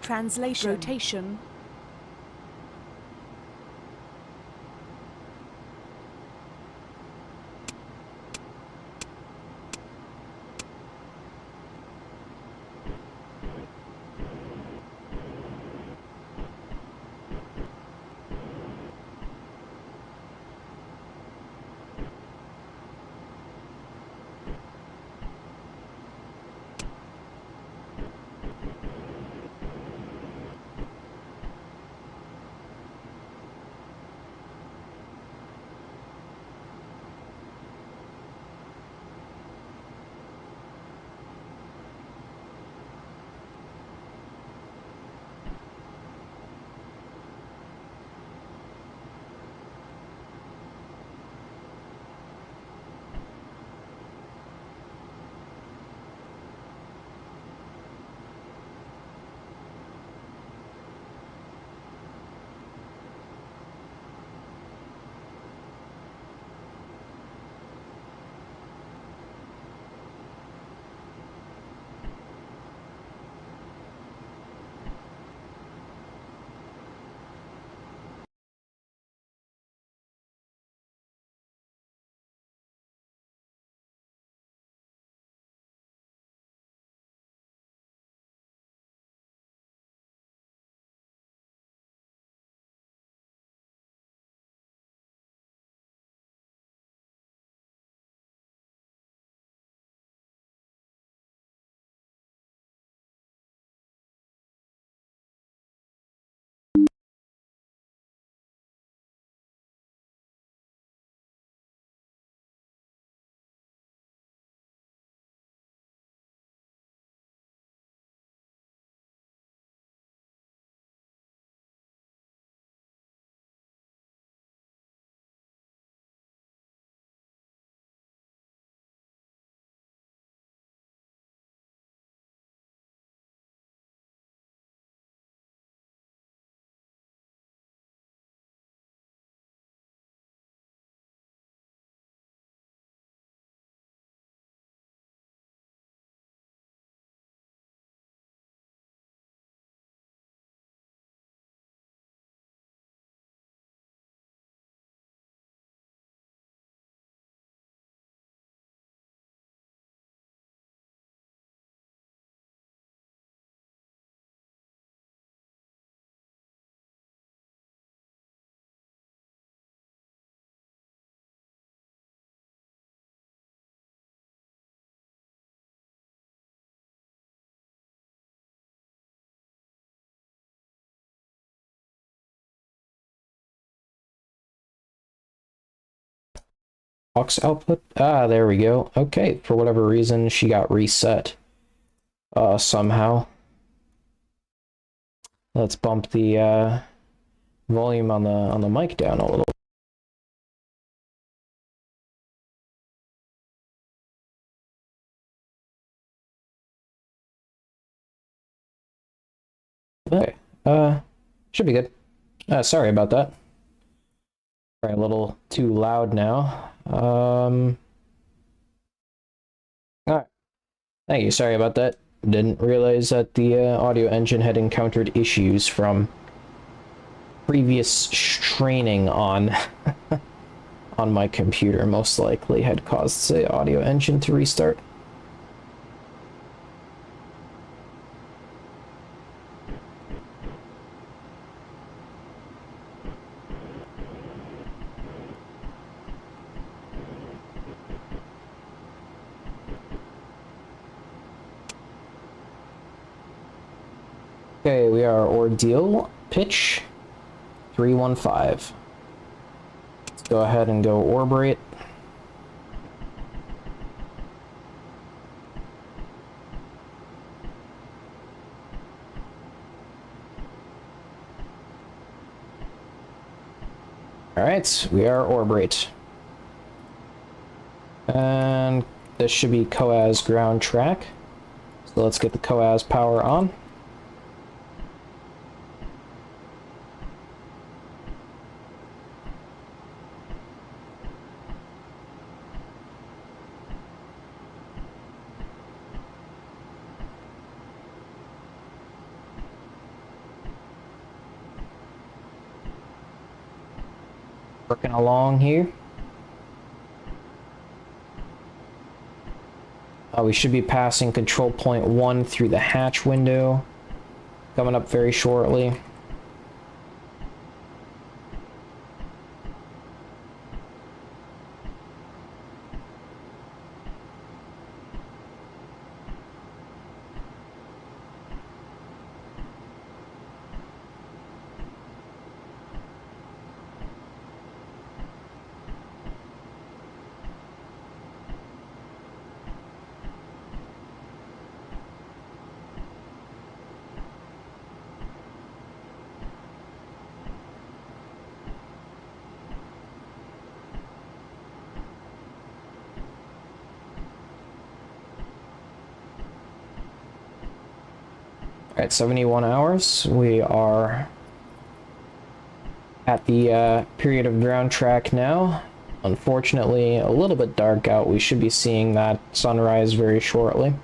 Translation. Rotation. Aux output. Ah, there we go. Okay, for whatever reason, she got reset. Somehow. Let's bump the volume on the mic down a little. Okay. Should be good. Sorry about that. Probably a little too loud now. Alright. Thank you. Sorry about that. Didn't realize that the audio engine had encountered issues from previous straining on on my computer. Most likely had caused the audio engine to restart. Okay, we are ordeal pitch 315. Let's go ahead and go orberate. Alright, we are orberate. And this should be COAS ground track. So let's get the COAS power on. Working along here. We should be passing control point 1 through the hatch window. Coming up very shortly. Alright, 71 hours. We are at the period of ground track now. Unfortunately, a little bit dark out. We should be seeing that sunrise very shortly.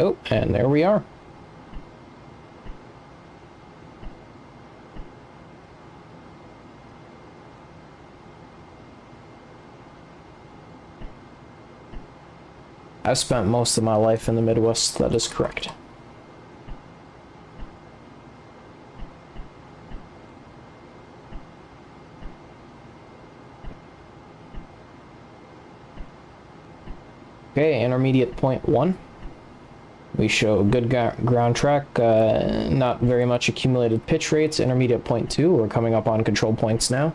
Oh, and there we are. I've spent most of my life in the Midwest, that is correct. Okay, intermediate point 1. We show good ground track, not very much accumulated pitch rates. Intermediate point 2, we're coming up on control points now.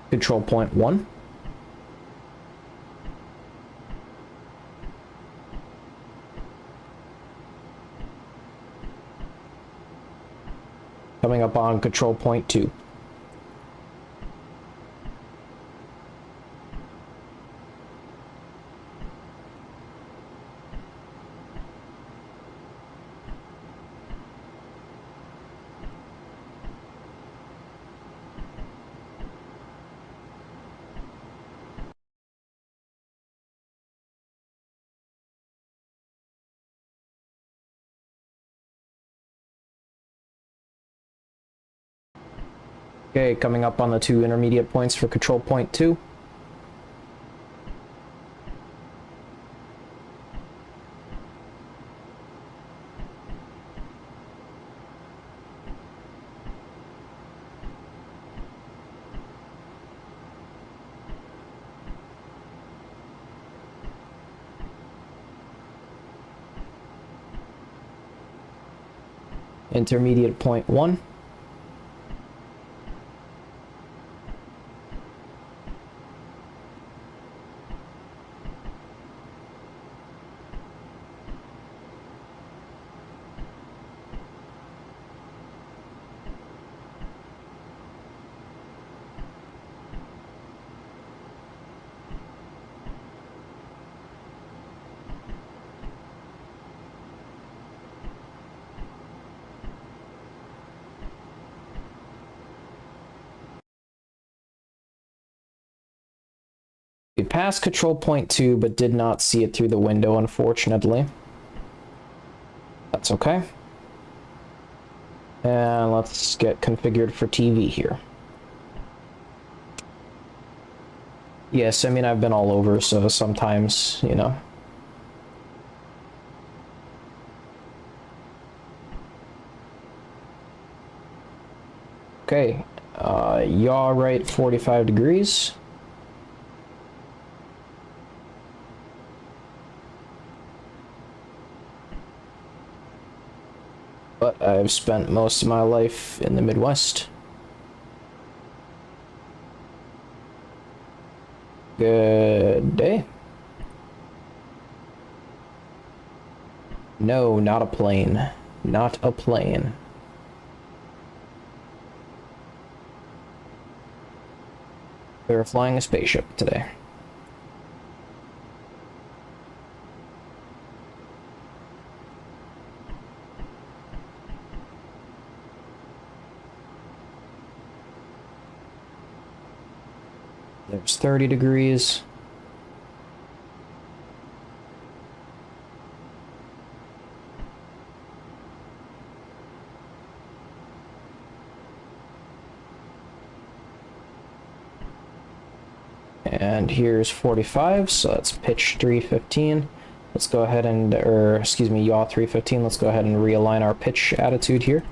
Control point 1. Coming up on control point 2. Okay, coming up on the 2 intermediate points for control point 2. Intermediate point 1. We passed control point 2, but did not see it through the window, unfortunately. That's okay. And let's get configured for TV here. Yes, I mean, I've been all over, so sometimes, you know. Okay, yaw right 45 degrees. But I've spent most of my life in the Midwest. Good day. No, not a plane. Not a plane. We were flying a spaceship today. There's 30 degrees. And here's 45, so that's pitch 315. Let's go ahead and, or excuse me, yaw 315. Let's go ahead and realign our pitch attitude here.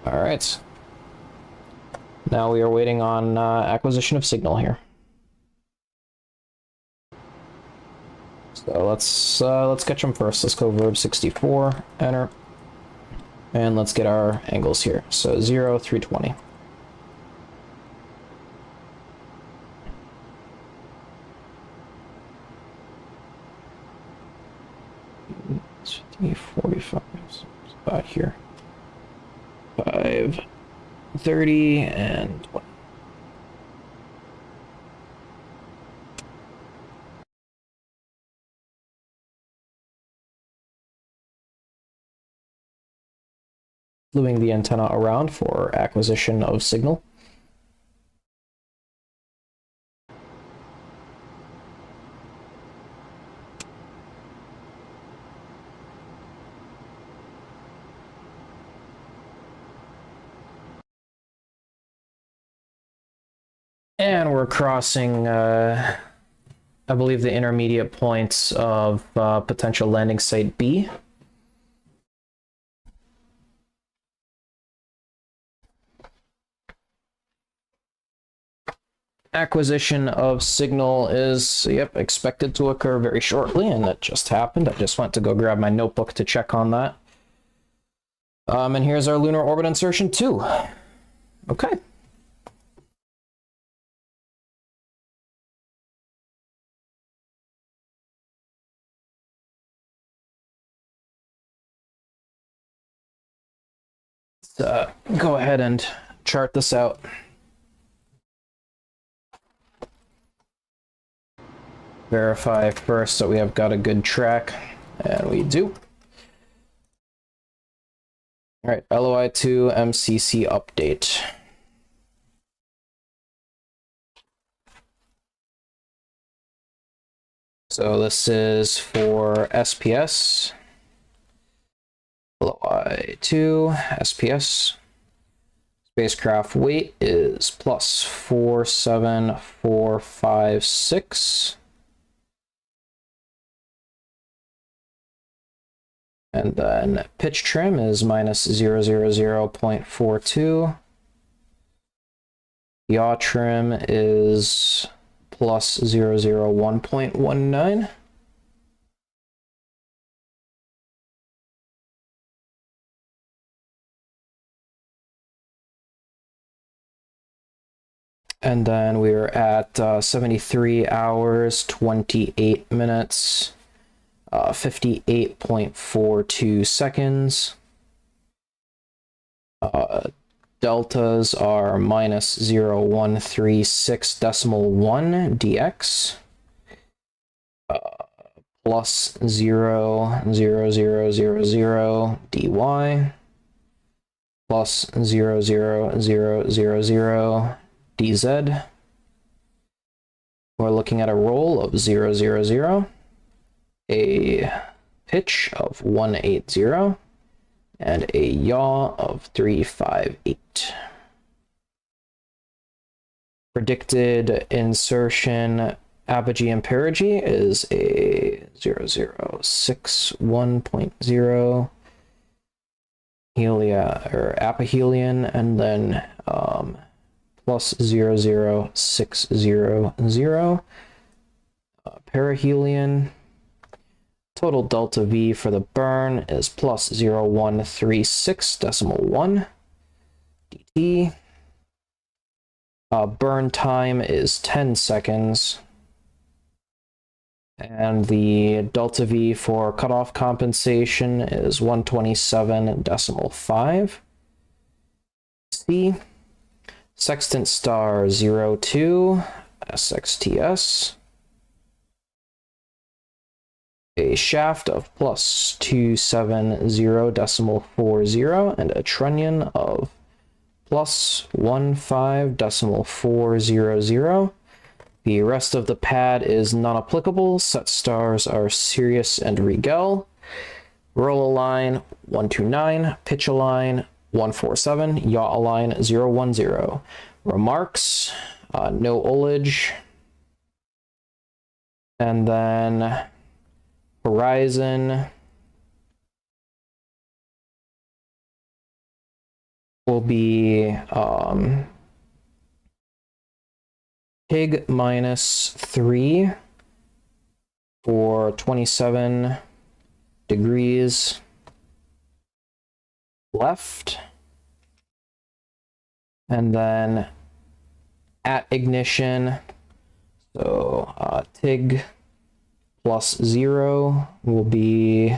All right. Now we are waiting on acquisition of signal here. So let's catch them first. Let's go verb 64, enter, and let's get our angles here. So 0, 320. It's 45. About here. 5, 30, and 20. Moving the antenna around for acquisition of signal. And we're crossing, I believe, the intermediate points of potential landing site B. Acquisition of signal is, yep, expected to occur very shortly, and that just happened. I just went to go grab my notebook to check on that. And here's our lunar orbit insertion 2. Okay. Let's go ahead and chart this out. Verify first that we have got a good track, and we do. All right, LOI2 MCC update. So this is for SPS. LOI2 SPS. Spacecraft weight is plus 47456. And then pitch trim is minus 000.42. Yaw trim is plus 001.19. And then we're at 73 hours, 28 minutes. 58.42 seconds. Deltas are minus 0.136.1 dx. Plus 0.0000 dy. Plus 0.0000 dz. We're looking at a roll of 0.00. A pitch of 180 and a yaw of 358. Predicted insertion apogee and perigee is a 0061.0 helia or apohelion, and then plus 00600. Perihelion. Total delta V for the burn is plus 0136.1 dt. Burn time is 10 seconds. And the delta V for cutoff compensation is 127.5. C. Sextant star 02 SXTS. A shaft of plus 270.40 and a trunnion of plus 15.400. The rest of the pad is non-applicable. Set stars are Sirius and Rigel. Roll a line 129, pitch a line 147, yaw a line 010. Remarks, no ullage. And then horizon will be pig -3 for 27 degrees left, and then at ignition, so TIG plus 0 will be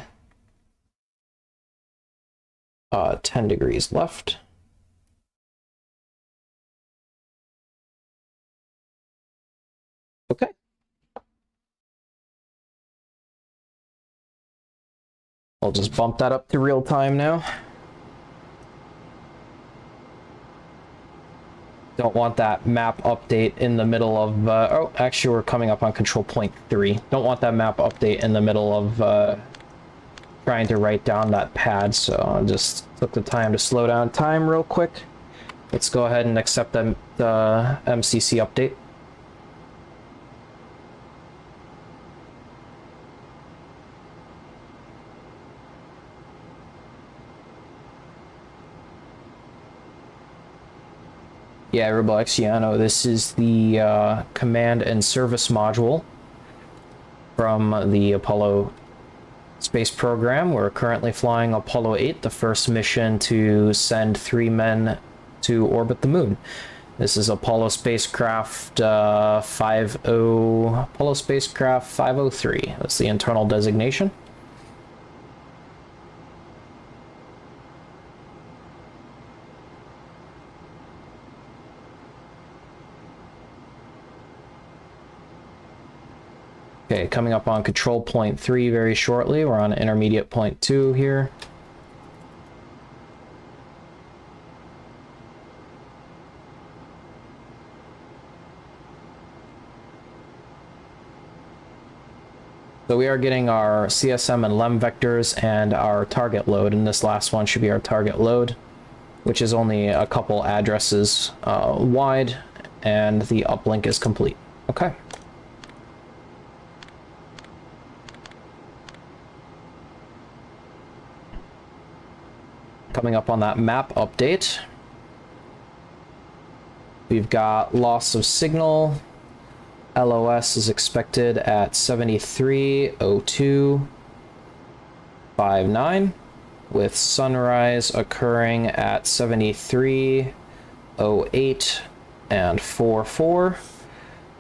10 degrees left. Okay. I'll just bump that up to real time now. Don't want that map update in the middle of, oh, actually we're coming up on control point 3. Don't want that map update in the middle of trying to write down that pad, so I just took the time to slow down time real quick. Let's go ahead and accept the MCC update. Yeah, Roblexiano, this is the command and service module from the Apollo space program. We're currently flying Apollo 8, the first mission to send 3 men to orbit the moon. This is Apollo spacecraft Apollo spacecraft 503. That's the internal designation. Okay, coming up on control point 3 very shortly. We're on intermediate point 2 here. So we are getting our CSM and LEM vectors and our target load, and this last one should be our target load, which is only a couple addresses wide, and the uplink is complete. Okay. Coming up on that map update, we've got loss of signal. LOS is expected at 730259, with sunrise occurring at 7308 and 44,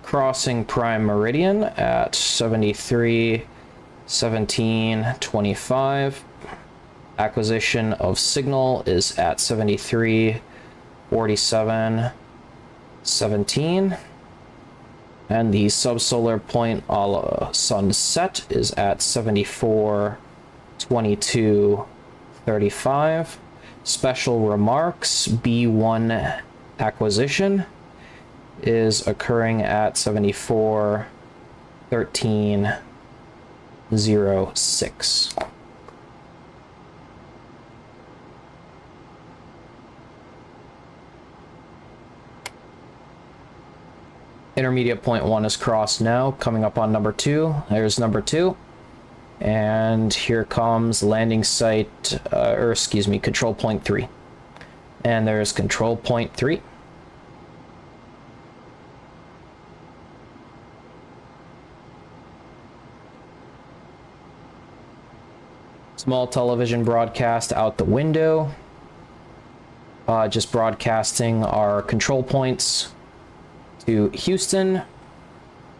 crossing prime meridian at 731725. Acquisition of signal is at 734717. And the subsolar point a la sunset is at 742235. Special remarks, B1 acquisition is occurring at 741306. Intermediate point 1 is crossed now, coming up on number 2. There's number 2. And here comes landing site, or excuse me, control point 3. And there's control point 3. Small television broadcast out the window. Just broadcasting our control points to Houston.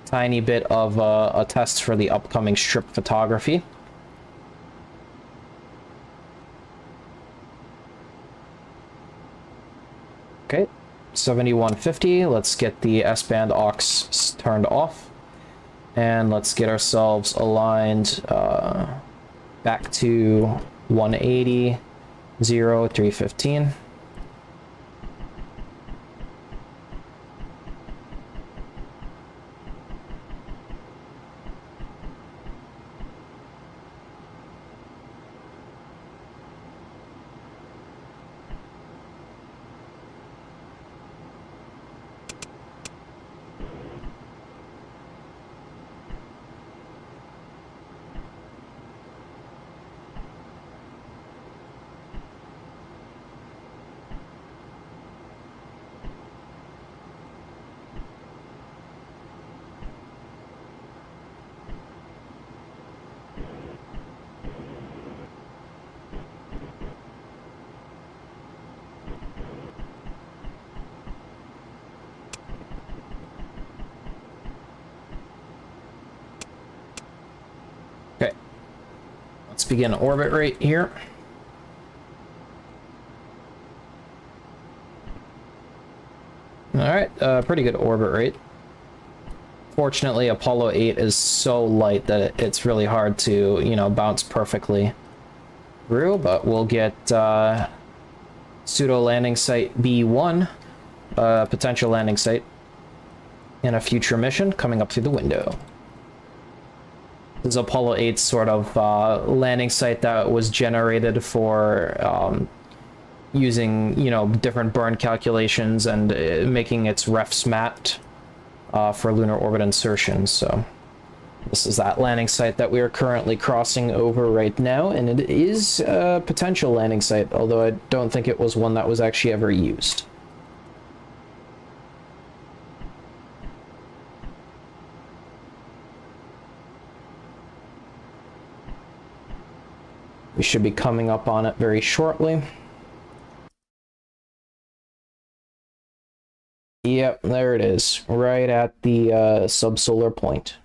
Tiny bit of a test for the upcoming strip photography. Okay, 7150. Let's get the S-band aux turned off. And let's get ourselves aligned back to 180, 0, 315. Okay, let's begin orbit right here. Alright, pretty good orbit rate. Fortunately, Apollo 8 is so light that it's really hard to, you know, bounce perfectly through, but we'll get pseudo landing site B1, potential landing site, in a future mission coming up through the window. This is Apollo 8's sort of landing site that was generated for using, you know, different burn calculations and making its refs mapped for lunar orbit insertion. So this is that landing site that we are currently crossing over right now, and it is a potential landing site, although I don't think it was one that was actually ever used. We should be coming up on it very shortly. Yep, there it is, right at the subsolar point.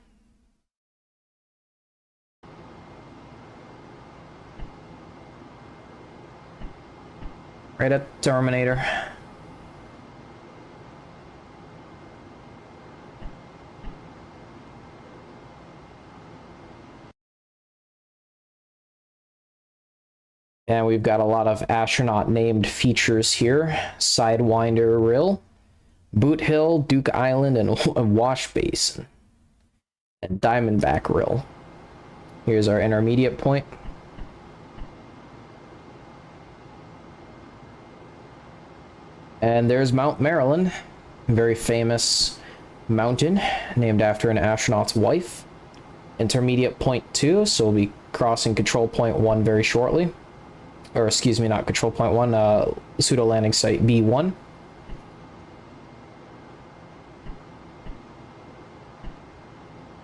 Right at the Terminator. And we've got a lot of astronaut named features here. Sidewinder Rill, Boot Hill, Duke Island, and Wash Basin. And Diamondback Rill. Here's our intermediate point. And there's Mount Marilyn, a very famous mountain named after an astronaut's wife. Intermediate point 2, so we'll be crossing control point 1 very shortly. Or excuse me, not control point 1, pseudo landing site B1.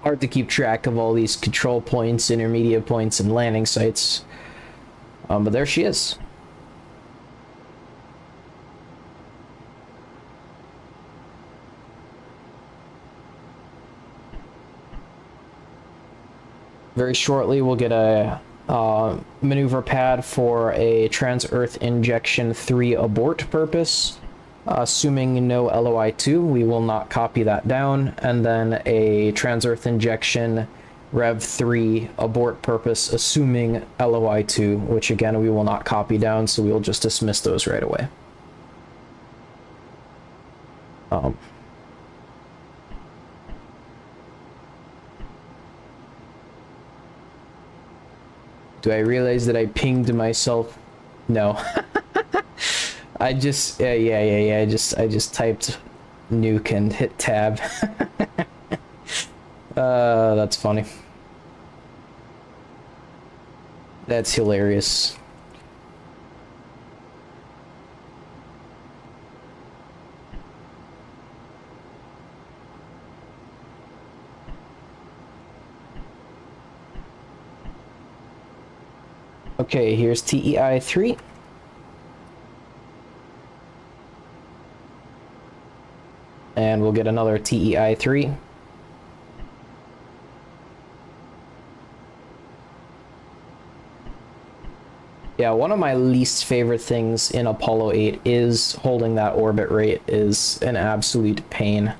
Hard to keep track of all these control points, intermediate points, and landing sites. But there she is. Very shortly, we'll get a maneuver pad for a trans-Earth injection 3 abort purpose. Assuming no LOI2, we will not copy that down. And then a trans-Earth injection Rev 3 abort purpose, assuming LOI2, which again we will not copy down, so we will just dismiss those right away. Do I realize that I pinged myself? No. I just I just typed nuke and hit tab. That's funny. That's hilarious. Okay, here's TEI 3. And we'll get another TEI 3. Yeah, one of my least favorite things in Apollo 8 is holding that orbit rate is an absolute pain.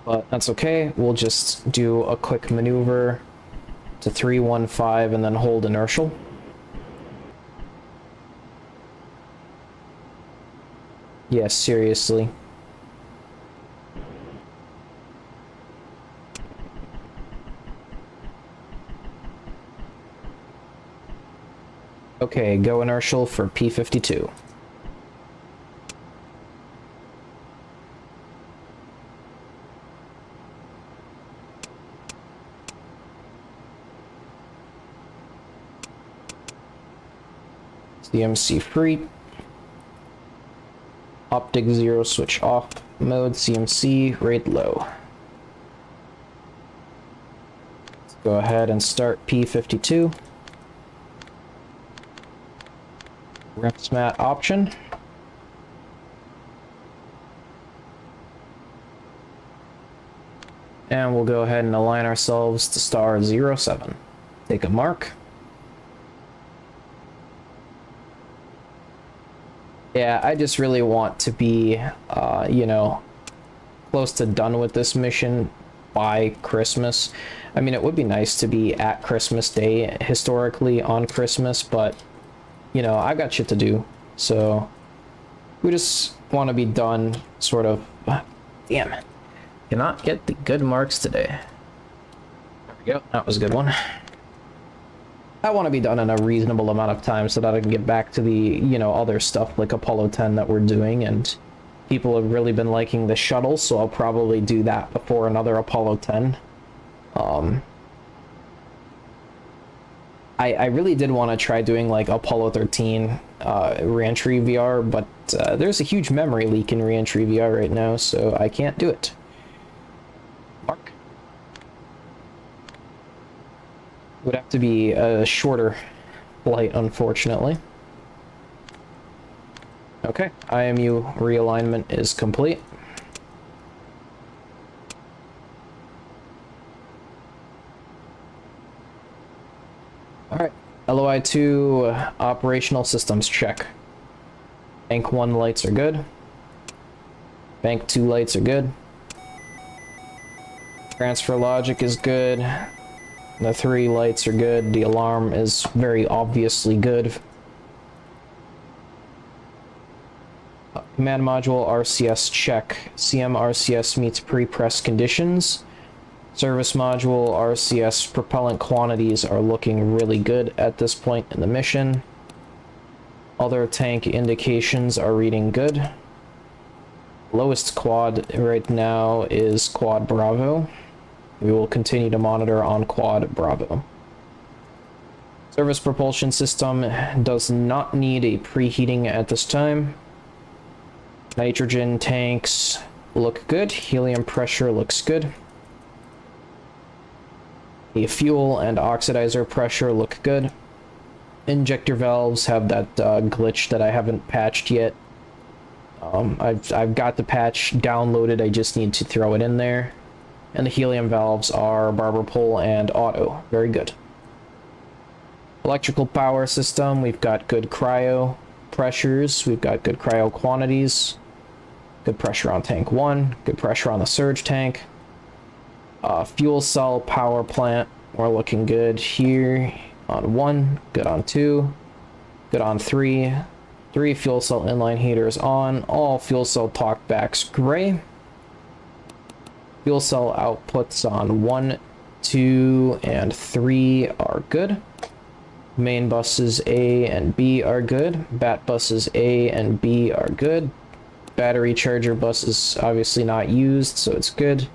But that's okay, we'll just do a quick maneuver to 315 and then hold inertial. Yes, seriously. Okay, go inertial for P-52. CMC free. Optic 0 switch off mode, CMC rate low. Let's go ahead and start P-52. Reps mat option. And we'll go ahead and align ourselves to star 07. Take a mark. Yeah, I just really want to be, you know, close to done with this mission by Christmas. I mean, it would be nice to be at Christmas Day, historically on Christmas, but, you know, I've got shit to do. So, we just want to be done, sort of. Damn it. Cannot get the good marks today. There we go. That was a good one. I want to be done in a reasonable amount of time so that I can get back to the, you know, other stuff like Apollo 10 that we're doing, and people have really been liking the shuttle, so I'll probably do that before another Apollo 10. I really did want to try doing like Apollo 13 reentry VR, but there's a huge memory leak in reentry VR right now, so I can't do it. Mark. Would have to be a shorter flight, unfortunately. Okay, IMU realignment is complete. Alright, LOI 2 operational systems check. Bank 1 lights are good. Bank 2 lights are good. Transfer logic is good. The 3 lights are good. The alarm is very obviously good. Command module RCS check. CM RCS meets pre-press conditions. Service module RCS propellant quantities are looking really good at this point in the mission. Other tank indications are reading good. Lowest quad right now is quad Bravo. We will continue to monitor on quad Bravo. Service propulsion system does not need a preheating at this time. Nitrogen tanks look good. Helium pressure looks good. The fuel and oxidizer pressure look good. Injector valves have that glitch that I haven't patched yet. I've got the patch downloaded, I just need to throw it in there. And the helium valves are barber pole and auto. Very good. Electrical power system, we've got good cryo pressures, we've got good cryo quantities. Good pressure on tank 1, good pressure on the surge tank. Fuel cell power plant, we're looking good here on 1, good on 2, good on 3. 3 fuel cell inline heaters on, all fuel cell talkbacks gray. Fuel cell outputs on 1, 2, and 3 are good. Main buses A and B are good. Bat buses A and B are good. Battery charger buses obviously not used, so it's good.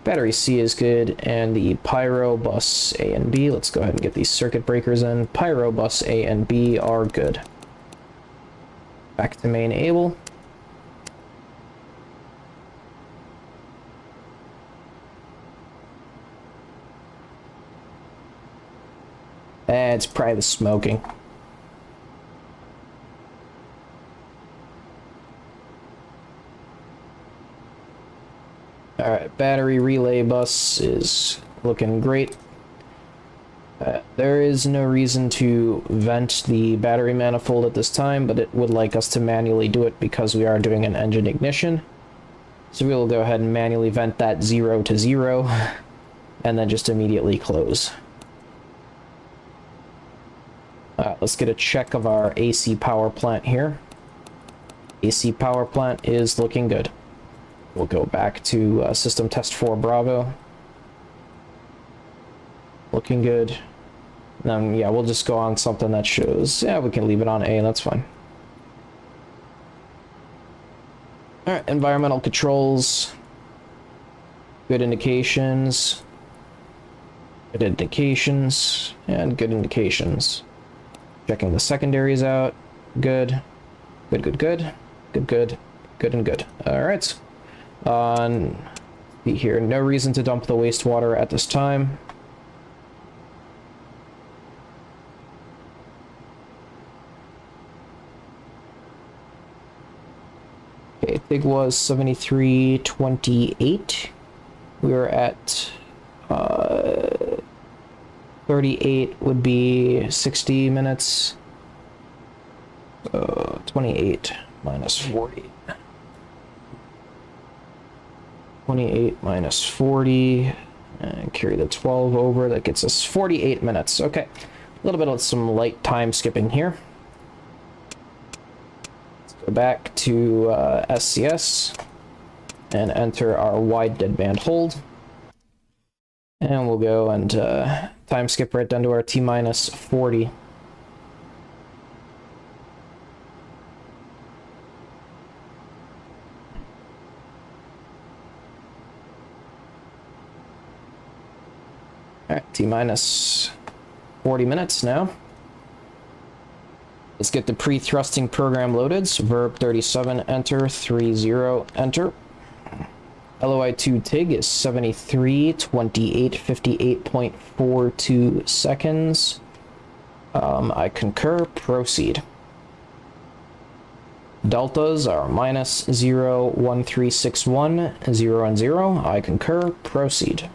Battery C is good, and the Pyro bus A and B, let's go ahead and get these circuit breakers in. Pyro bus A and B are good. Back to main able. It's probably the smoking. Alright, battery relay bus is looking great. There is no reason to vent the battery manifold at this time, but it would like us to manually do it because we are doing an engine ignition. So we will go ahead and manually vent that 0 to 0, and then just immediately close. Let's get a check of our AC power plant here. AC power plant is looking good. We'll go back to system test 4 Bravo. Looking good. Then, yeah, we'll just go on something that shows... Yeah, we can leave it on A, that's fine. Alright, environmental controls. Good indications. Good indications. And good indications. Checking the secondaries out. Good. Good, good, good. Good, good. Good and good. Alright. See here, no reason to dump the wastewater at this time. Okay, TIG was 73.28. We were at 38 would be 60 minutes. 28 minus 40. 28 minus 40. And carry the 12 over. That gets us 48 minutes. Okay. A little bit of some light time skipping here. Go back to SCS and enter our wide deadband hold. And we'll go and time skip right down to our T-minus 40. Alright, T-minus 40 minutes now. Let's get the pre-thrusting program loaded. So verb 37, enter, 30, enter. LOI2 TIG is 73.28, 58.42 seconds. I concur, proceed. Deltas are minus 01361, 0 and 0. I concur, proceed.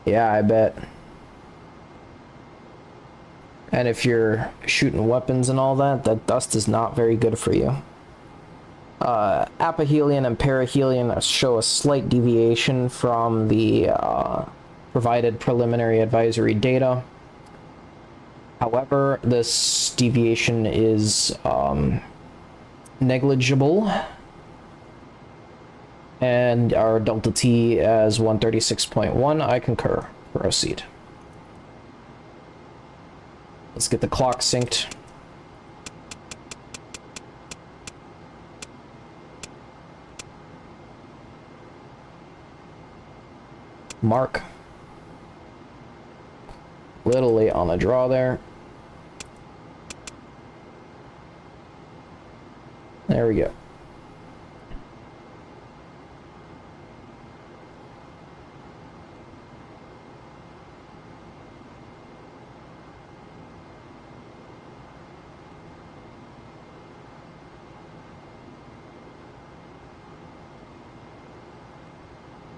Yeah, I bet. And if you're shooting weapons and all that, that dust is not very good for you. Apohelion and perihelion show a slight deviation from the provided preliminary advisory data. However, this deviation is negligible. And our delta T as 136.1, I concur. Proceed. Let's get the clock synced. Mark. Little late on the draw there. There we go.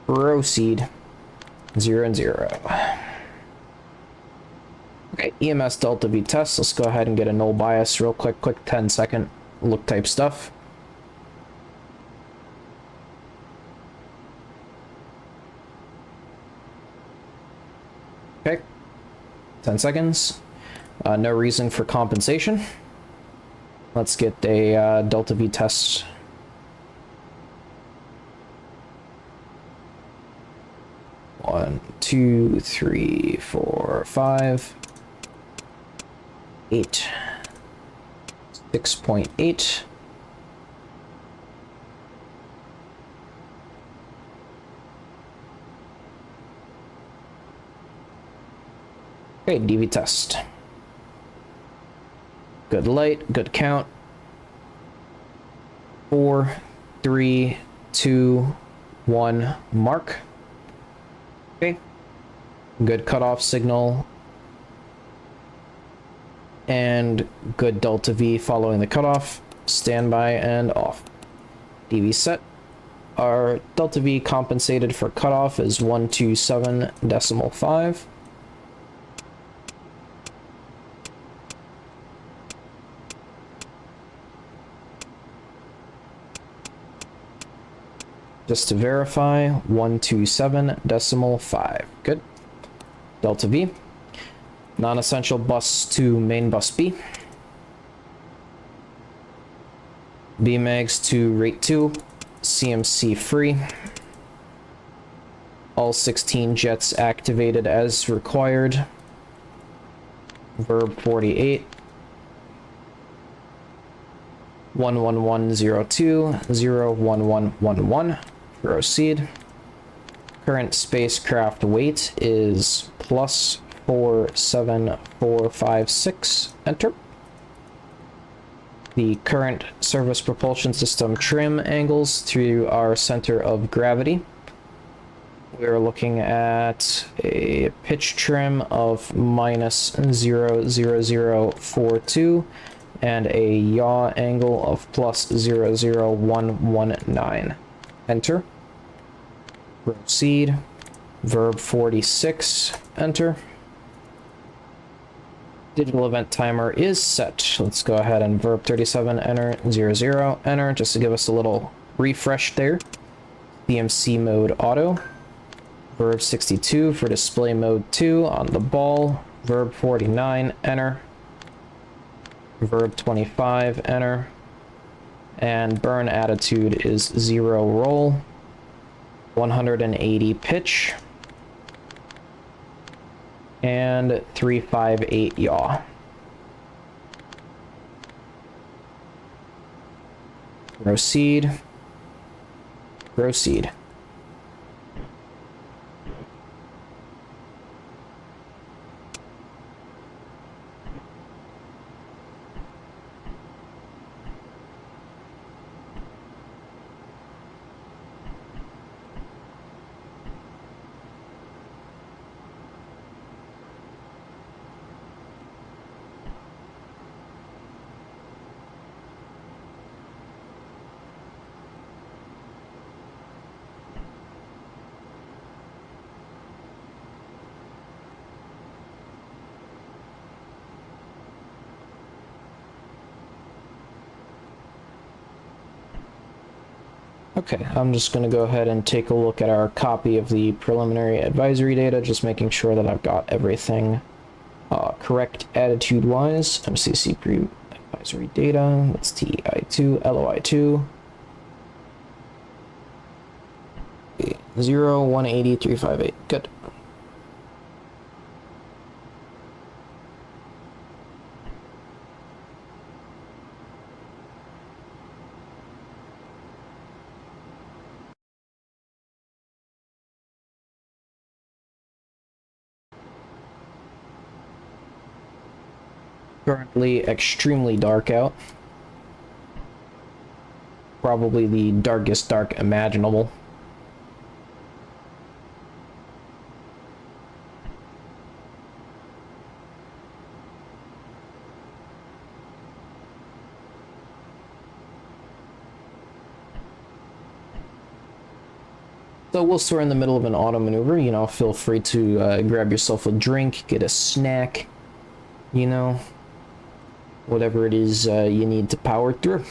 Proceed. 0 and 0. Okay, EMS Delta V test. Let's go ahead and get a null bias real quick 10-second look type stuff. Okay, 10 seconds. No reason for compensation. Let's get a Delta V test. One, 2, 3, 4, 5, 8, 6.8. Okay, DV test. Good light, good count. 4, 3, 2, 1, mark. Okay. Good cutoff signal. And good delta V following the cutoff. Standby and off. DV set. Our delta V compensated for cutoff is 127.5. Just to verify, 127.5. Good. Delta V. Non-essential bus to main bus B. BMAGs to rate 2. CMC free. All 16 jets activated as required. Verb 48. 11102 01111. Proceed. Current spacecraft weight is plus 47456. Enter. The current service propulsion system trim angles through our center of gravity. We're looking at a pitch trim of minus 00042 and a yaw angle of plus 00119. Enter. Proceed. Verb 46. Enter. Digital event timer is set. Let's go ahead and verb 37, enter, 00, enter, just to give us a little refresh there. CMC mode auto. Verb 62 for display mode 2 on the ball. Verb 49, enter. Verb 25, enter. And burn attitude is 0 roll. 180 pitch. And 358 yaw. Proceed. Proceed. Okay, I'm just going to go ahead and take a look at our copy of the preliminary advisory data, just making sure that I've got everything correct attitude-wise. MCC pre-advisory data, that's TEI2, LOI2. 0, 180, 358, good. Currently extremely dark out. Probably the darkest dark imaginable. So whilst we're in the middle of an auto maneuver, you know, feel free to grab yourself a drink, get a snack, you know, whatever it is you need to power through.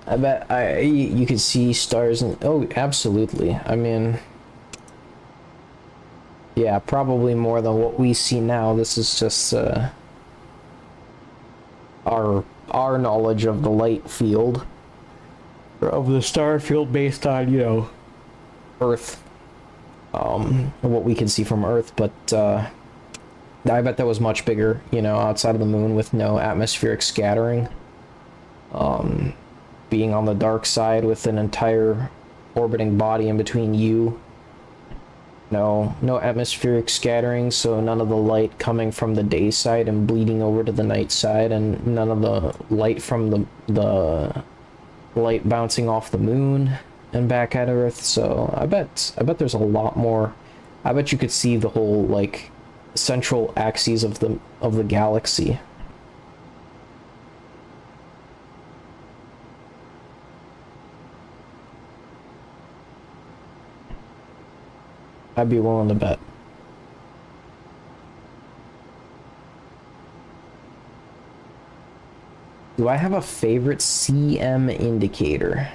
I bet you could see stars and oh, absolutely. I mean, yeah, probably more than what we see now. This is just our knowledge of the light field, or of the star field based on, you know, Earth, what we can see from Earth, but I bet that was much bigger, you know, outside of the moon with no atmospheric scattering. Being on the dark side with an entire orbiting body in between you. No atmospheric scattering, so none of the light coming from the day side and bleeding over to the night side, and none of the light from the light bouncing off the moon and back at Earth. So I bet there's a lot more. I bet you could see the whole like central axes of the galaxy. I'd be willing to bet. Do I have a favorite CM indicator?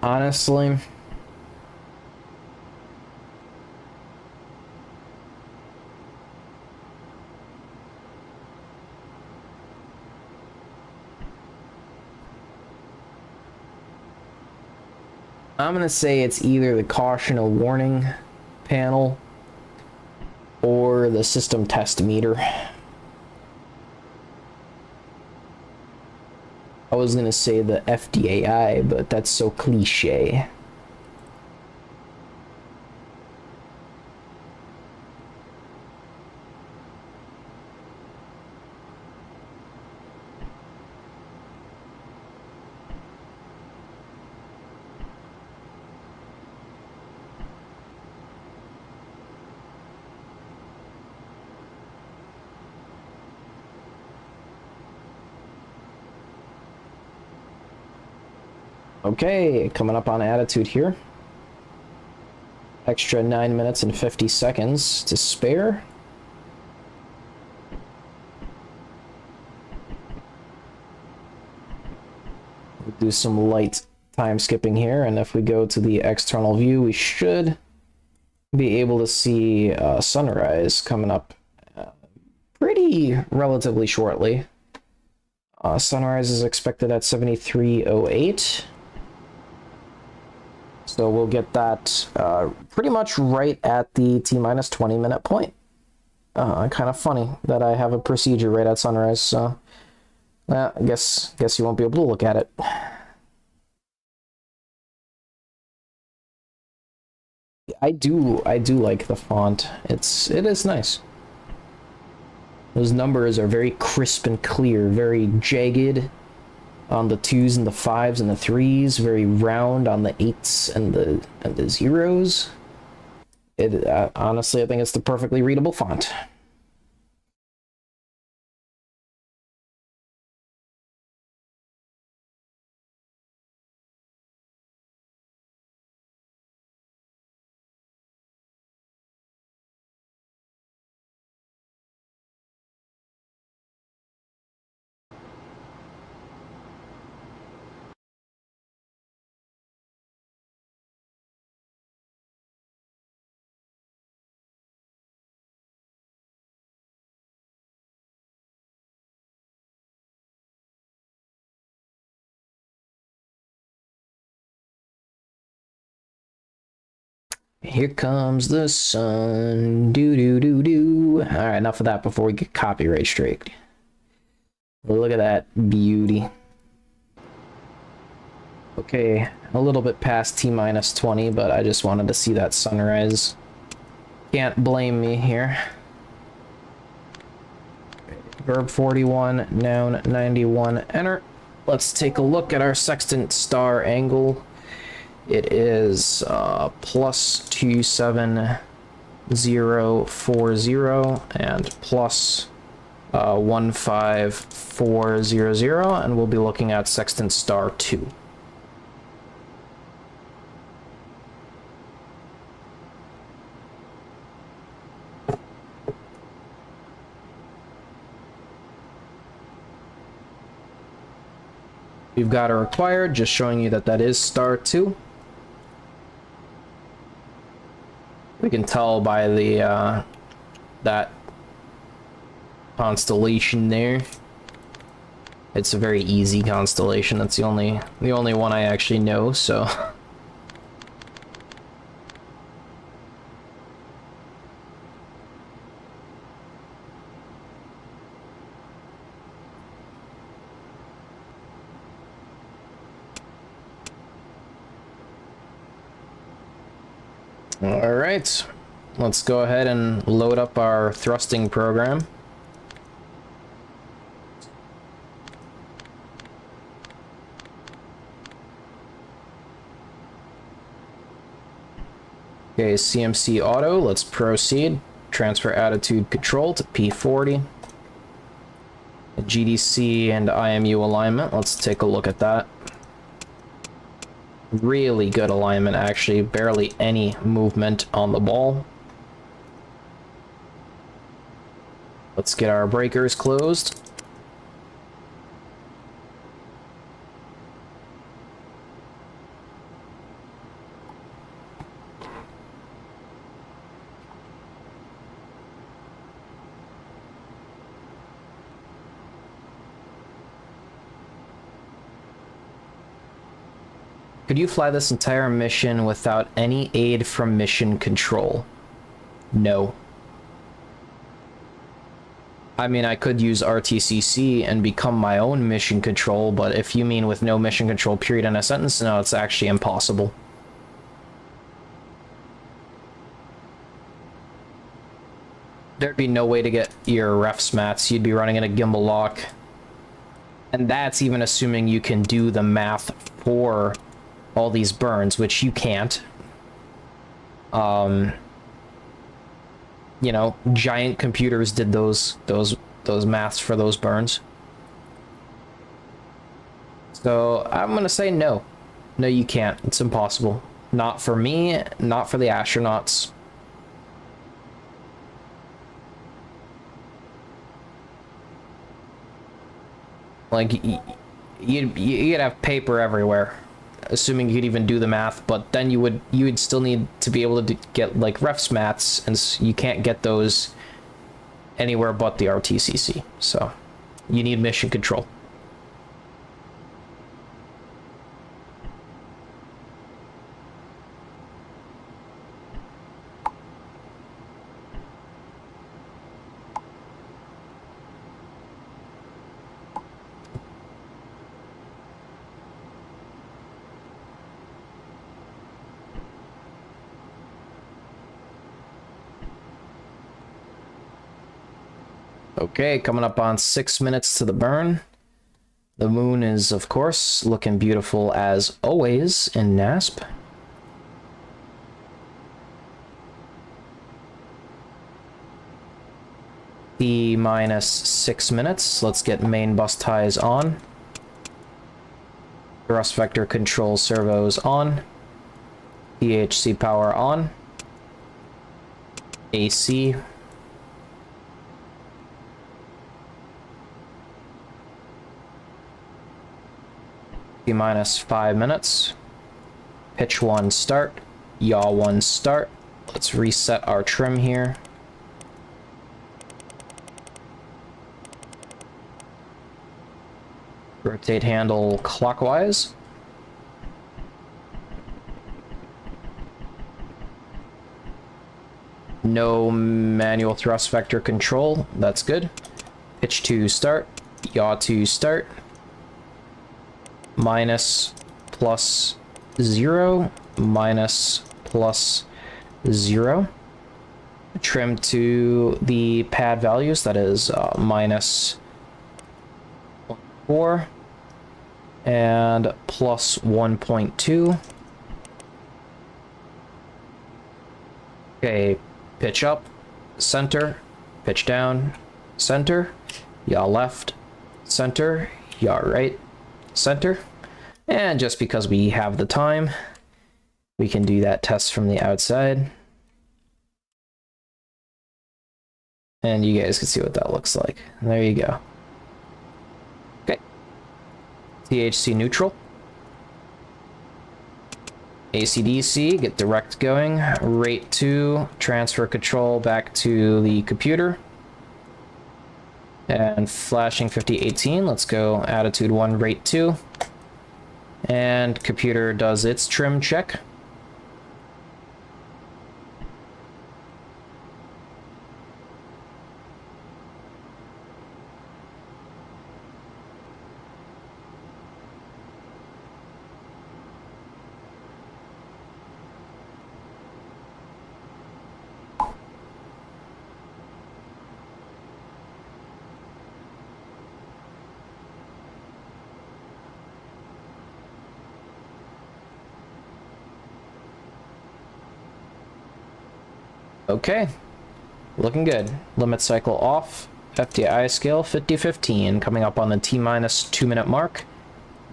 Honestly, I'm gonna say it's either the caution or warning panel or the system test meter. I was gonna say the FDAI, but that's so cliche. Okay, coming up on attitude here. Extra 9 minutes and 50 seconds to spare. We'll do some light time skipping here, and if we go to the external view, we should be able to see sunrise coming up pretty relatively shortly. Sunrise is expected at 73:08. So we'll get that pretty much right at the T-minus 20-minute point. Kind of funny that I have a procedure right at sunrise, so I guess you won't be able to look at it. I do like the font. It is nice. Those numbers are very crisp and clear, very jagged on the 2s and the 5s and the 3s, very round on the 8s and the 0s. Honestly, I think it's the perfectly readable font. Here comes the sun. Do do do do. All right, enough of that before we get copyright striked. Look at that beauty. Okay, a little bit past T-minus 20, but I just wanted to see that sunrise. Can't blame me here. Verb 41, noun 91, enter. Let's take a look at our sextant star angle. It is plus 27040 and plus 15400, and we'll be looking at sextant star 2. we've got a required, just showing you that that is star 2. We can tell by the that constellation there. It's a very easy constellation. That's the only one I actually know, so all right, let's go ahead and load up our thrusting program. Okay, CMC auto, let's proceed. Transfer attitude control to P40. GDC and IMU alignment, let's take a look at that. Really good alignment, actually. Barely any movement on the ball. Let's get our breakers closed. Could you fly this entire mission without any aid from mission control? No. I mean, I could use RTCC and become my own mission control, but if you mean with no mission control period in a sentence, no, it's actually impossible. There'd be no way to get your refs mats. You'd be running in a gimbal lock. And that's even assuming you can do the math for all these burns, which you can't. You know, giant computers did those maths for those burns. So I'm gonna say no. No, you can't. It's impossible. Not for me, not for the astronauts. Like, you'd have paper everywhere, assuming you could even do the math, but then you would still need to be able to get like refs mats, and you can't get those anywhere but the RTCC. So you need mission control. Okay, coming up on 6 minutes to the burn. The moon is, of course, looking beautiful as always in NASP. T-minus 6 minutes. Let's get main bus ties on. Thrust vector control servos on. PHC power on. AC. T-minus 5 minutes. Pitch 1 start. Yaw 1 start. Let's reset our trim here. Rotate handle clockwise. No manual thrust vector control. That's good. Pitch 2 start. Yaw 2 start. Minus plus 0. Minus plus 0. Trim to the pad values. That is minus 4 and plus 1.2. Okay, pitch up, center, pitch down, center, yaw left, center, yaw right, center. And just because we have the time, we can do that test from the outside. And you guys can see what that looks like. There you go. THC neutral. ACDC, get direct going. Rate 2, transfer control back to the computer. And flashing 5018, let's go attitude 1, rate 2. And computer does its trim check. Okay, looking good. Limit cycle off. FDI scale 50-15, coming up on the T-minus 2-minute mark.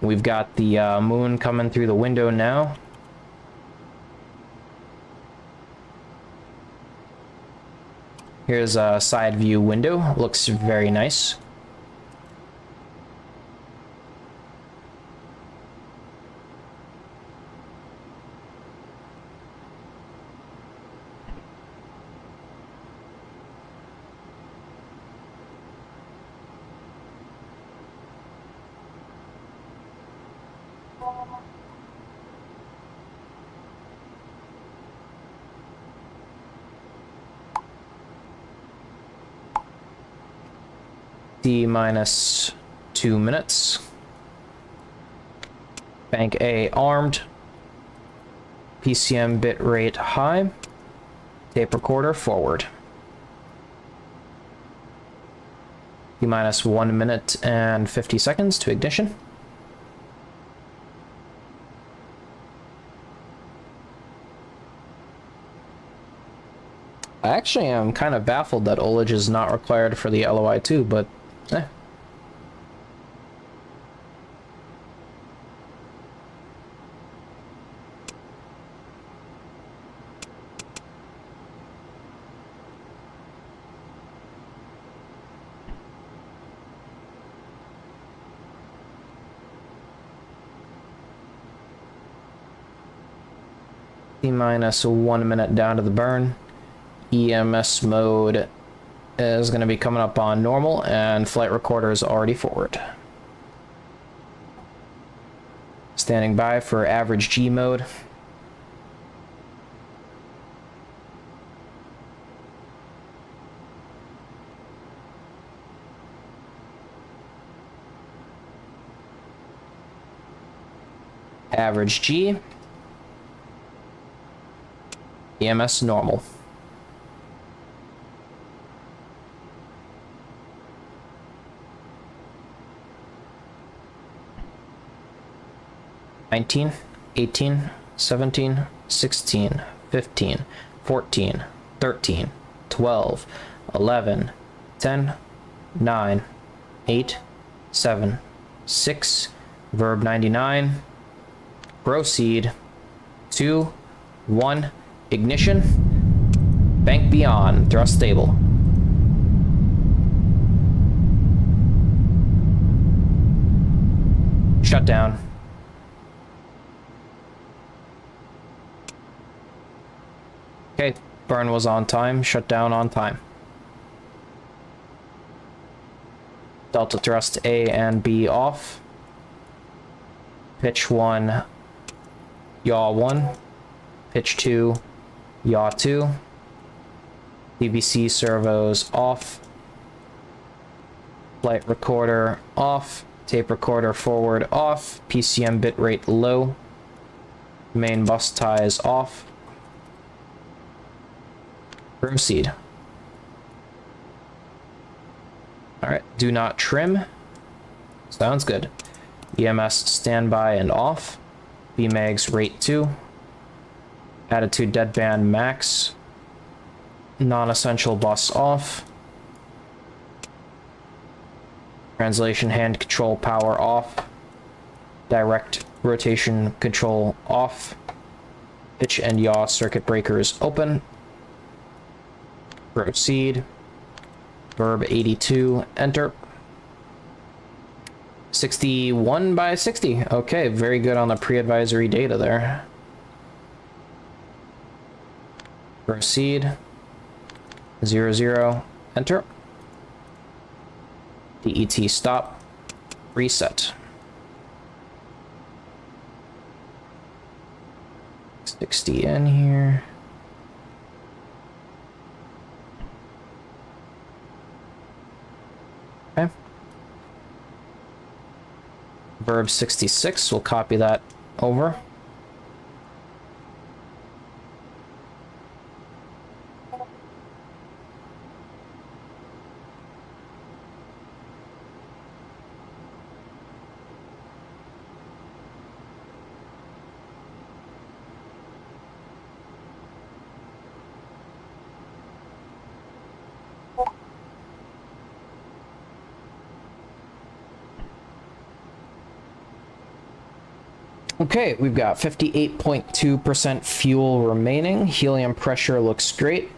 We've got the moon coming through the window now. Here's a side view window. Looks very nice. T-minus 2 minutes. Bank A armed. PCM bit rate high. Tape recorder forward. T-minus 1 minute and 50 seconds to ignition. I actually am kind of baffled that ullage is not required for the LOI 2, but eh. T-minus 1 minute down to the burn. EMS mode is going to be coming up on normal, and flight recorder is already forward. Standing by for average G mode. Average G. EMS normal. (19, 18, 17, 16, 15, 14, 13, 12, 11, 10, 9, 8, 7, 6, verb 99, proceed, 2, 1, ignition, bank beyond, thrust stable. Shut down. Okay, burn was on time, shut down on time. Delta thrust A and B off. Pitch 1, yaw 1. Pitch 2, yaw 2. DVC servos off. Flight recorder off. Tape recorder forward off. PCM bitrate low. Main bus ties off. Proceed. Alright, do not trim. Sounds good. EMS standby and off. BMAGs rate 2. Attitude deadband max. Non-essential bus off. Translation hand control power off. Direct rotation control off. Pitch and yaw circuit breakers open. Proceed. Verb 82, enter. 61 by 60. Okay, very good on the pre-advisory data there. Proceed. 00. Enter. DET stop. Reset. 60 in here. Okay. Verb 66, we'll copy that over. Okay, we've got 58.2% fuel remaining. Helium pressure looks great.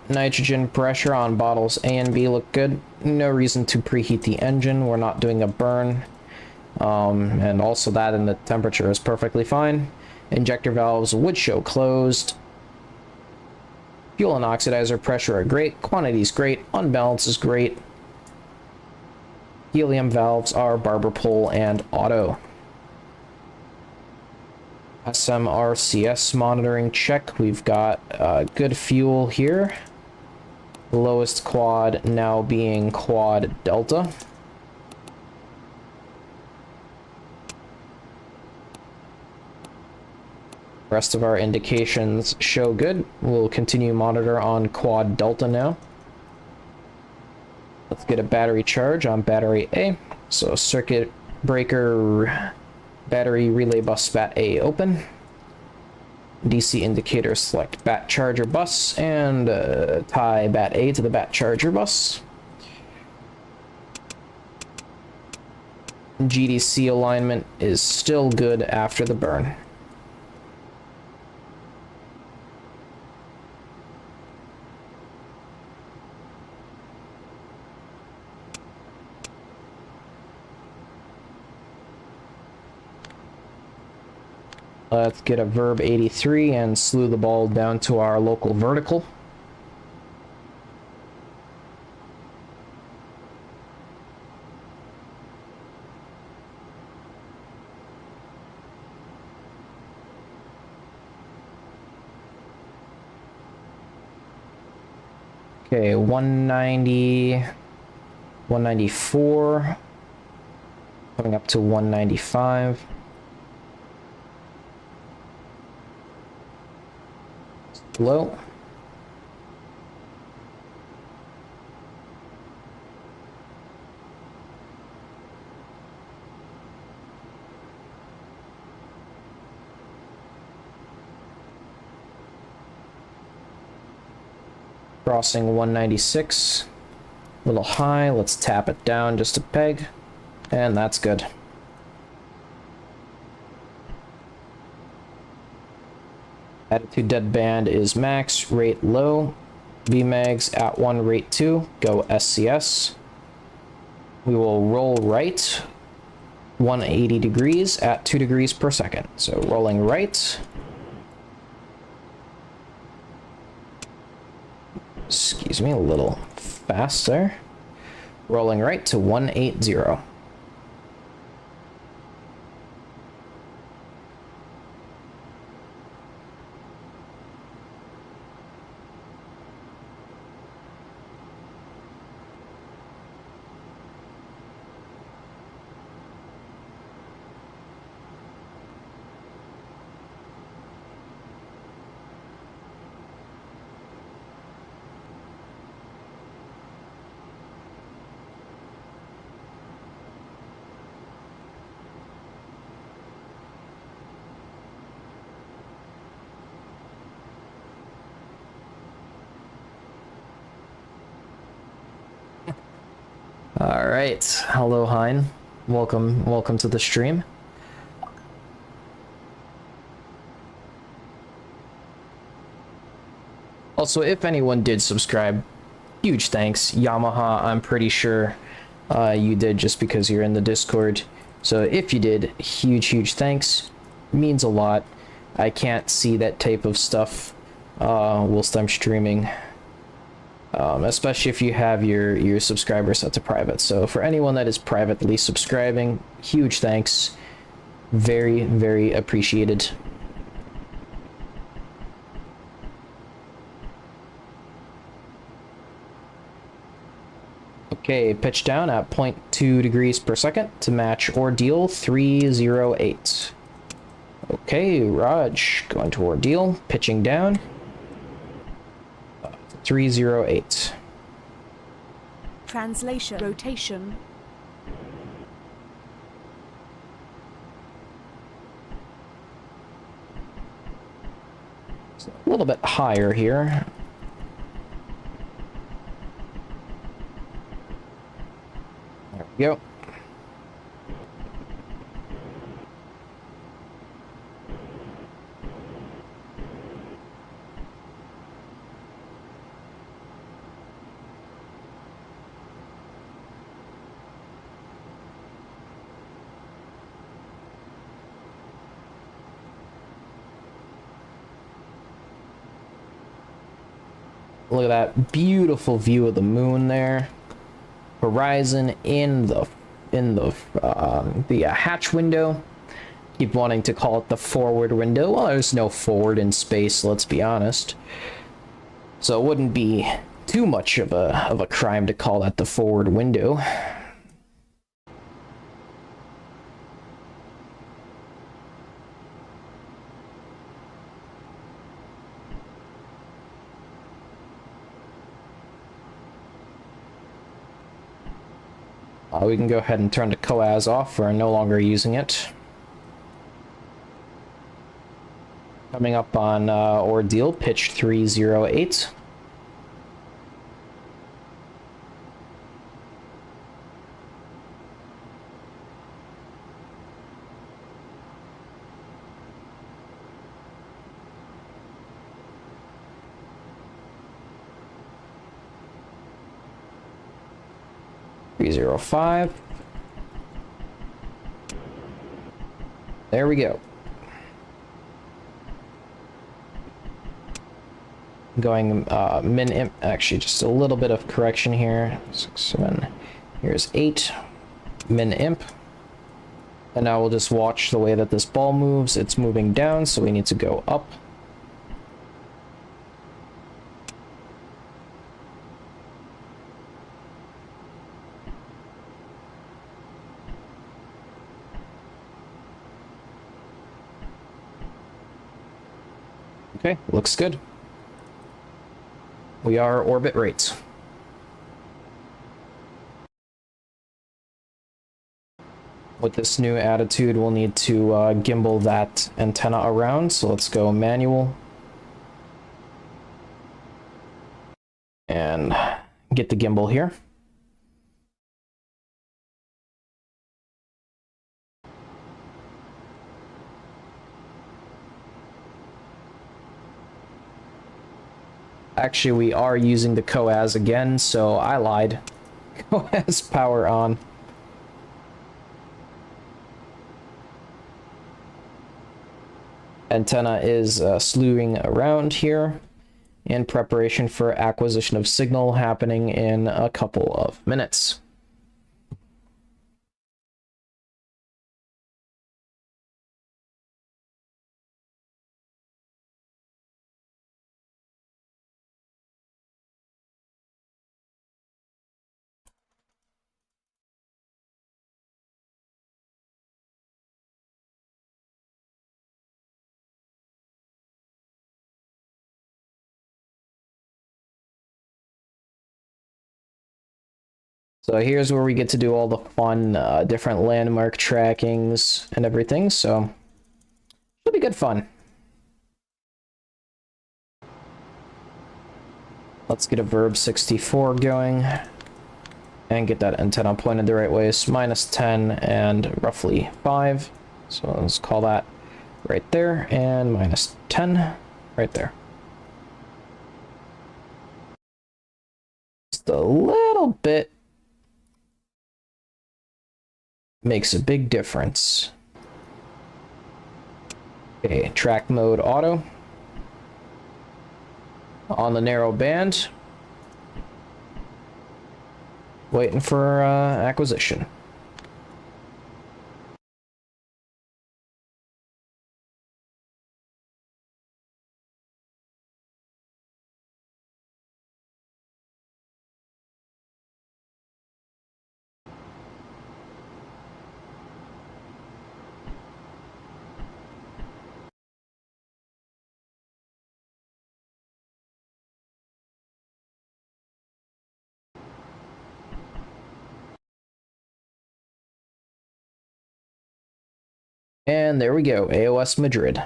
Nitrogen pressure on bottles A and B look good. No reason to preheat the engine. We're not doing a burn. And also that and the temperature is perfectly fine. Injector valves would show closed. Fuel and oxidizer pressure are great. Quantity is great. Unbalance is great. Helium valves are barber pole and auto. SMRCS monitoring check. We've got good fuel here. Lowest quad now being quad delta. Rest of our indications show good. We'll continue monitor on quad delta now. Let's get a battery charge on battery A. So circuit breaker battery relay bus bat A open. DC indicator select bat charger bus and tie bat A to the bat charger bus. GDC alignment is still good after the burn. Let's get a verb 83 and slew the ball down to our local vertical. Okay, 190, 194, coming up to 195. Low. Crossing 196. A little high. Let's tap it down just a peg. And that's good. Attitude deadband is max, rate low. VMAGs at 1, rate 2, go SCS. We will roll right 180 degrees at 2 degrees per second. So rolling right. Excuse me, a little fast there. Rolling right to 180. All right, hello Hein, welcome to the stream. Also, if anyone did subscribe, huge thanks. Yamaha, I'm pretty sure, You did just because you're in the Discord. So if you did, huge thanks. Means a lot. I can't see that type of stuff whilst I'm streaming. Especially if you have your subscribers set to private. So for anyone that is privately subscribing, huge thanks. Very appreciated. Okay, pitch down at 0.2 degrees per second to match ordeal 308. Okay, Raj, going to ordeal, pitching down. 308. Translation. Rotation. So a little bit higher here. There we go. Look at that beautiful view of the moon there. Horizon in the hatch window. Keep wanting to call it the forward window. Well, there's no forward in space, let's be honest. So it wouldn't be too much of a crime to call that the forward window. We can go ahead and turn the COAS off. We're no longer using it. Coming up on ordeal, pitch 308. .305. There we go. Going min imp, actually just a little bit of correction here. 6, 7. Here's 8. Min imp. And now we'll just watch the way that this ball moves. It's moving down, so we need to go up. Okay, looks good. We are orbit rates. With this new attitude, we'll need to gimbal that antenna around, so let's go manual. And get the gimbal here. Actually, we are using the COAS again, so I lied. COAS power on. Antenna is slewing around here in preparation for acquisition of signal happening in a couple of minutes. So here's where we get to do all the fun different landmark trackings and everything, so it'll be good fun. Let's get a verb 64 going and get that antenna pointed the right way. It's -10 and roughly 5. So let's call that right there, and -10 right there. Just a little bit makes a big difference. Okay, track mode auto. On the narrow band. Waiting for acquisition. And there we go, AOS Madrid.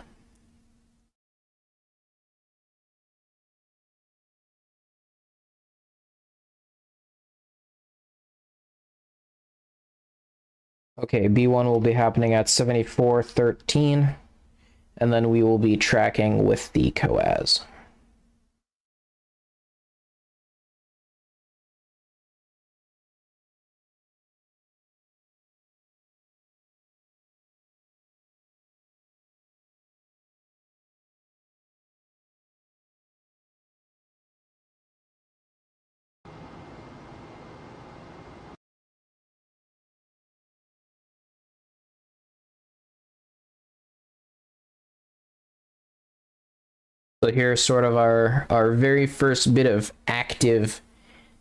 Okay, B1 will be happening at 7413, and then we will be tracking with the COAS. So here's sort of our very first bit of active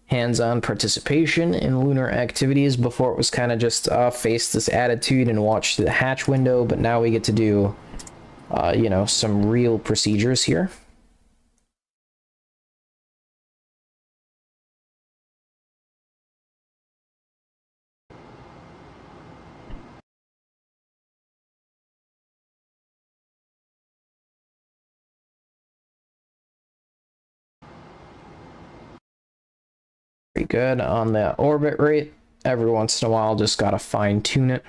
hands-on participation in lunar activities. Before it was kind of just face this attitude and watch the hatch window, but now we get to do, you know, some real procedures here. Pretty good on the orbit rate. Every once in a while, just gotta fine tune it.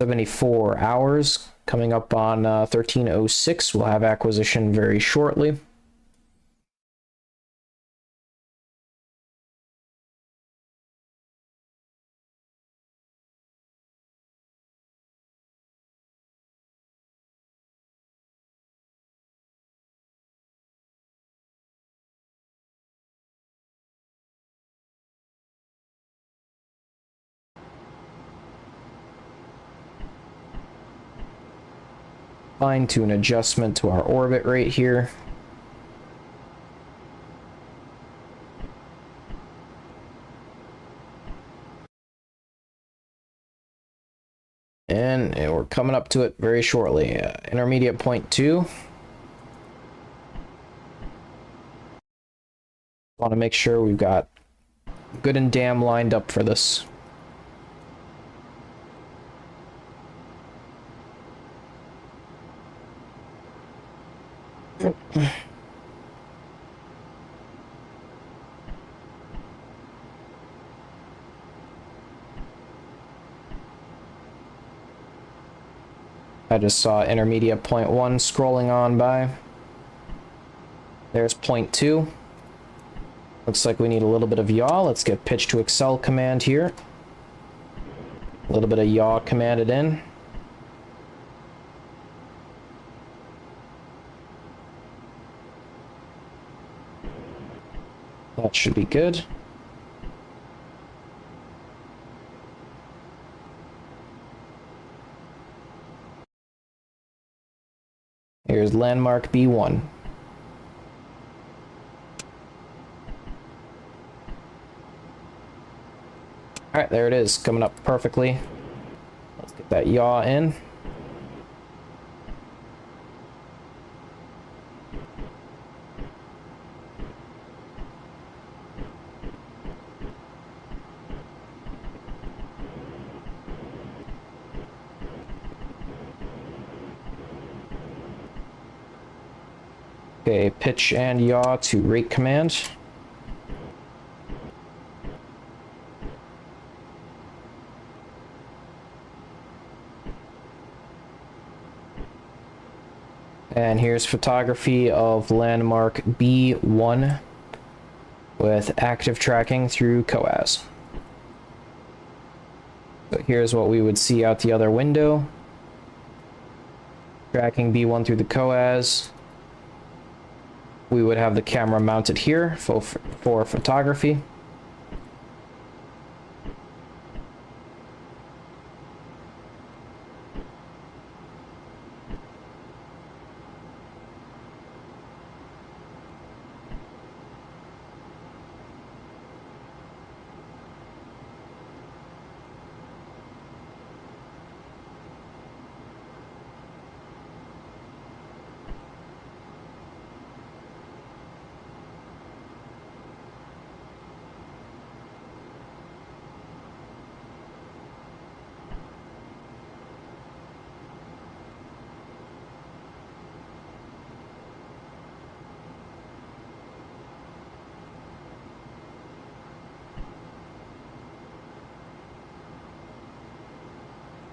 74 hours coming up on 1306. We'll have acquisition very shortly. Fine-tune adjustment to our orbit rate here. And we're coming up to it very shortly. Intermediate point 2. Want to make sure we've got good and damn lined up for this. I just saw intermediate point 1 scrolling on by. There's point 2. Looks like we need a little bit of yaw. Let's get pitch to excel command here. A little bit of yaw commanded in. That should be good. Here's landmark B1. Alright, there it is, coming up perfectly. Let's get that yaw in. Okay, pitch and yaw to rate command. And here's photography of landmark B1 with active tracking through COAS. So here's what we would see out the other window. Tracking B1 through the COAS. We would have the camera mounted here for photography.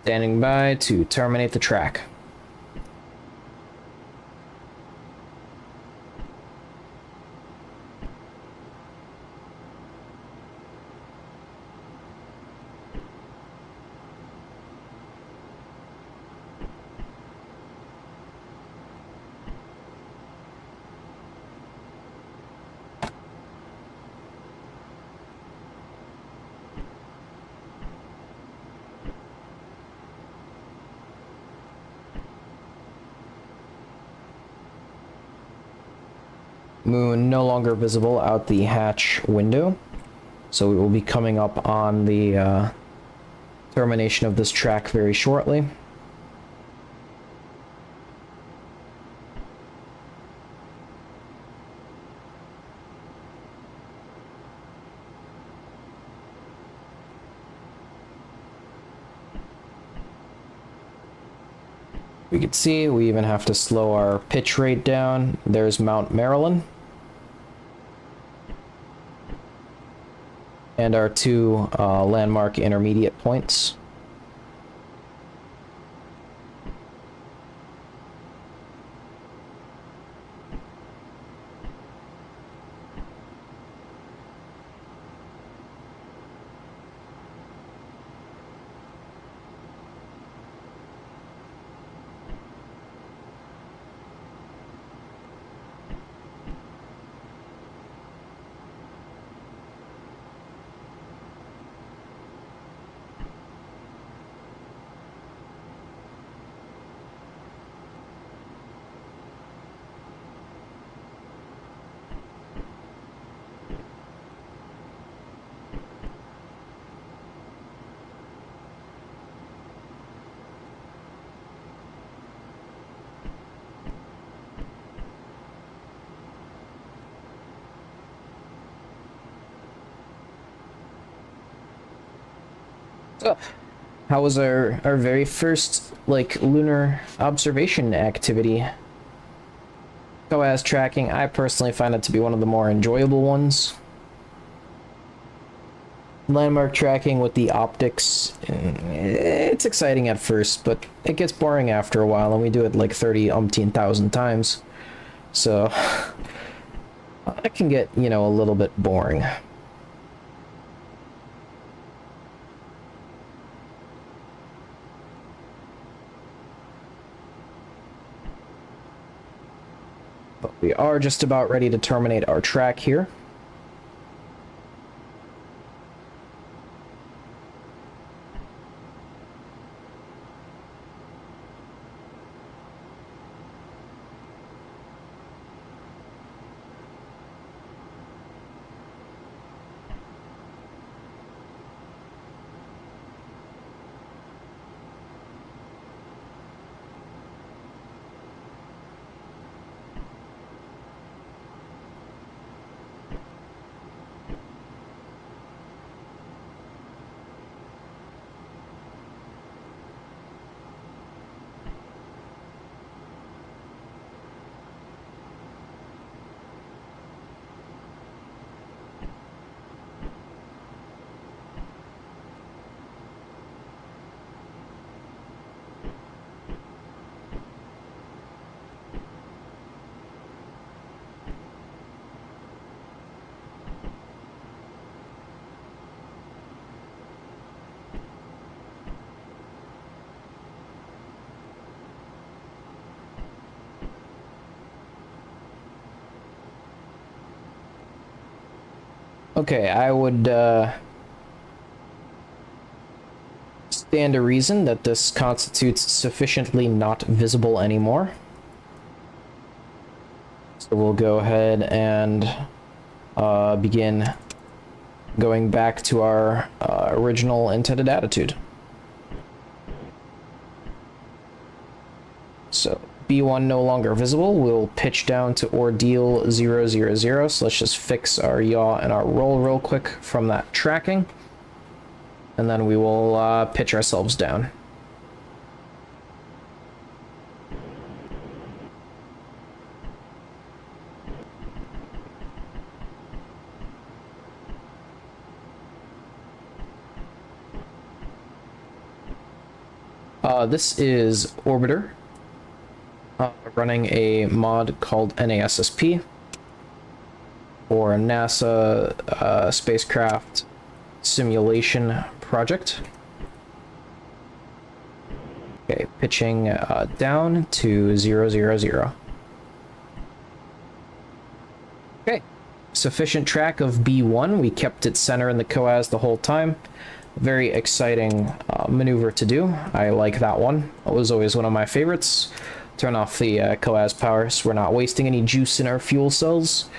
Standing by to terminate the track. Moon no longer visible out the hatch window, so we will be coming up on the termination of this track very shortly. We can see we even have to slow our pitch rate down. There's Mount Marilyn. And our two landmark intermediate points. So, how was our very first, like, lunar observation activity? COAS tracking, I personally find it to be one of the more enjoyable ones. Landmark tracking with the optics, it's exciting at first, but it gets boring after a while, and we do it like 30,000 times. So, it can get, you know, a little bit boring. But we are just about ready to terminate our track here. Okay, I would stand to reason that this constitutes sufficiently not visible anymore. So we'll go ahead and begin going back to our original intended attitude. So B1 no longer visible. We'll pitch down to ordeal 000. So let's just fix our yaw and our roll real quick from that tracking. And then we will pitch ourselves down. This is Orbiter, running a mod called NASSP for NASA spacecraft simulation project. Okay, pitching down to 000. Okay, sufficient track of B1. We kept it center in the COAS the whole time. Very exciting maneuver to do. I like that one. It was always one of my favorites. Turn off the COAS power so we're not wasting any juice in our fuel cells.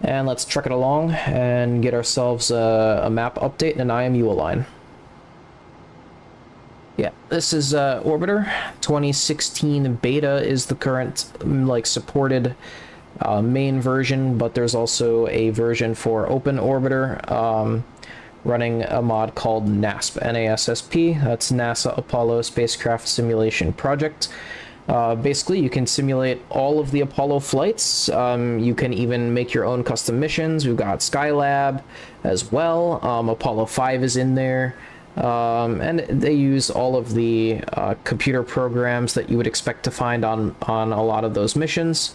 And let's truck it along and get ourselves a map update and an IMU align. Yeah, this is Orbiter. 2016 beta is the current supported main version, but there's also a version for Open Orbiter running a mod called NASP, NASSP. That's NASA Apollo Spacecraft Simulation Project. Basically, you can simulate all of the Apollo flights. You can even make your own custom missions. We've got Skylab as well. Apollo 5 is in there. And they use all of the computer programs that you would expect to find on a lot of those missions.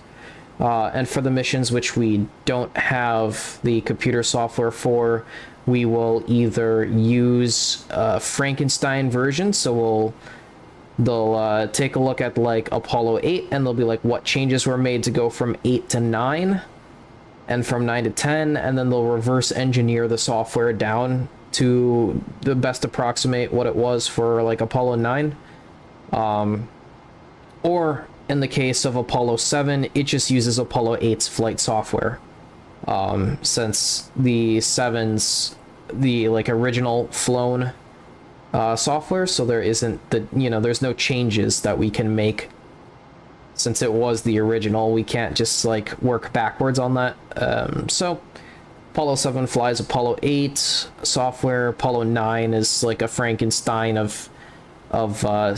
And for the missions which we don't have the computer software for, we will either use Frankenstein version, so they'll take a look at like Apollo 8 and they'll be like, what changes were made to go from 8 to 9 and from 9 to 10, and then they'll reverse engineer the software down to the best approximate what it was for like Apollo 9. Or in the case of Apollo 7, it just uses Apollo 8's flight software. Since the 7's the original flown software, so there isn't there's no changes that we can make. Since it was the original, we can't just work backwards on that. So Apollo 7 flies Apollo 8 software. Apollo 9 is like a Frankenstein of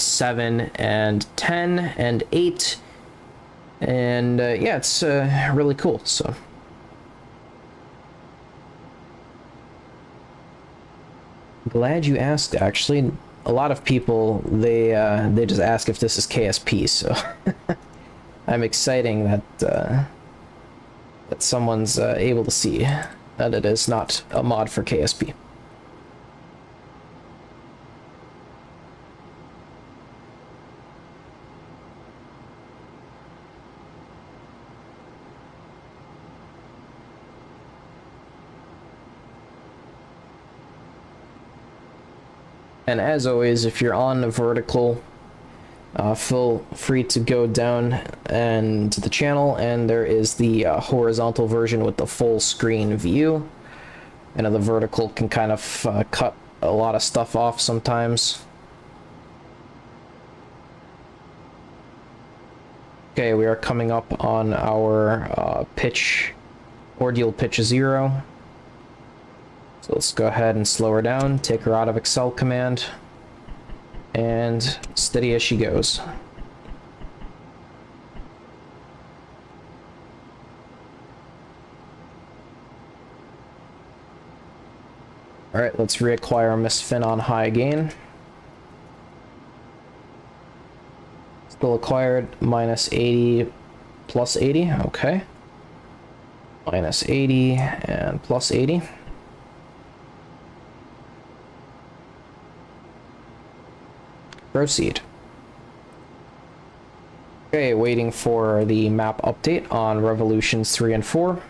7 and 10 and 8, and yeah, it's really cool. So glad you asked. Actually, a lot of people they just ask if this is KSP, so I'm exciting that that someone's able to see that it is not a mod for KSP. And as always, if you're on the vertical, feel free to go down and to the channel, and there is the horizontal version with the full screen view. And the vertical can kind of cut a lot of stuff off sometimes. Okay, we are coming up on our ordeal pitch 0. So let's go ahead and slow her down, take her out of Excel command, and steady as she goes. Alright, let's reacquire Miss Finn on high again. Still acquired, minus 80, plus 80, okay. Minus 80 and plus 80. Proceed. Okay, waiting for the map update on Revolutions 3 and 4.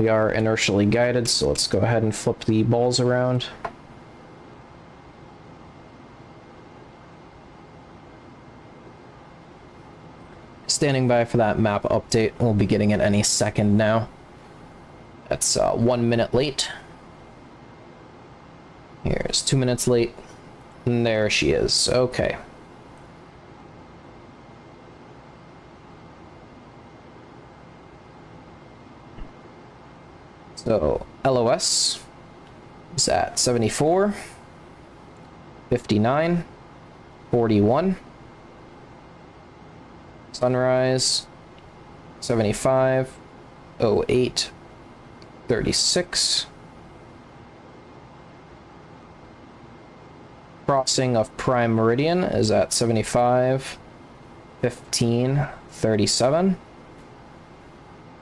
We are inertially guided, so let's go ahead and flip the balls around. Standing by for that map update. We'll be getting it any second now. That's 1 minute late. Here's 2 minutes late. And there she is. Okay. So, LOS is at 74, 59, 41. Sunrise, 75, 08, 36. Crossing of Prime Meridian is at 75, 15, 37.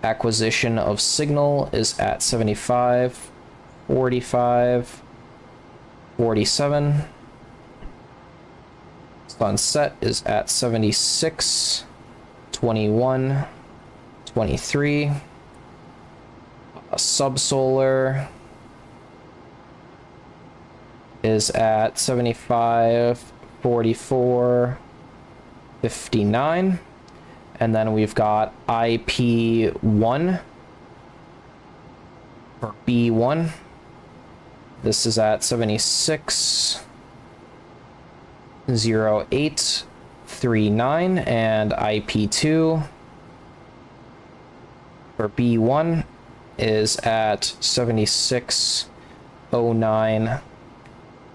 Acquisition of Signal is at 75, 45, 47. Sunset is at 76, 21, 23. Subsolar is at 75, 44, 59. And then we've got IP1 or B1. This is at 76, 08, 39, and IP2 for B1 is at 76, 09,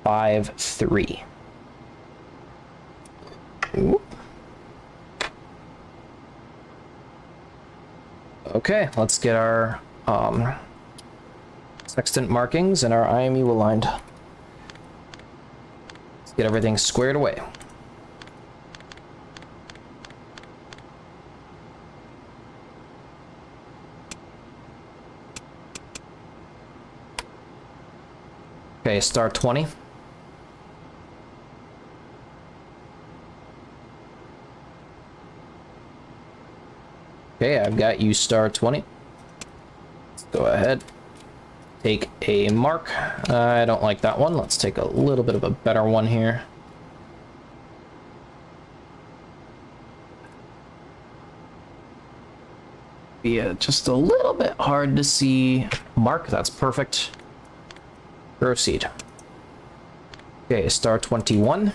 53. Ooh. Okay, let's get our sextant markings and our IMU aligned. Let's get everything squared away. Okay, star 20. Okay, I've got you star 20. Let's go ahead. Take a mark. I don't like that one. Let's take a little bit of a better one here. Yeah, just a little bit hard to see. Mark, that's perfect. Proceed. Okay, star 21.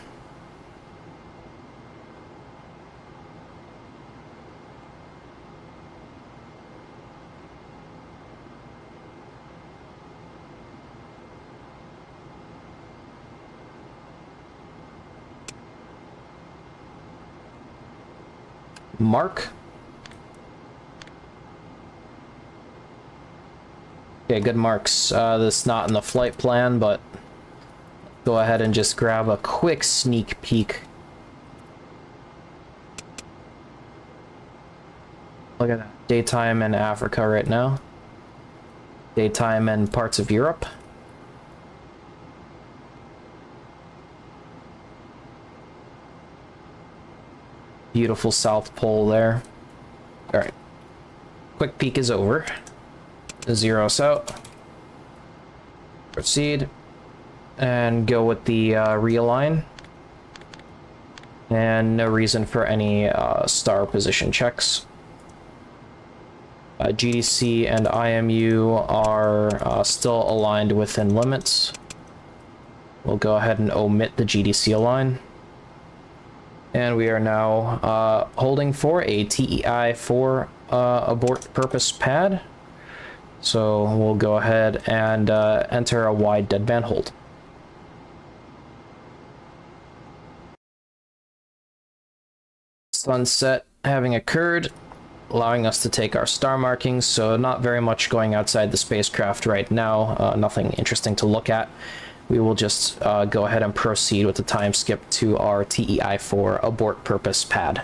Mark. Okay, good marks. This is not in the flight plan, but go ahead and just grab a quick sneak peek. Look at that. Daytime in Africa right now. Daytime in parts of Europe. Beautiful South Pole there. Alright. Quick peek is over. Zero us out. Proceed. And go with the realign. And no reason for any star position checks. GDC and IMU are still aligned within limits. We'll go ahead and omit the GDC align. And we are now holding for a TEI for abort purpose pad. So we'll go ahead and enter a wide deadband hold. Sunset having occurred, allowing us to take our star markings, so not very much going outside the spacecraft right now, nothing interesting to look at. We will just go ahead and proceed with the time skip to our TEI-4 abort purpose pad.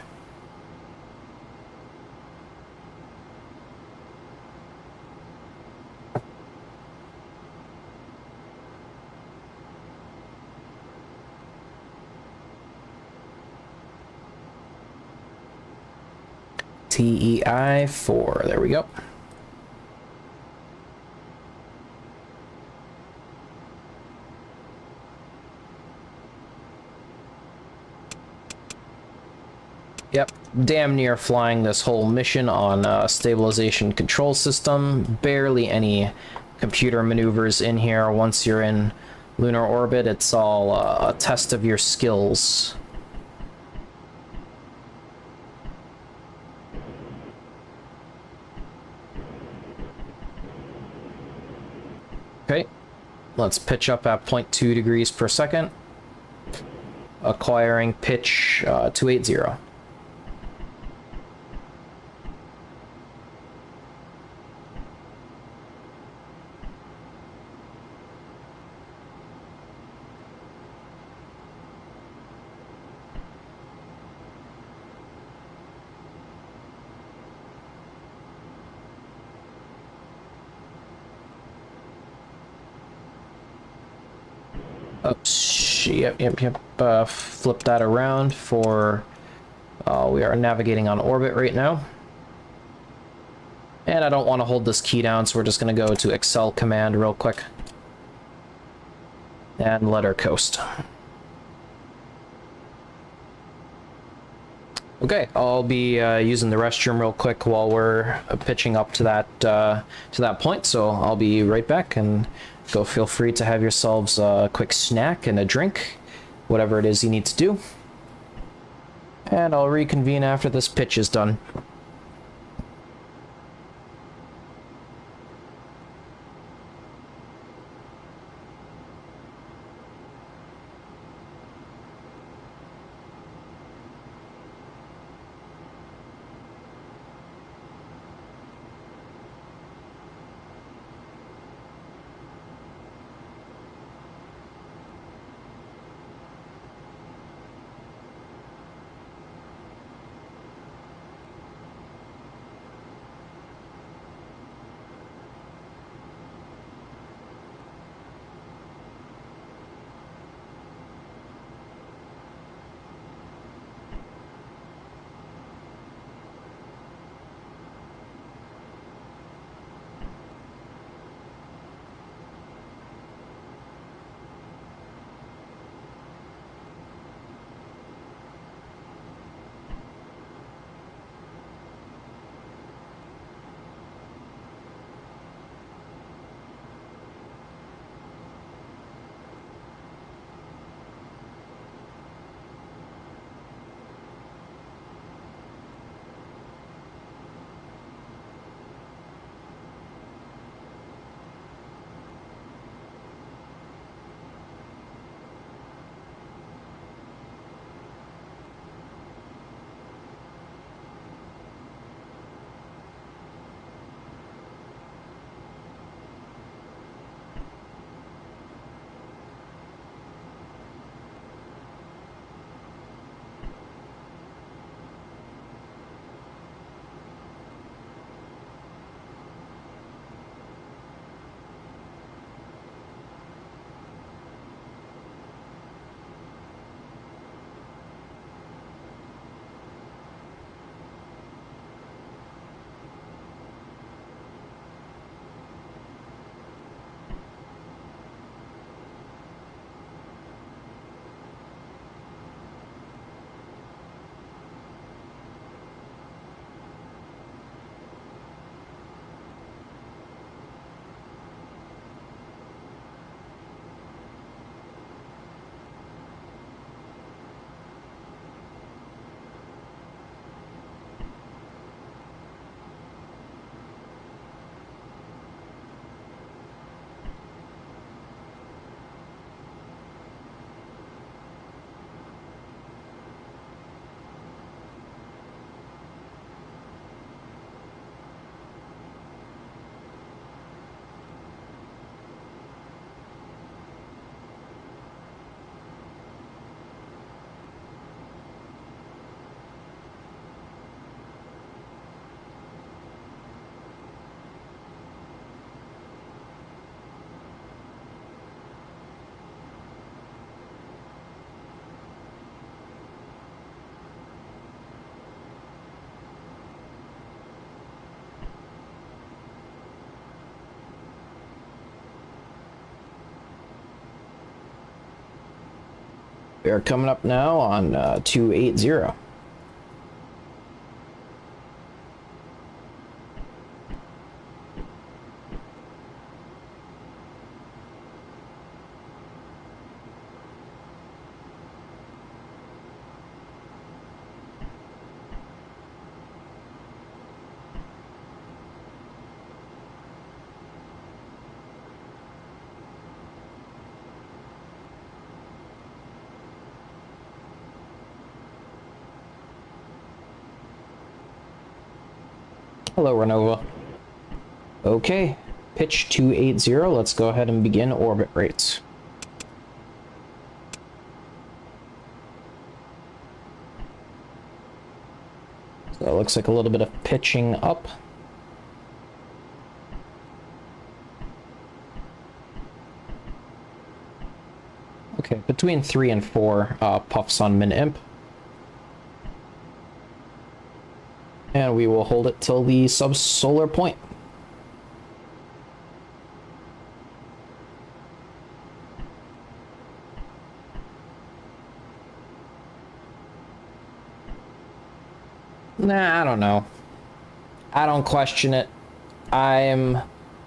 TEI-4, there we go. Yep, damn near flying this whole mission on stabilization control system. Barely any computer maneuvers in here. Once you're in lunar orbit, it's all a test of your skills. Okay, let's pitch up at 0.2 degrees per second. Acquiring pitch 280. Oops, yep. Flip that around for... we are navigating on orbit right now. And I don't want to hold this key down, so we're just going to go to Excel command real quick. And let her coast. Okay, I'll be using the restroom real quick while we're pitching up to that point, so I'll be right back, and go feel free to have yourselves a quick snack and a drink, whatever it is you need to do. And I'll reconvene after this pitch is done. We are coming up now on 280. Hello, Renova. Okay, pitch 280. Let's go ahead and begin orbit rates. So it looks like a little bit of pitching up. Okay, between 3 and 4 puffs on min-imp. And we will hold it till the sub-solar point. Nah, I don't know. I don't question it. I'm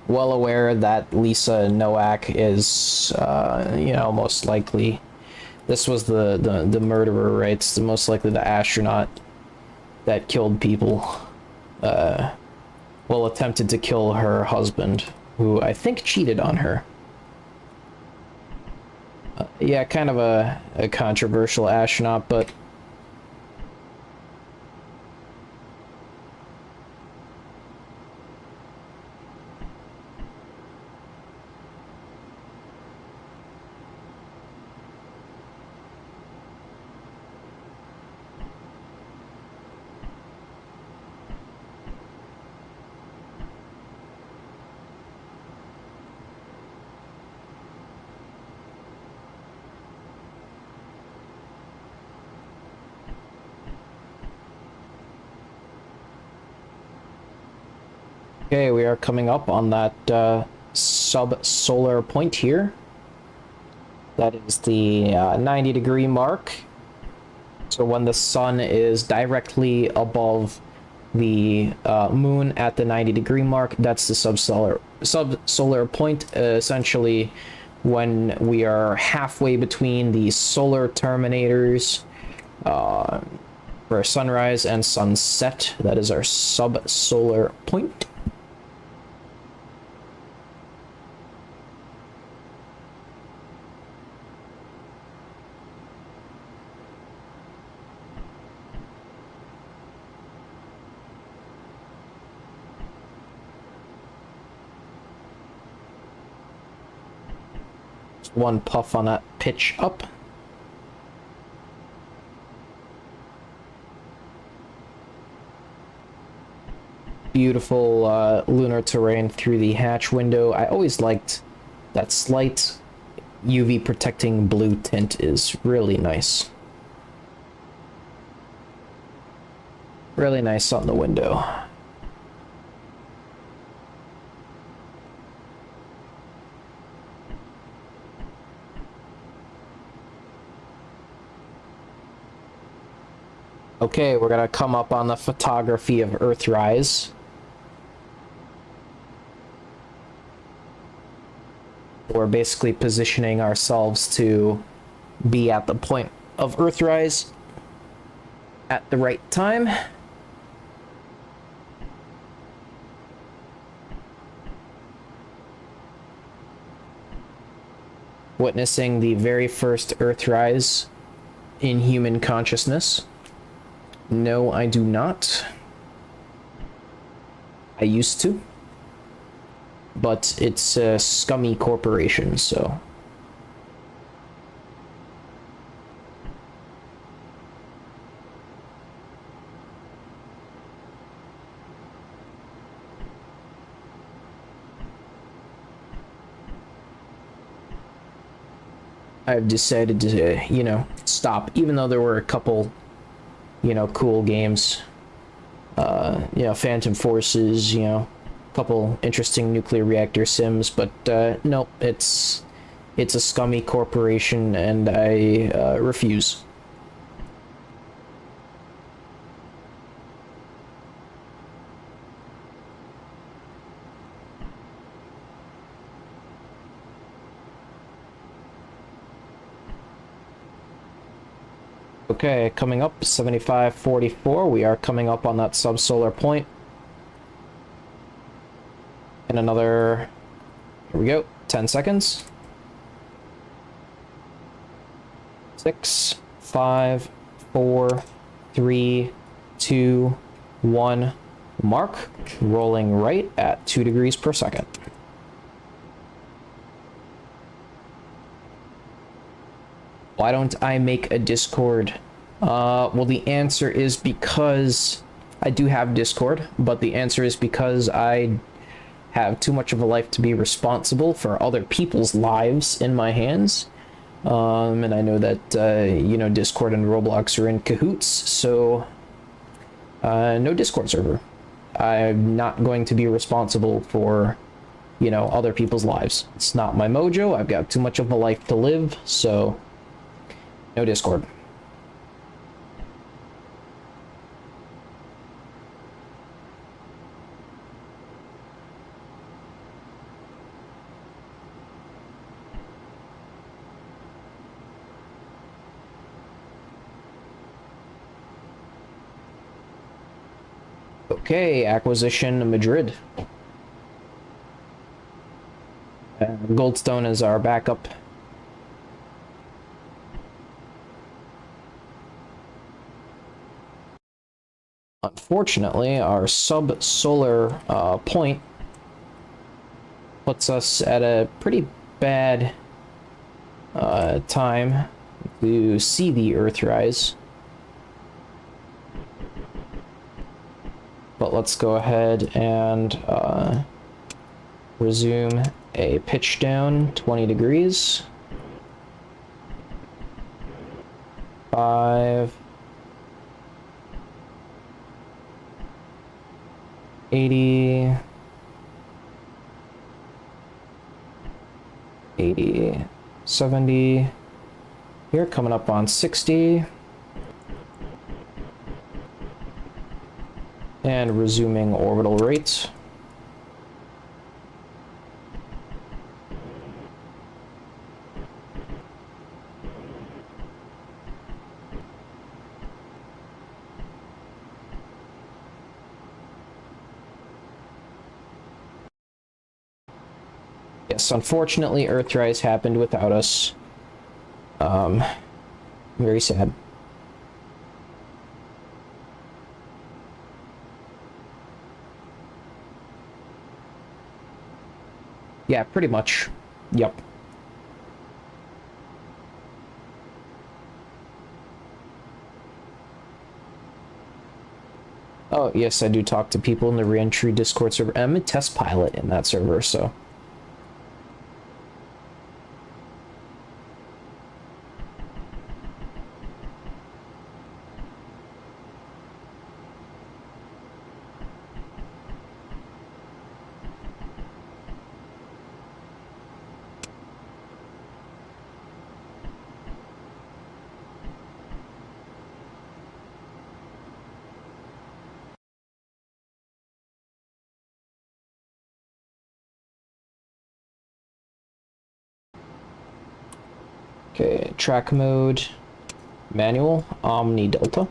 well aware that Lisa Nowak is, you know, most likely... This was the murderer, right? It's the most likely the astronaut that killed people. Well, attempted to kill her husband, who I think cheated on her. Yeah, kind of a controversial astronaut, but... Okay, we are coming up on that sub-solar point here. That is the 90-degree mark. So when the sun is directly above the moon at the 90-degree mark, that's the sub-solar point. Essentially, when we are halfway between the solar terminators for sunrise and sunset, that is our sub-solar point. One puff on that pitch up. Beautiful lunar terrain through the hatch window. I always liked that slight UV protecting blue tint is really nice. Really nice on the window. Okay, we're gonna come up on the photography of Earthrise. We're basically positioning ourselves to be at the point of Earthrise at the right time. Witnessing the very first Earthrise in human consciousness. No, I do not. I used to. But it's a scummy corporation, so... I've decided to, you know, stop, even though there were a couple, you know, cool games. You know, Phantom Forces, you know, a couple interesting nuclear reactor sims, but nope, it's a scummy corporation, and I refuse. Okay, coming up, 7544. We are coming up on that subsolar point. In another, here we go, 10 seconds. 6, 5, 4, 3, 2, 1. mark, rolling right at 2 degrees per second. Why don't I make a Discord? Well, the answer is because I do have Discord, but the answer is because I have too much of a life to be responsible for other people's lives in my hands. And I know that, you know, Discord and Roblox are in cahoots, so no Discord server. I'm not going to be responsible for, you know, other people's lives. It's not my mojo. I've got too much of a life to live, so no Discord. Okay, acquisition Madrid. Goldstone is our backup. Unfortunately, our sub-solar point puts us at a pretty bad time to see the Earthrise. But let's go ahead and resume a pitch down 20 degrees. 5, 80, 80, 70. Here, coming up on 60. And resuming orbital rates. Yes, unfortunately, Earthrise happened without us. Very sad. Yeah, pretty much. Yep. Oh, yes, I do talk to people in the reentry Discord server. I'm a test pilot in that server, so... Okay, track mode, manual, Omni Delta.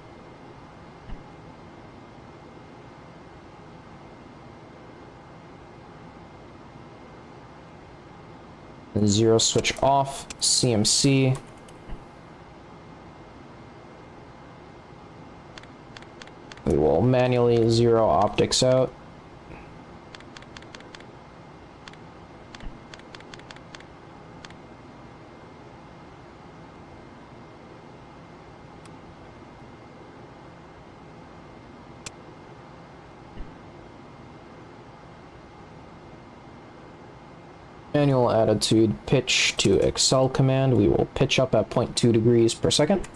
Zero switch off, CMC. We will manually zero optics out. Manual attitude pitch to Excel command. We will pitch up at 0.2 degrees per second.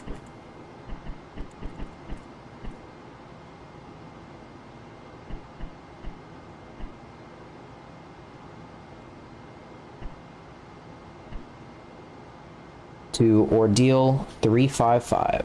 To Ordeal 355.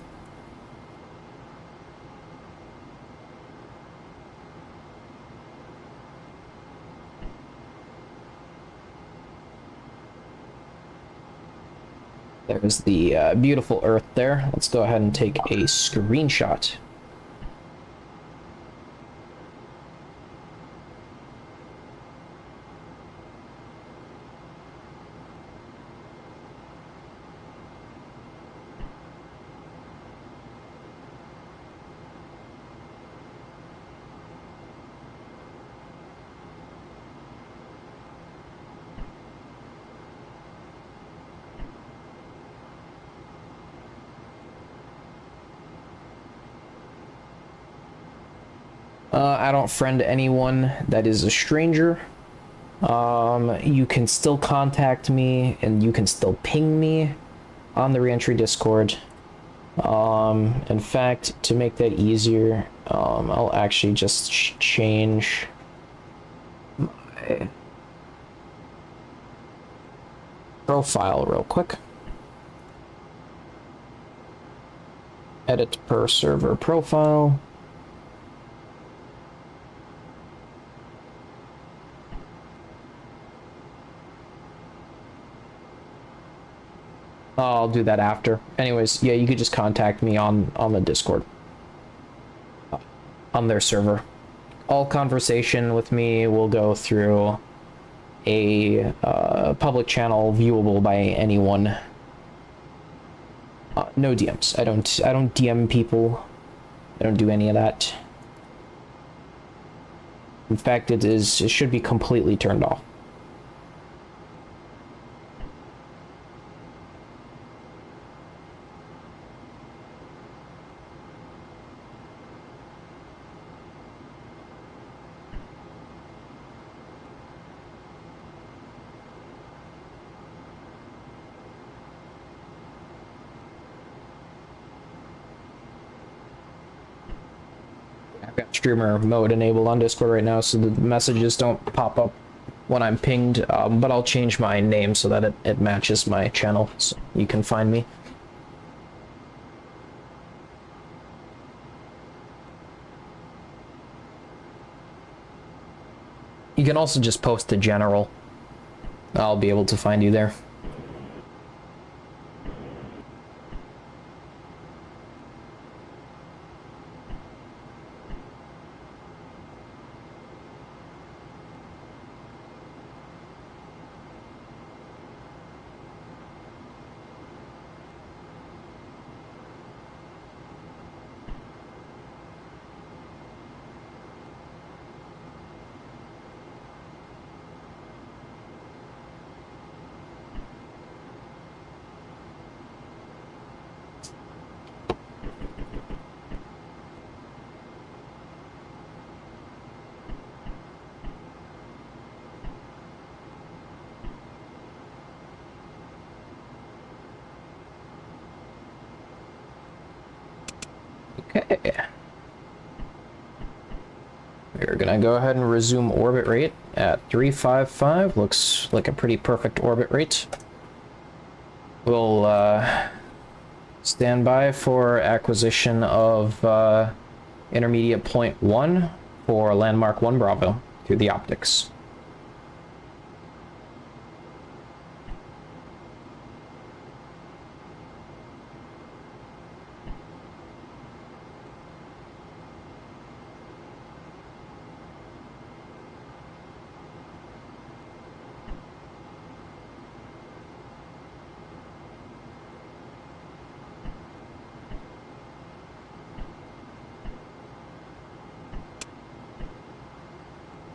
There's the beautiful Earth there. Let's go ahead and take a screenshot. I don't friend anyone that is a stranger. You can still contact me and you can still ping me on the reentry Discord. In fact, to make that easier, I'll actually just change my profile real quick. Edit per server profile. I'll do that after. Anyways, yeah, you could just contact me on the Discord. On their server. All conversation with me will go through a public channel viewable by anyone. No DMs. I don't DM people. I don't do any of that. In fact, it should be completely turned off. I've got streamer mode enabled on Discord right now, so the messages don't pop up when I'm pinged, but I'll change my name so that it matches my channel, so you can find me. You can also just post to general. I'll be able to find you there. Okay. We're gonna go ahead and resume orbit rate at 355. Looks like a pretty perfect orbit rate. We'll stand by for acquisition of intermediate point 1 for landmark 1 Bravo through the optics.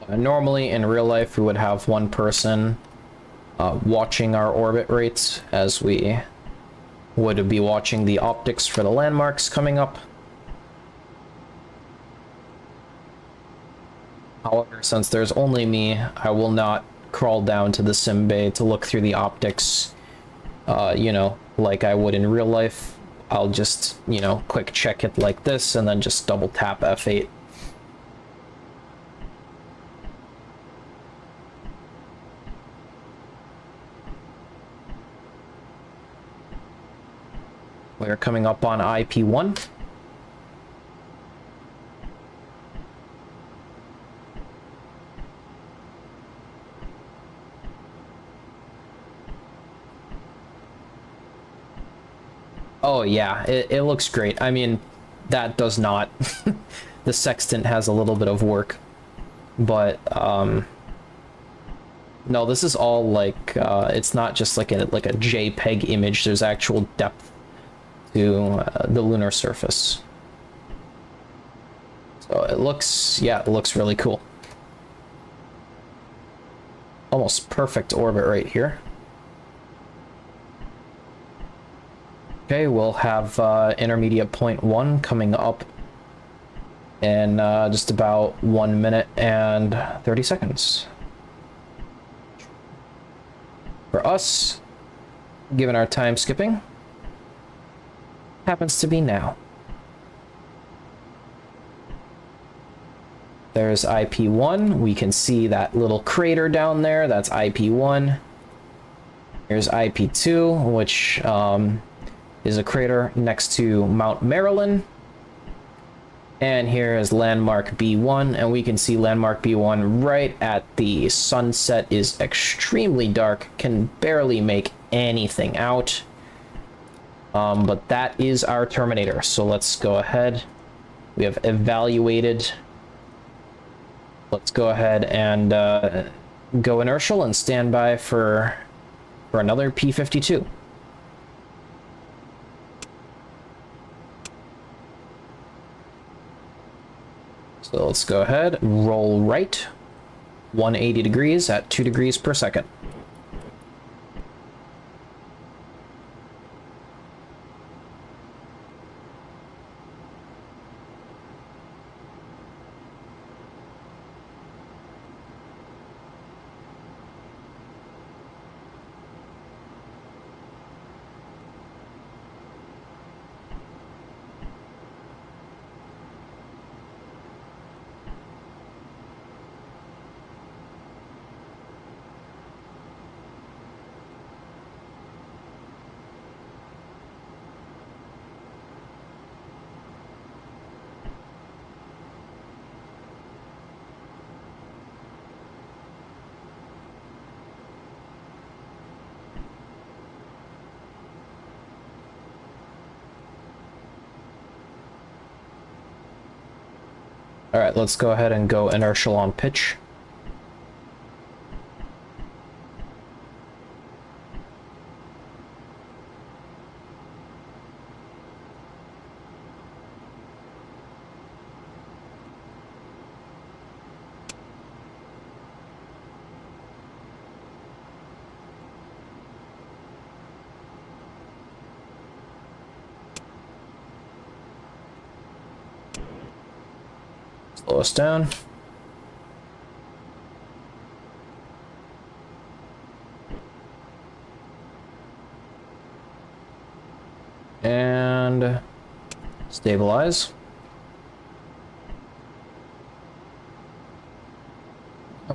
Normally, in real life, we would have one person watching our orbit rates as we would be watching the optics for the landmarks coming up. However, since there's only me, I will not crawl down to the sim bay to look through the optics, you know, like I would in real life. I'll just, you know, quick check it like this and then just double tap F8. We're coming up on IP1. Oh yeah, it looks great. I mean, that does not. The sextant has a little bit of work, but no, this is all like it's not just like a JPEG image. There's actual depth to the lunar surface. So it looks, yeah, it looks really cool. Almost perfect orbit right here. Okay, we'll have intermediate point 1 coming up in just about 1 minute and 30 seconds. For us, given our time skipping, happens to be now. There's IP1. We can see that little crater down there. That's IP1. Here's IP2, which is a crater next to Mount Marilyn. And here is landmark B1, and we can see landmark B1 right at the sunset is extremely dark, can barely make anything out. But that is our terminator, so let's go ahead. We have evaluated. Let's go ahead and go inertial and stand by for another P-52. So let's go ahead, roll right, 180 degrees at 2 degrees per second. All right, let's go ahead and go inertial on pitch. Slow us down. And stabilize.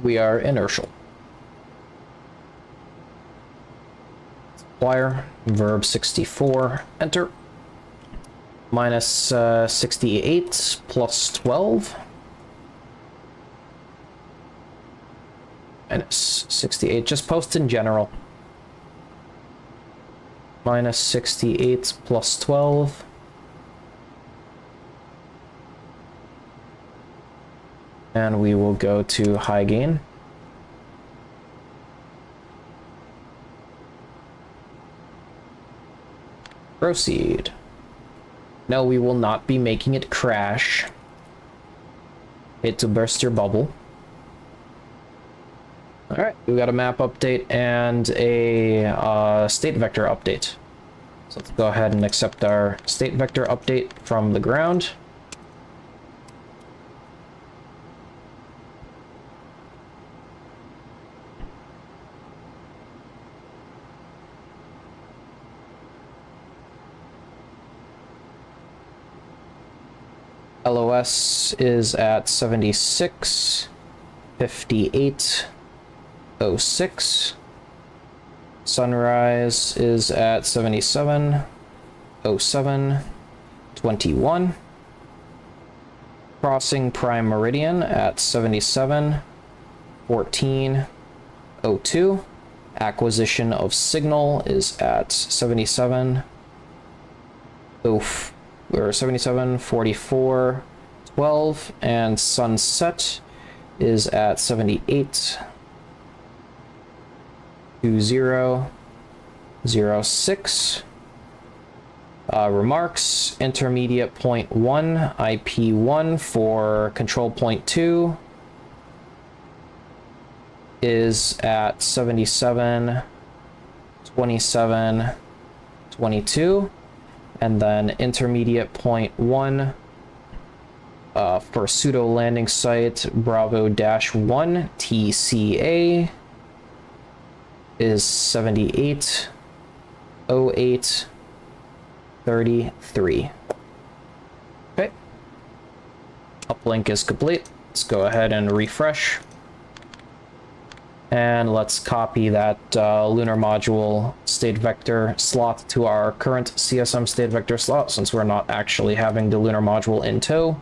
We are inertial. Wire, verb 64, enter. Minus 68 plus 12. Minus 68, just post in general. Minus 68 plus 12. And we will go to high gain. Proceed. No, we will not be making it crash. Hit to burst your bubble. Alright, we got a map update and a state vector update. So let's go ahead and accept our state vector update from the ground. LOS is at 76, 58, 06. Sunrise is at 77, 07, 21. Crossing prime meridian at 77, 14, 02. Acquisition of signal is at 77, we're 77, 44, 12, and sunset is at 78, 20, 06. Remarks, intermediate point 1, IP1 for control point 2 is at 77, 27, 22. And then intermediate point 1, for pseudo landing site Bravo-1 TCA is 780833. Okay. Uplink is complete. Let's go ahead and refresh. And let's copy that lunar module state vector slot to our current CSM state vector slot, since we're not actually having the lunar module in tow.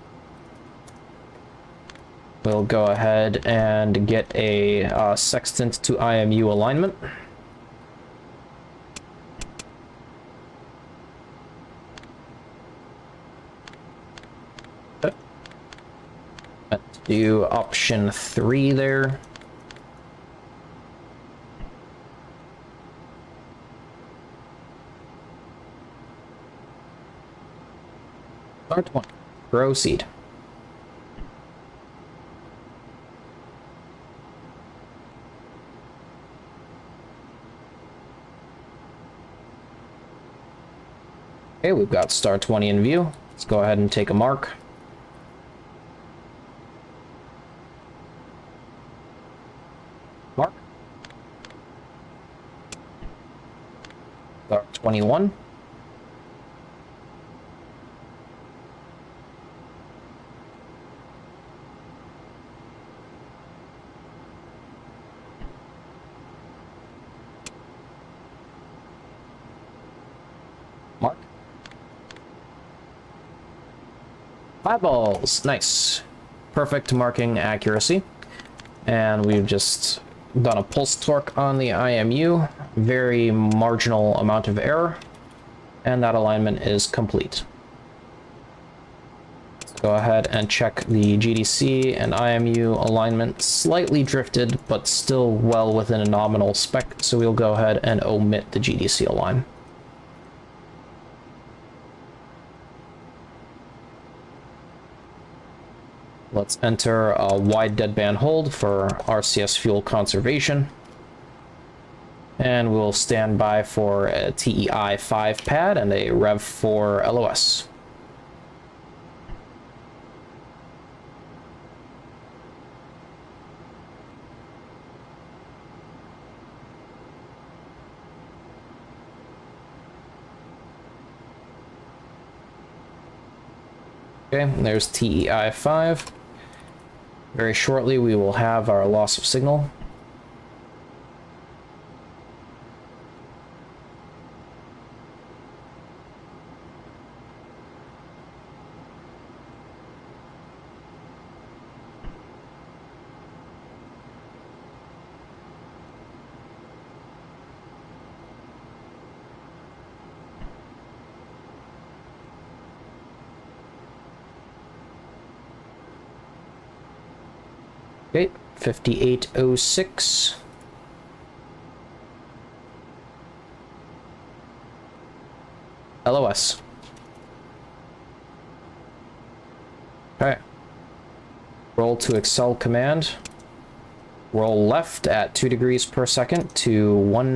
We'll go ahead and get a sextant to IMU alignment. Let's do option 3 there. Start one. Proceed. Okay, we've got star 20 in view. Let's go ahead and take a mark. Mark. Star 21. Mark. 5 balls. Nice. Perfect marking accuracy. And we've just done a pulse torque on the IMU. Very marginal amount of error. And that alignment is complete. Let's go ahead and check the GDC and IMU alignment. Slightly drifted, but still well within a nominal spec. So we'll go ahead and omit the GDC align. Let's enter a wide deadband hold for RCS fuel conservation. And we'll stand by for a TEI 5 pad and a Rev 4 LOS. Okay, there's TEI 5. Very shortly, we will have our loss of signal. Okay, 5806. LOS. Okay. Roll to Excel command. Roll left at 2 degrees per second to 000.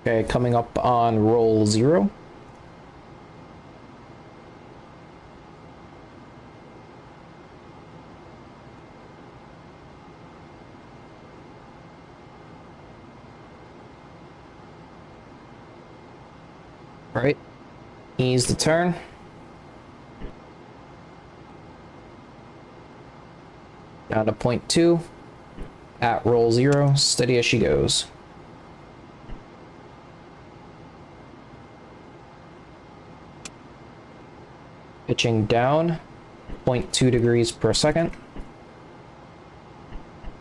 Okay, coming up on roll 0. Right. Ease the turn. Down to 0.2. At roll 0. Steady as she goes. Pitching down. 0.2 degrees per second.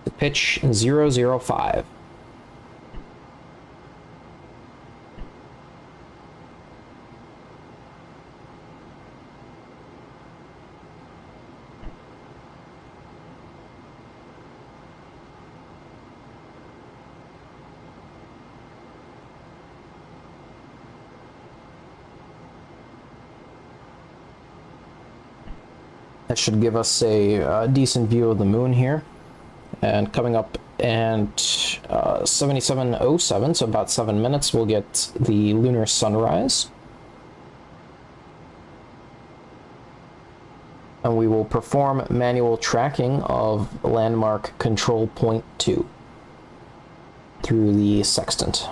To pitch 005. That should give us a decent view of the moon here. And coming up at 77:07, so about 7 minutes, we'll get the lunar sunrise. And we will perform manual tracking of landmark control point 2 through the sextant.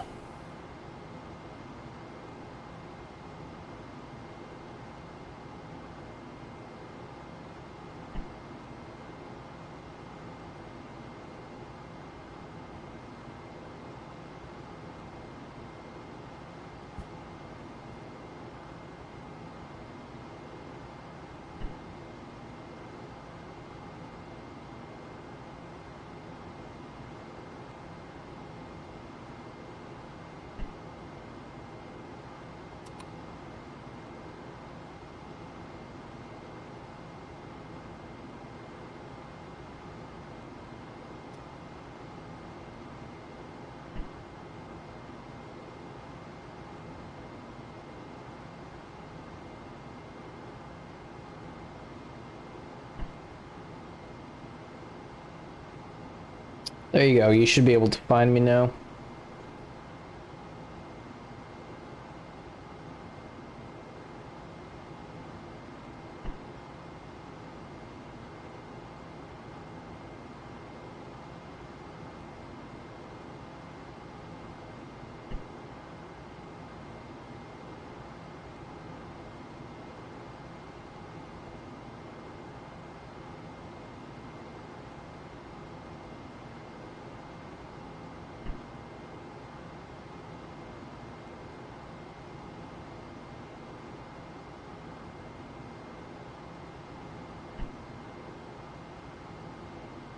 There you go, you should be able to find me now.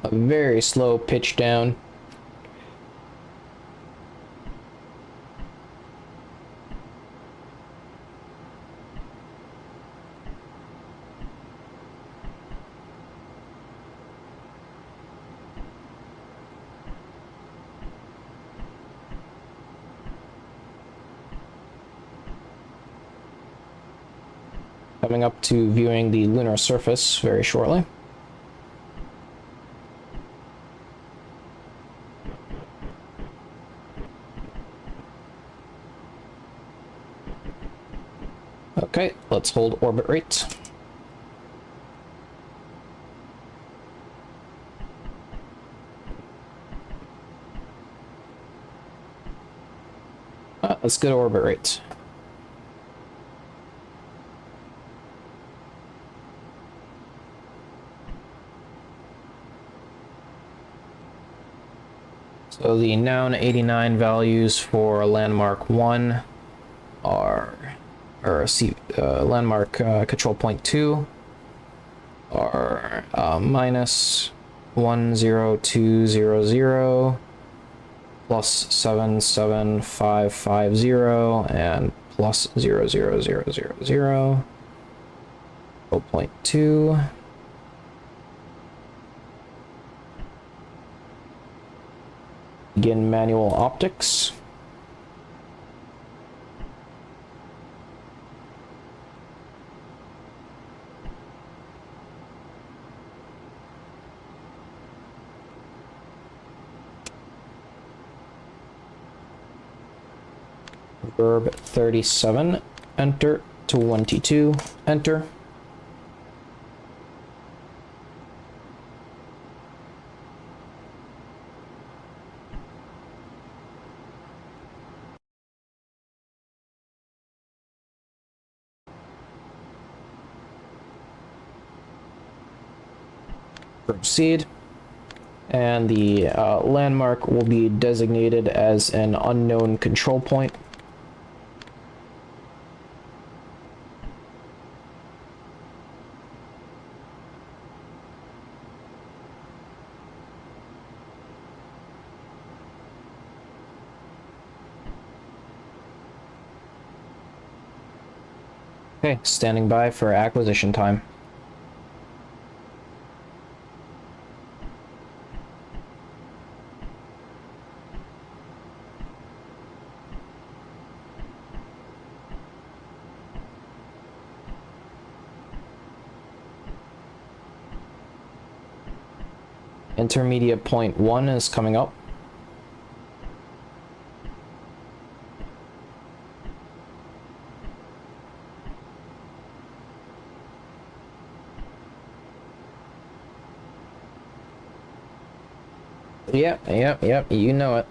A very slow pitch down. Coming up to viewing the lunar surface very shortly. Okay, let's hold orbit rate. Let's go to orbit rate. So the noun 89 values for landmark 1 are, landmark control point 2 are minus 10200 plus 77550 and plus 00000 0.2. Begin manual optics. Verb 37, enter. 22, enter. Proceed. And the landmark will be designated as an unknown control point. Okay, standing by for acquisition time. Intermediate point 1 is coming up. Yep, you know it.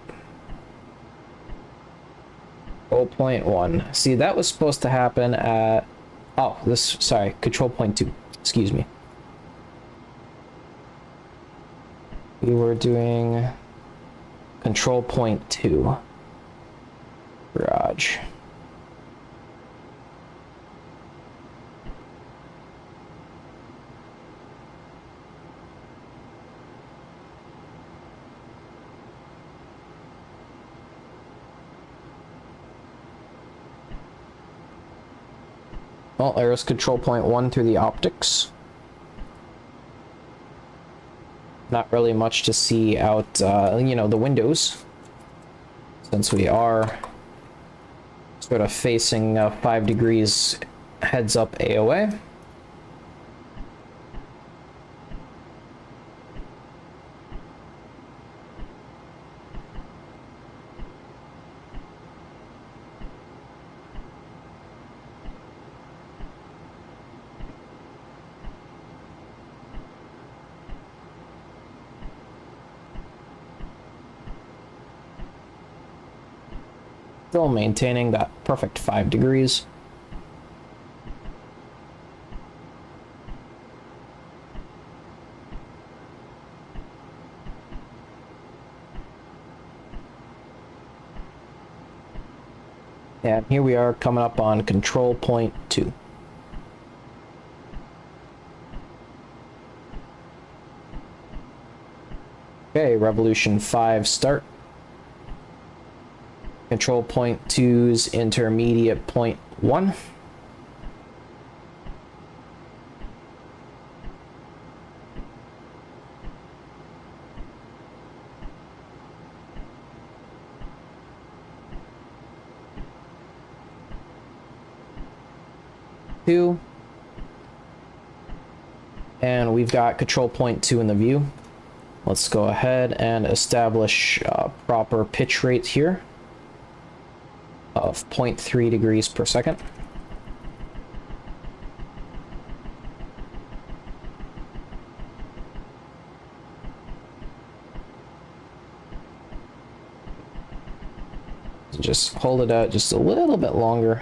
0.1. See, that was supposed to happen at... Oh, sorry, control point 2. Excuse me. We were doing control point 2. Garage. Well, there's control point 1 through the optics. Not really much to see out, you know, the windows, since we are sort of facing 5 degrees heads up AOA. Still maintaining that perfect 5 degrees. And here we are coming up on control point 2. Okay, revolution 5 start. Control point 2's intermediate point 1. And we've got control point 2 in the view. Let's go ahead and establish proper pitch rate here of 0.3 degrees per second. Just hold it out just a little bit longer.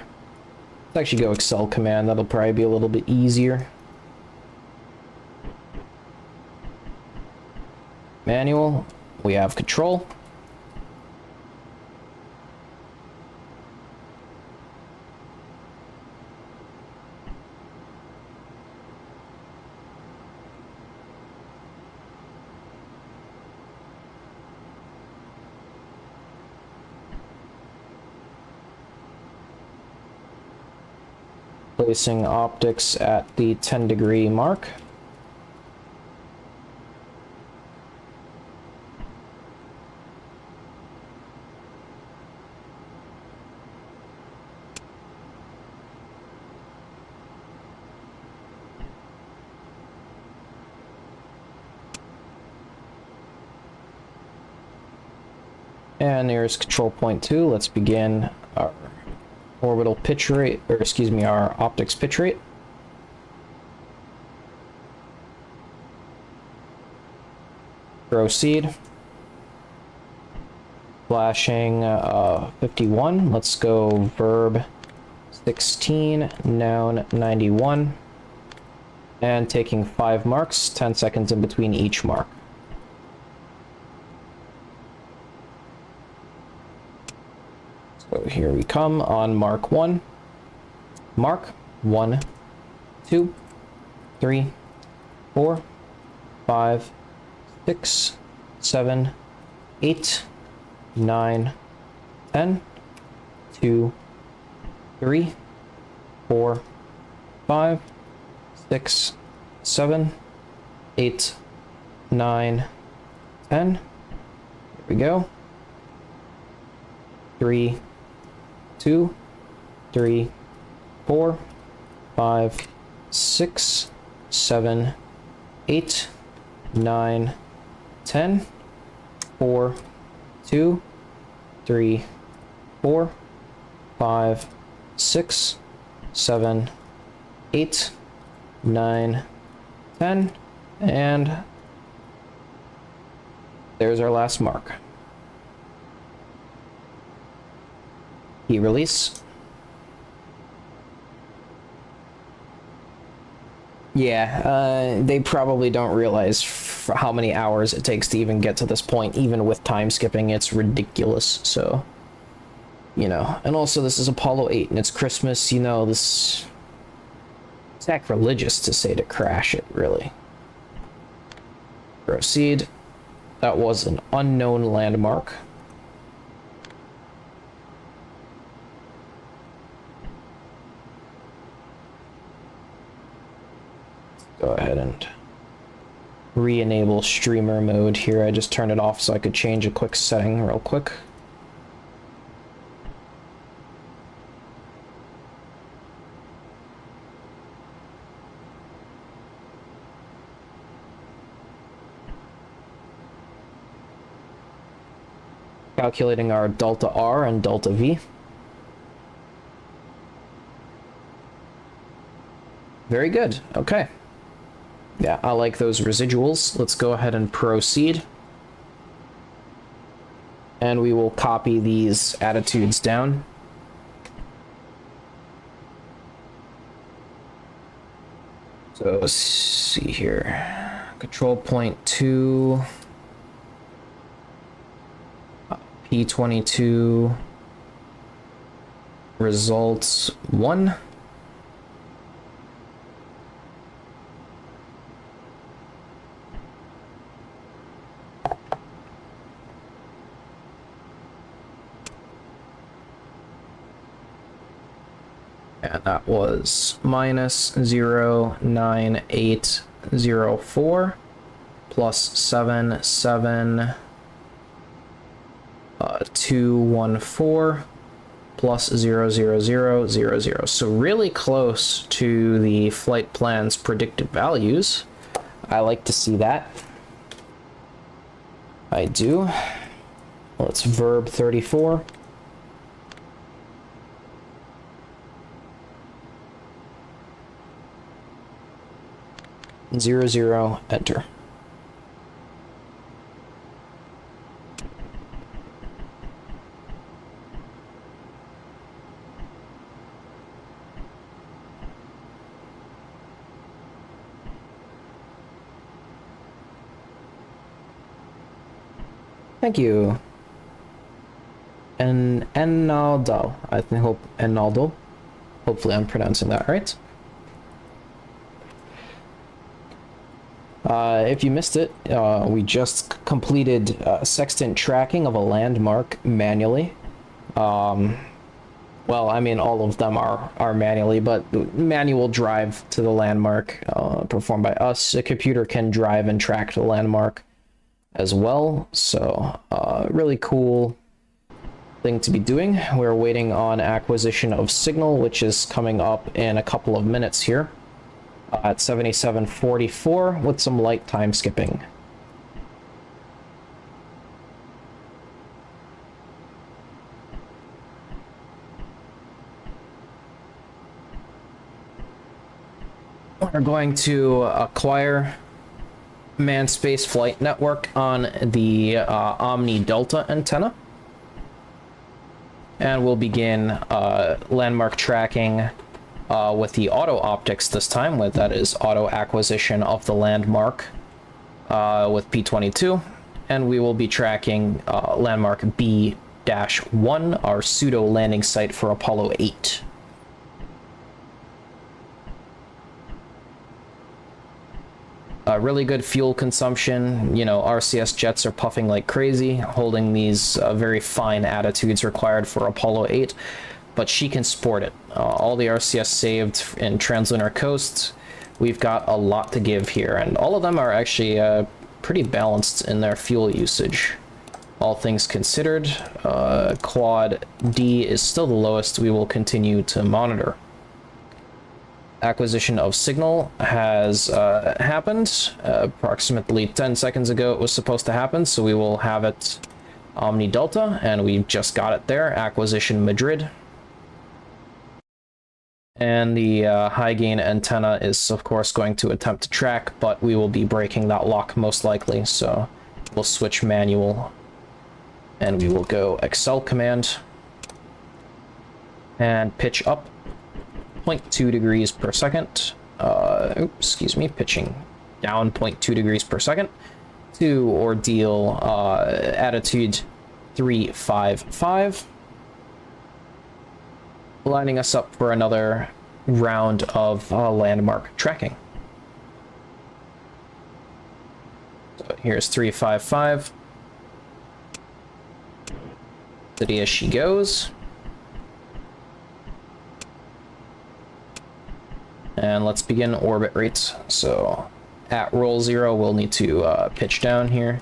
Let's actually go Excel command, that'll probably be a little bit easier. Manual, we have control. Placing optics at the 10-degree mark. And there's control point 2. Let's begin our orbital pitch rate, or excuse me, our optics pitch rate. Proceed. Flashing 51. Let's go verb 16, noun 91. and taking 5 marks, 10 seconds in between each mark. So here we come on mark 1. Mark 1, 2, 3, 4, 5, 6, 7, 8, 9, 10, 2, 3, 4, 5, 6, 7, 8, 9, 10. Here we go. 3, 2, 3, 4, 5, 6, 7, 8, 9, 10, 4, 2, 3, 4, 5, 6, 7, 8, 9, 10, and there's our last mark. Key release. Yeah, they probably don't realize how many hours it takes to even get to this point, even with time skipping. It's ridiculous, so, you know. And also, this is Apollo 8, and it's Christmas, you know, this... sacrilegious to say to crash it, really. Proceed. That was an unknown landmark. Go ahead and re-enable streamer mode here. I just turned it off so I could change a quick setting real quick. Calculating our delta R and delta V. Very good. Okay. Yeah, I like those residuals. Let's go ahead and proceed. And we will copy these attitudes down. So let's see here. Control point 2. P22. Results 1. And that was minus 09804 plus 77214 plus 00000. So really close to the flight plan's predicted values. I like to see that. I do. Let's verb 34. Zero, zero, enter. Thank you. Enaldo. Enaldo. Hopefully I'm pronouncing that right. If you missed it, we just completed sextant tracking of a landmark manually. Well, I mean, all of them are manually, but manual drive to the landmark performed by us. A computer can drive and track the landmark as well. So, really cool thing to be doing. We're waiting on acquisition of signal, which is coming up in a couple of minutes here. At 7744 with some light time skipping. We're going to acquire manned space flight network on the Omni Delta antenna. And we'll begin landmark tracking with the auto optics this time, with that is auto acquisition of the landmark with P22, and we will be tracking landmark B-1, our pseudo landing site for Apollo 8. Really good fuel consumption. You know, RCS jets are puffing like crazy, holding these very fine attitudes required for Apollo 8, but she can sport it. All the RCS saved in translunar coasts, we've got a lot to give here, and all of them are actually pretty balanced in their fuel usage. All things considered, Quad D is still the lowest. We will continue to monitor. Acquisition of signal has happened. Approximately 10 seconds ago it was supposed to happen, so we will have it Omni Delta, and we've just got it there. Acquisition Madrid. And the high gain antenna is of course going to attempt to track, but we will be breaking that lock most likely, so we'll switch manual and we will go Excel command and pitch up 0.2 degrees per second. Excuse me, pitching down 0.2 degrees per second to ordeal attitude 355, lining us up for another round of landmark tracking. So here's 355. Steady as she goes. And let's begin orbit rates. So at roll 0, we'll need to pitch down here.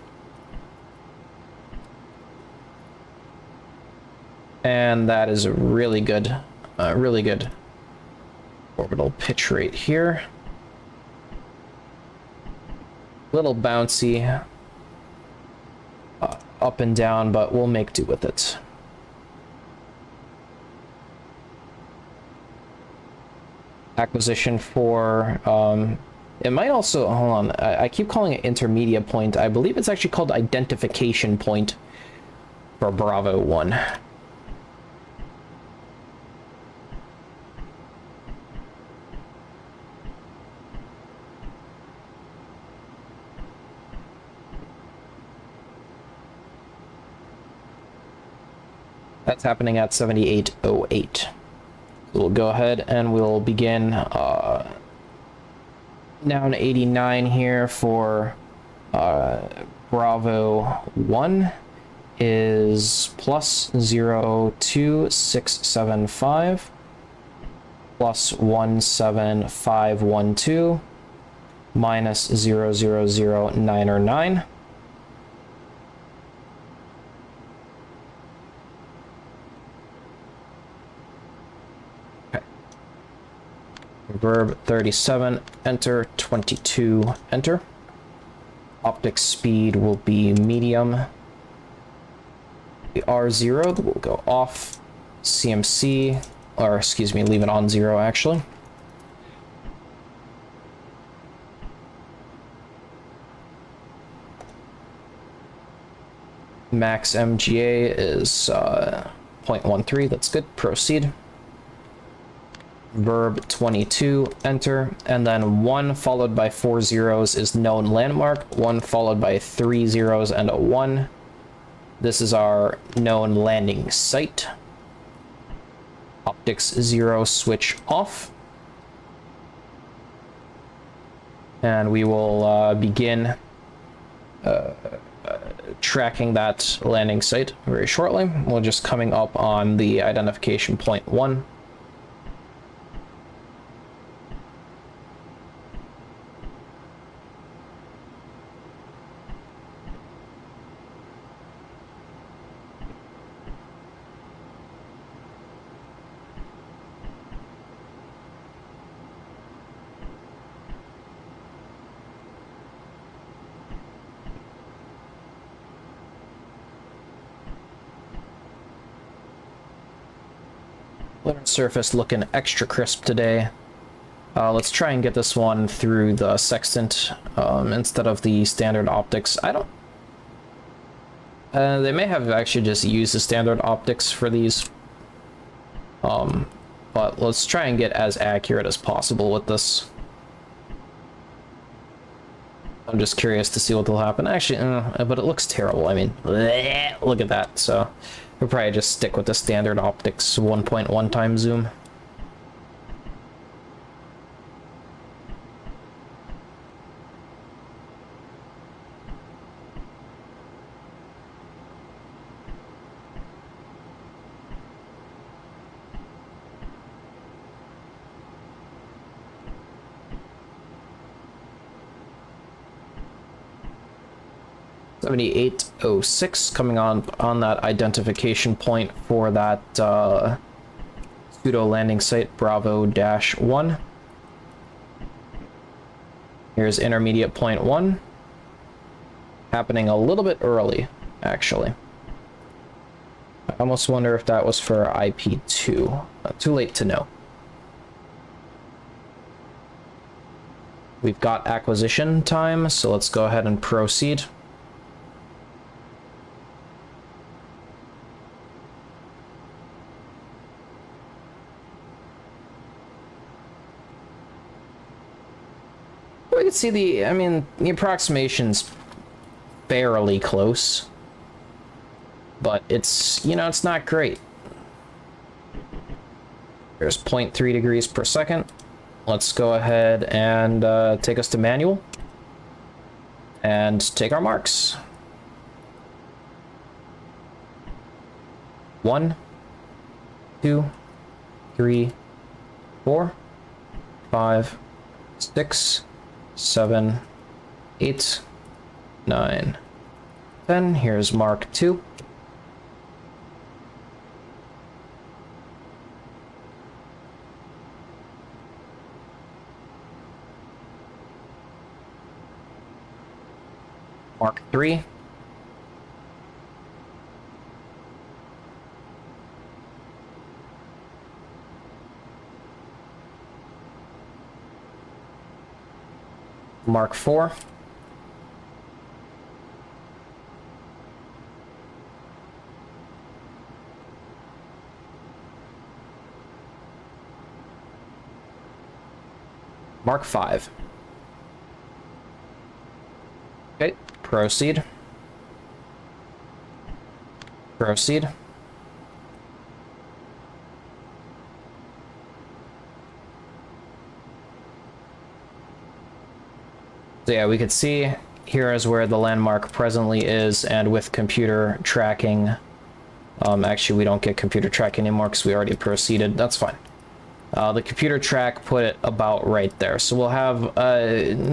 And that is a really good orbital pitch rate here. Little bouncy up and down, but we'll make do with it. Acquisition for it might also, hold on, I keep calling it intermediate point. I believe it's actually called identification point for Bravo 1. That's happening at 7808. We'll go ahead and we'll begin down 89 here for Bravo 1 is plus 02675 plus 17512 minus 000909. Verb 37, enter, 22, enter. Optic speed will be medium. The R0 will go off. CMC, or excuse me, leave it on 0 actually. Max MGA is 0.13, that's good, proceed. Verb 22, enter, and then 1 followed by 4 zeros is known landmark, 1 followed by 3 zeros and a 1. This is our known landing site. Optics 0 switch off. And we will begin tracking that landing site very shortly. We're just coming up on the identification point 1. Lunar surface looking extra crisp today. Let's try and get this one through the sextant instead of the standard optics. I don't... they may have actually just used the standard optics for these. but let's try and get as accurate as possible with this. I'm just curious to see what will happen. Actually, but it looks terrible. I mean, bleh, look at that. So we'll probably just stick with the standard optics 1.1 times zoom. .7806 coming on that identification point for that pseudo landing site Bravo-1. Here's intermediate point 1, happening a little bit early, actually. I almost wonder if that was for IP2. Too late to know. We've got acquisition time, so let's go ahead and proceed. We can see the approximation's fairly close, but it's, it's not great. There's 0.3 degrees per second. Let's go ahead and take us to manual and take our marks. 1, 2, 3, 4, 5, 6, 7, 8, 9, 10. Here's mark 2. Mark 3. Mark 4. Mark 5. Okay, proceed. Proceed. So yeah, we could see here is where the landmark presently is, and with computer tracking, actually we don't get computer tracking anymore because we already proceeded. That's fine. The computer track put it about right there, so we'll have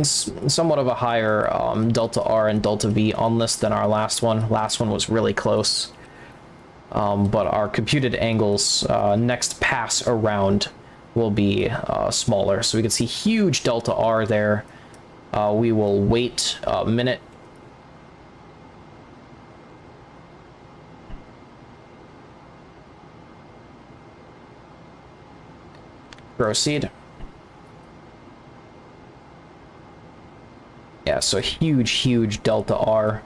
somewhat of a higher delta R and delta V on this than our last one. Last one was really close, but our computed angles next pass around will be smaller, so we can see huge delta R there. We will wait a minute. Proceed. Yeah, so huge delta R.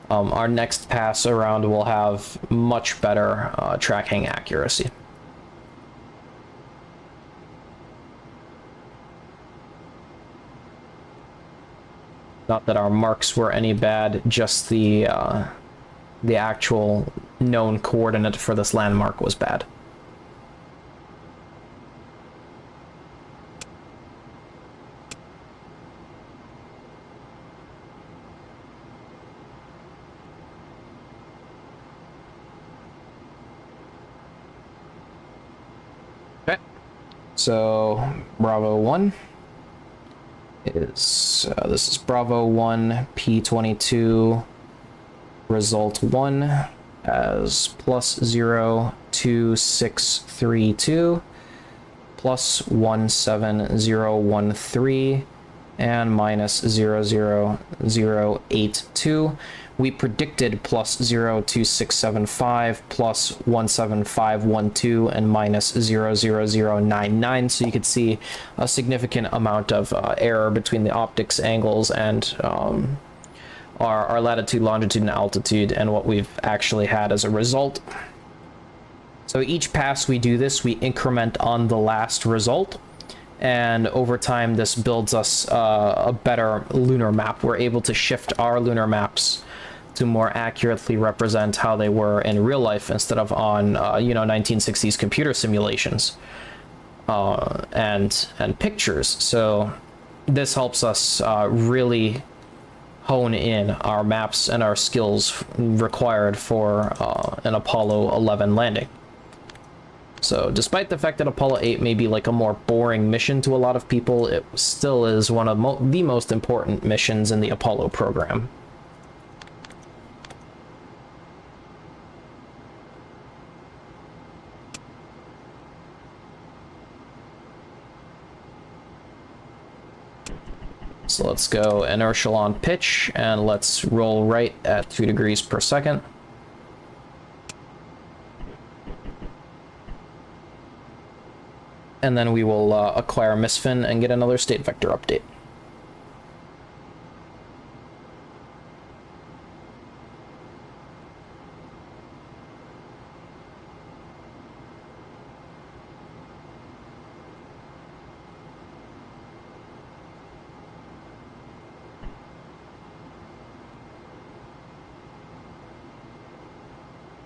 Our next pass around will have much better tracking accuracy. Not that our marks were any bad, just the actual known coordinate for this landmark was bad. Okay, so Bravo 1 is this is Bravo 1 P22 result 1 as plus 02632 plus 17013 and minus 00082. We predicted plus 02675 plus 17512 and minus 00099, so you could see a significant amount of error between the optics angles and our latitude, longitude, and altitude, and what we've actually had as a result. So each pass we do this, we increment on the last result, and over time this builds us a better lunar map. We're able to shift our lunar maps to more accurately represent how they were in real life instead of on 1960s computer simulations and pictures. So this helps us really hone in our maps and our skills required for an Apollo 11 landing. So despite the fact that Apollo 8 may be like a more boring mission to a lot of people, it still is one of the most important missions in the Apollo program. So let's go inertial on pitch, and let's roll right at 2 degrees per second. And then we will acquire misfin and get another state vector update.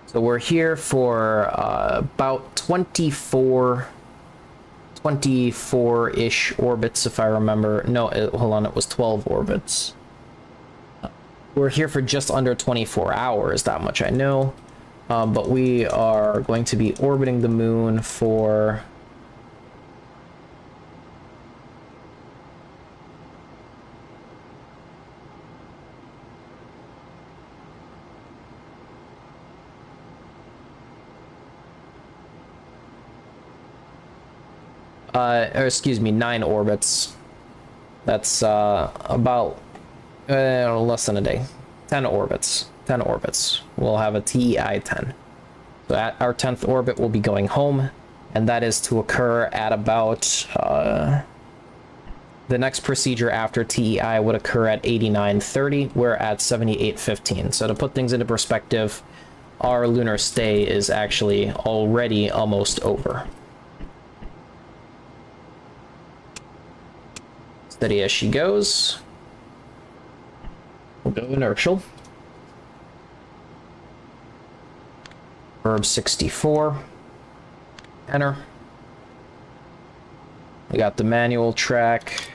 So we're here for about 24-ish orbits, if I remember. No, hold on, it was 12 orbits. We're here for just under 24 hours, that much I know. But we are going to be orbiting the moon for... or excuse me, 9 orbits. That's about less than a day. 10 orbits. 10 orbits. We'll have a TEI 10. So at our 10th orbit, we'll be going home, and that is to occur at about the next procedure after TEI would occur at 89:30. We're at 78:15. So to put things into perspective, our lunar stay is actually already almost over. Steady as she goes. We'll go inertial. Verb 64. Enter. We got the manual track.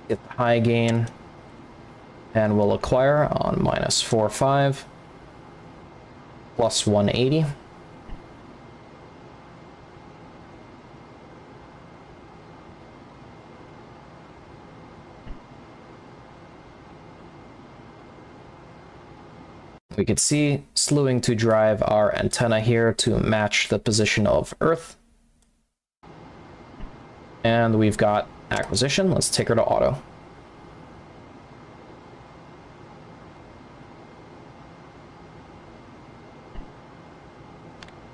Get the high gain. And we'll acquire on -45. Plus 180. We can see slewing to drive our antenna here to match the position of Earth. And we've got acquisition. Let's take her to auto.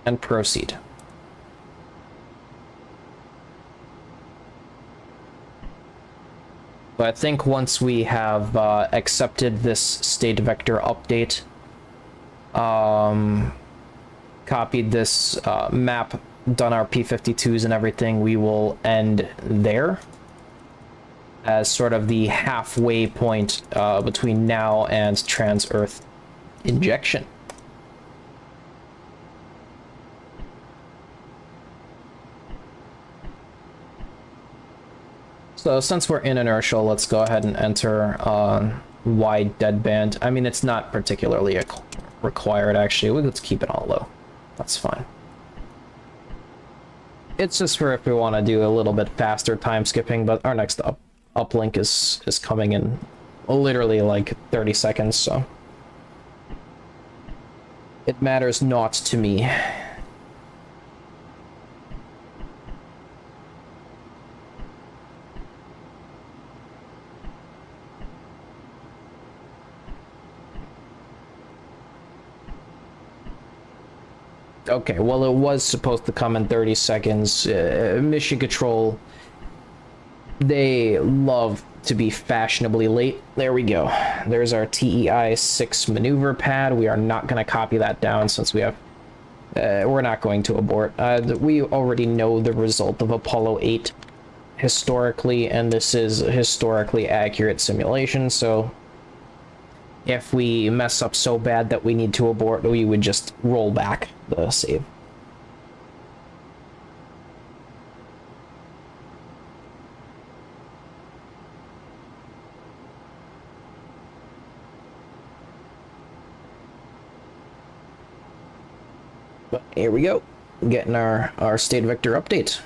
And proceed. So I think once we have accepted this state vector update, copied this map, done our P-52s and everything, we will end there as sort of the halfway point between now and trans-Earth injection. So since we're in inertial, let's go ahead and enter wide deadband. I mean, it's not particularly required, actually. Let's keep it on low. That's fine. It's just for if we want to do a little bit faster time skipping, but our next uplink is coming in literally like 30 seconds, so it matters not to me. Okay, well, it was supposed to come in 30 seconds. Mission Control, they love to be fashionably late. There we go. There's our TEI 6 maneuver pad. We are not going to copy that down since we have We're not going to abort. We already know the result of Apollo 8 historically, and this is a historically accurate simulation, so if we mess up so bad that we need to abort, we would just roll back the save. But here we go, getting our state vector update.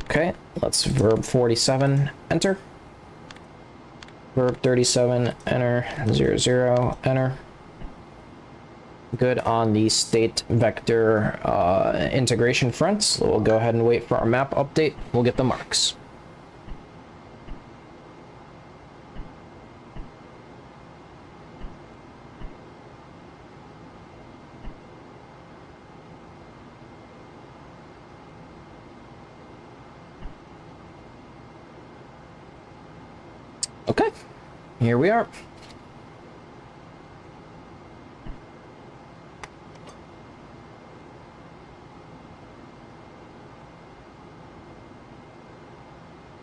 Okay, let's verb 47, enter. Verb 37, enter. 00, enter. Good on the state vector integration front, so we'll go ahead and wait for our map update. We'll get the marks. Okay, here we are.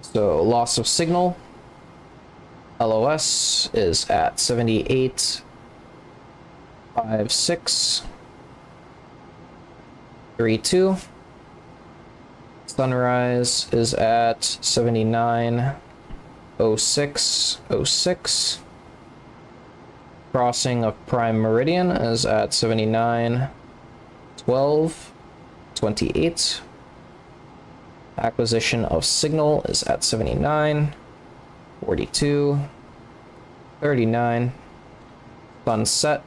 So loss of signal, LOS is at 78.5632. Sunrise is at 79.0606. Crossing of prime meridian is at 79.1228. Acquisition of signal is at 79.42.39. Sunset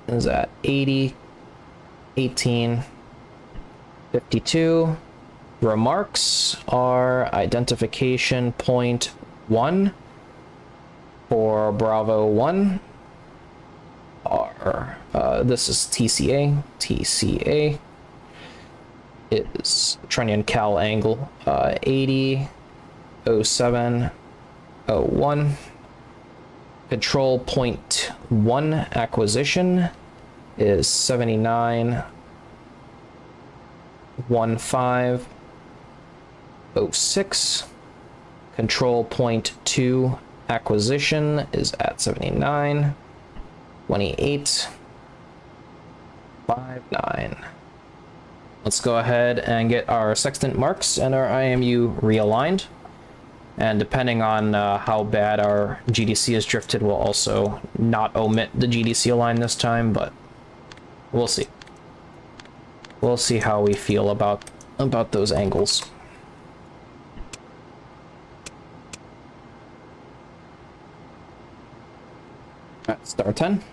is at 80.18.52. Remarks are identification point 1 for Bravo 1 are this is TCA is Trunnion Cal angle 80.07.01. Control point 1 acquisition is 79.15.06. Control point 2 acquisition is at 79.28.59. Let's go ahead and get our sextant marks and our IMU realigned. And depending on how bad our GDC is drifted, we'll also not omit the GDC align this time, but we'll see. We'll see how we feel about those angles. Alright, star 10.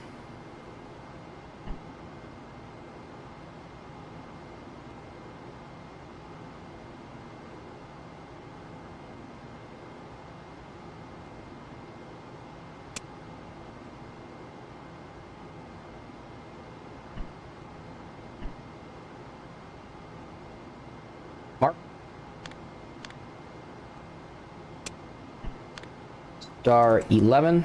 Mark. Star 11.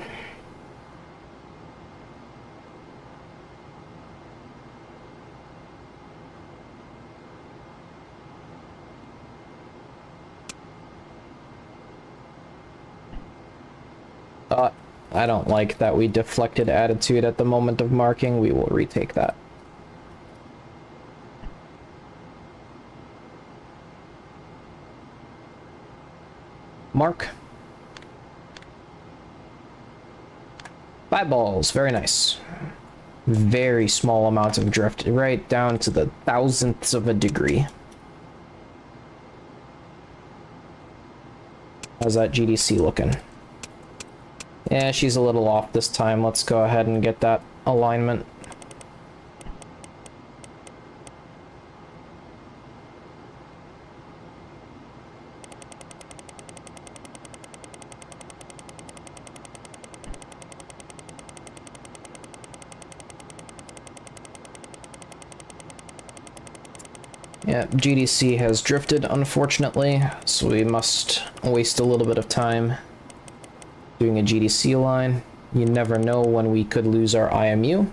I don't like that we deflected attitude at the moment of marking. We will retake that. Mark. 5 balls, very nice. Very small amounts of drift, right down to the thousandths of a degree. How's that GDC looking? Yeah, she's a little off this time. Let's go ahead and get that alignment. Yeah, GDC has drifted, unfortunately, so we must waste a little bit of time doing a GDC line. You never know when we could lose our IMU.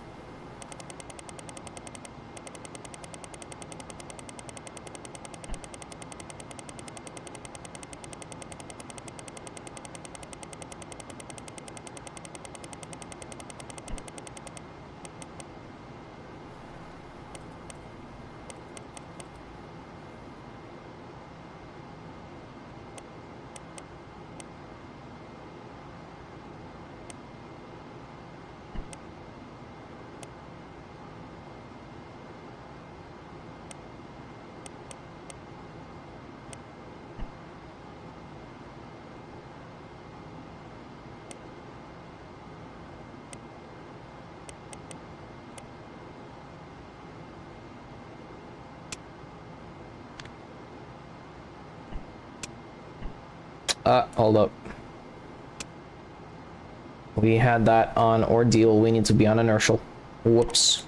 Hold up. We had that on ordeal. We need to be on inertial. Whoops.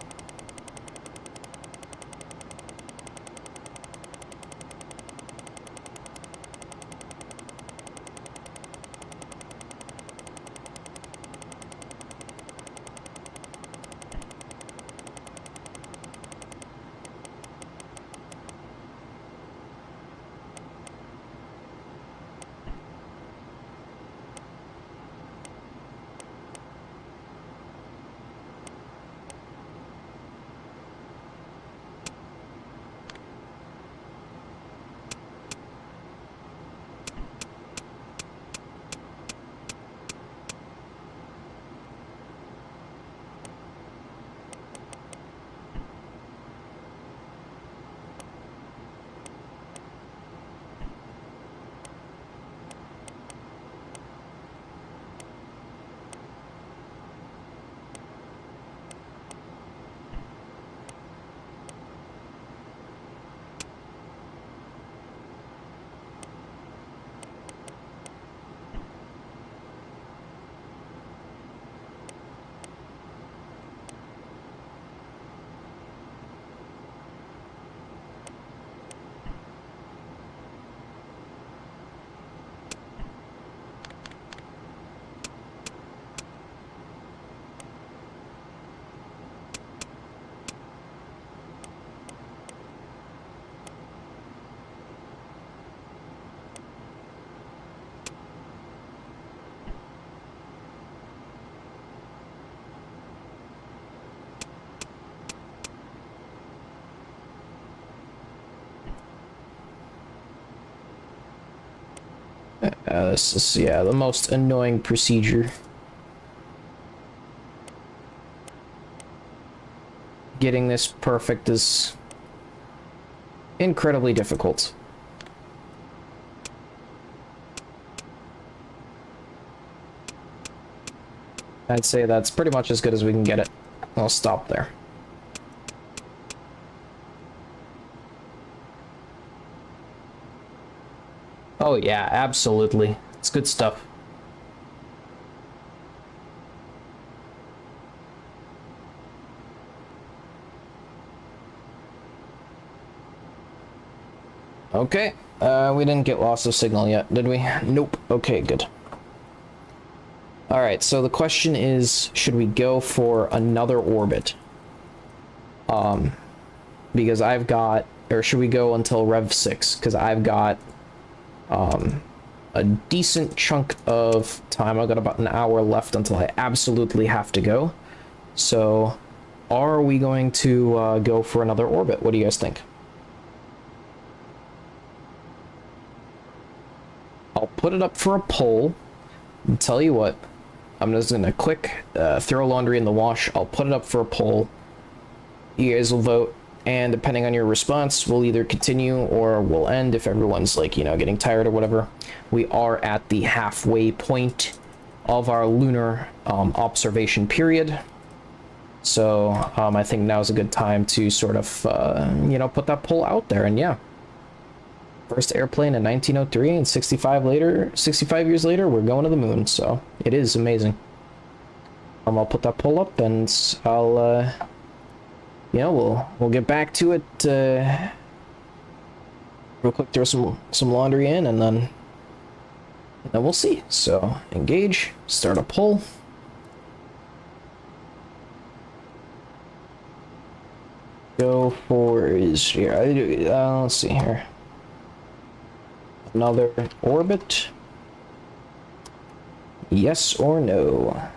This is, yeah, the most annoying procedure. Getting this perfect is incredibly difficult. I'd say that's pretty much as good as we can get it. I'll stop there. Oh yeah, absolutely. It's good stuff. Okay, we didn't get loss of signal yet, did we? Nope. Okay, good. Alright, so the question is, should we go for another orbit? Because I've got, or should we go until Rev 6? Because I've got, a decent chunk of time. I've got about an hour left until I absolutely have to go. So, are we going to go for another orbit? What do you guys think? I'll put it up for a poll. And tell you what, I'm just gonna click throw laundry in the wash. I'll put it up for a poll. You guys will vote, and depending on your response, we'll either continue or we'll end if everyone's, like, you know, getting tired or whatever. We are at the halfway point of our lunar observation period. So I think now's a good time to sort of, you know, put that poll out there. And yeah, first airplane in 1903, and 65 years later, we're going to the moon. So it is amazing. I'll put that poll up, and I'll, you know, we'll get back to it real quick throw some laundry in, and then we'll see. So engage, start a pull. Go for is here. Let's see here. Another orbit. Yes or no?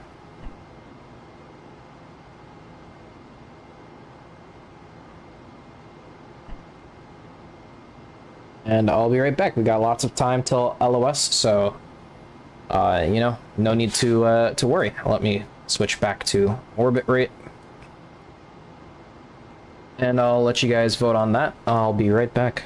And I'll be right back. We got lots of time till LOS, so you know, no need to worry. Let me switch back to orbit rate. And I'll let you guys vote on that. I'll be right back.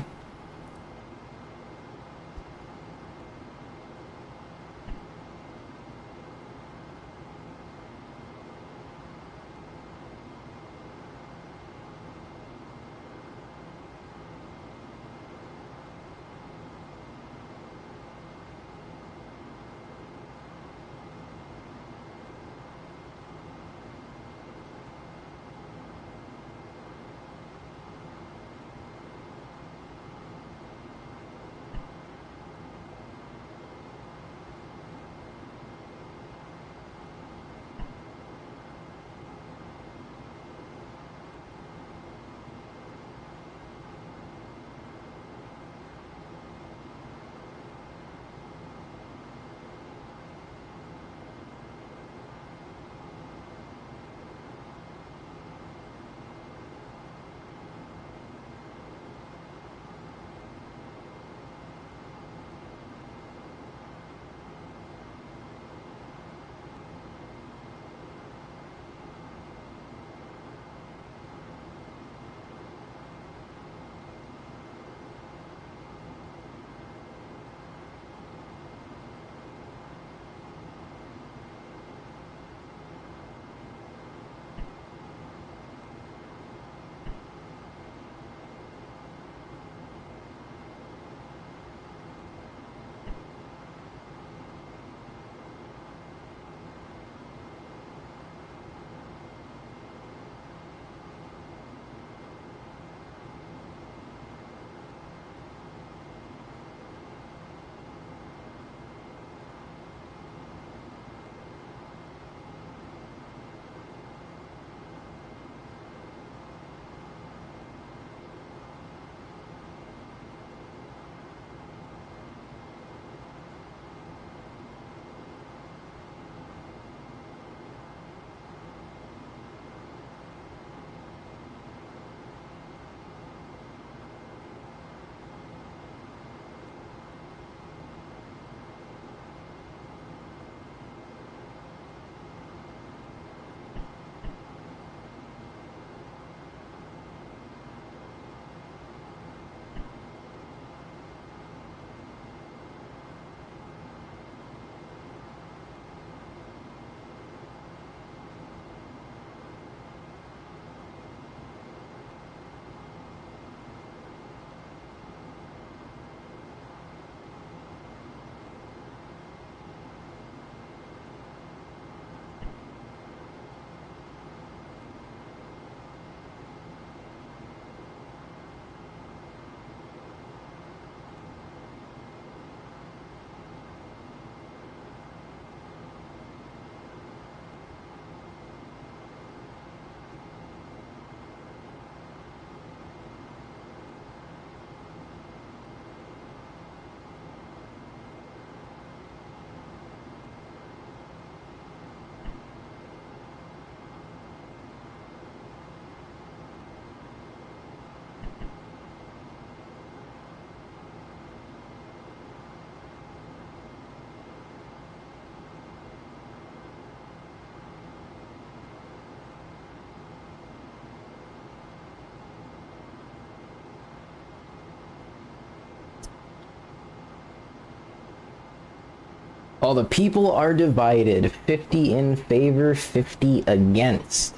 All the people are divided. 50 in favor, 50 against.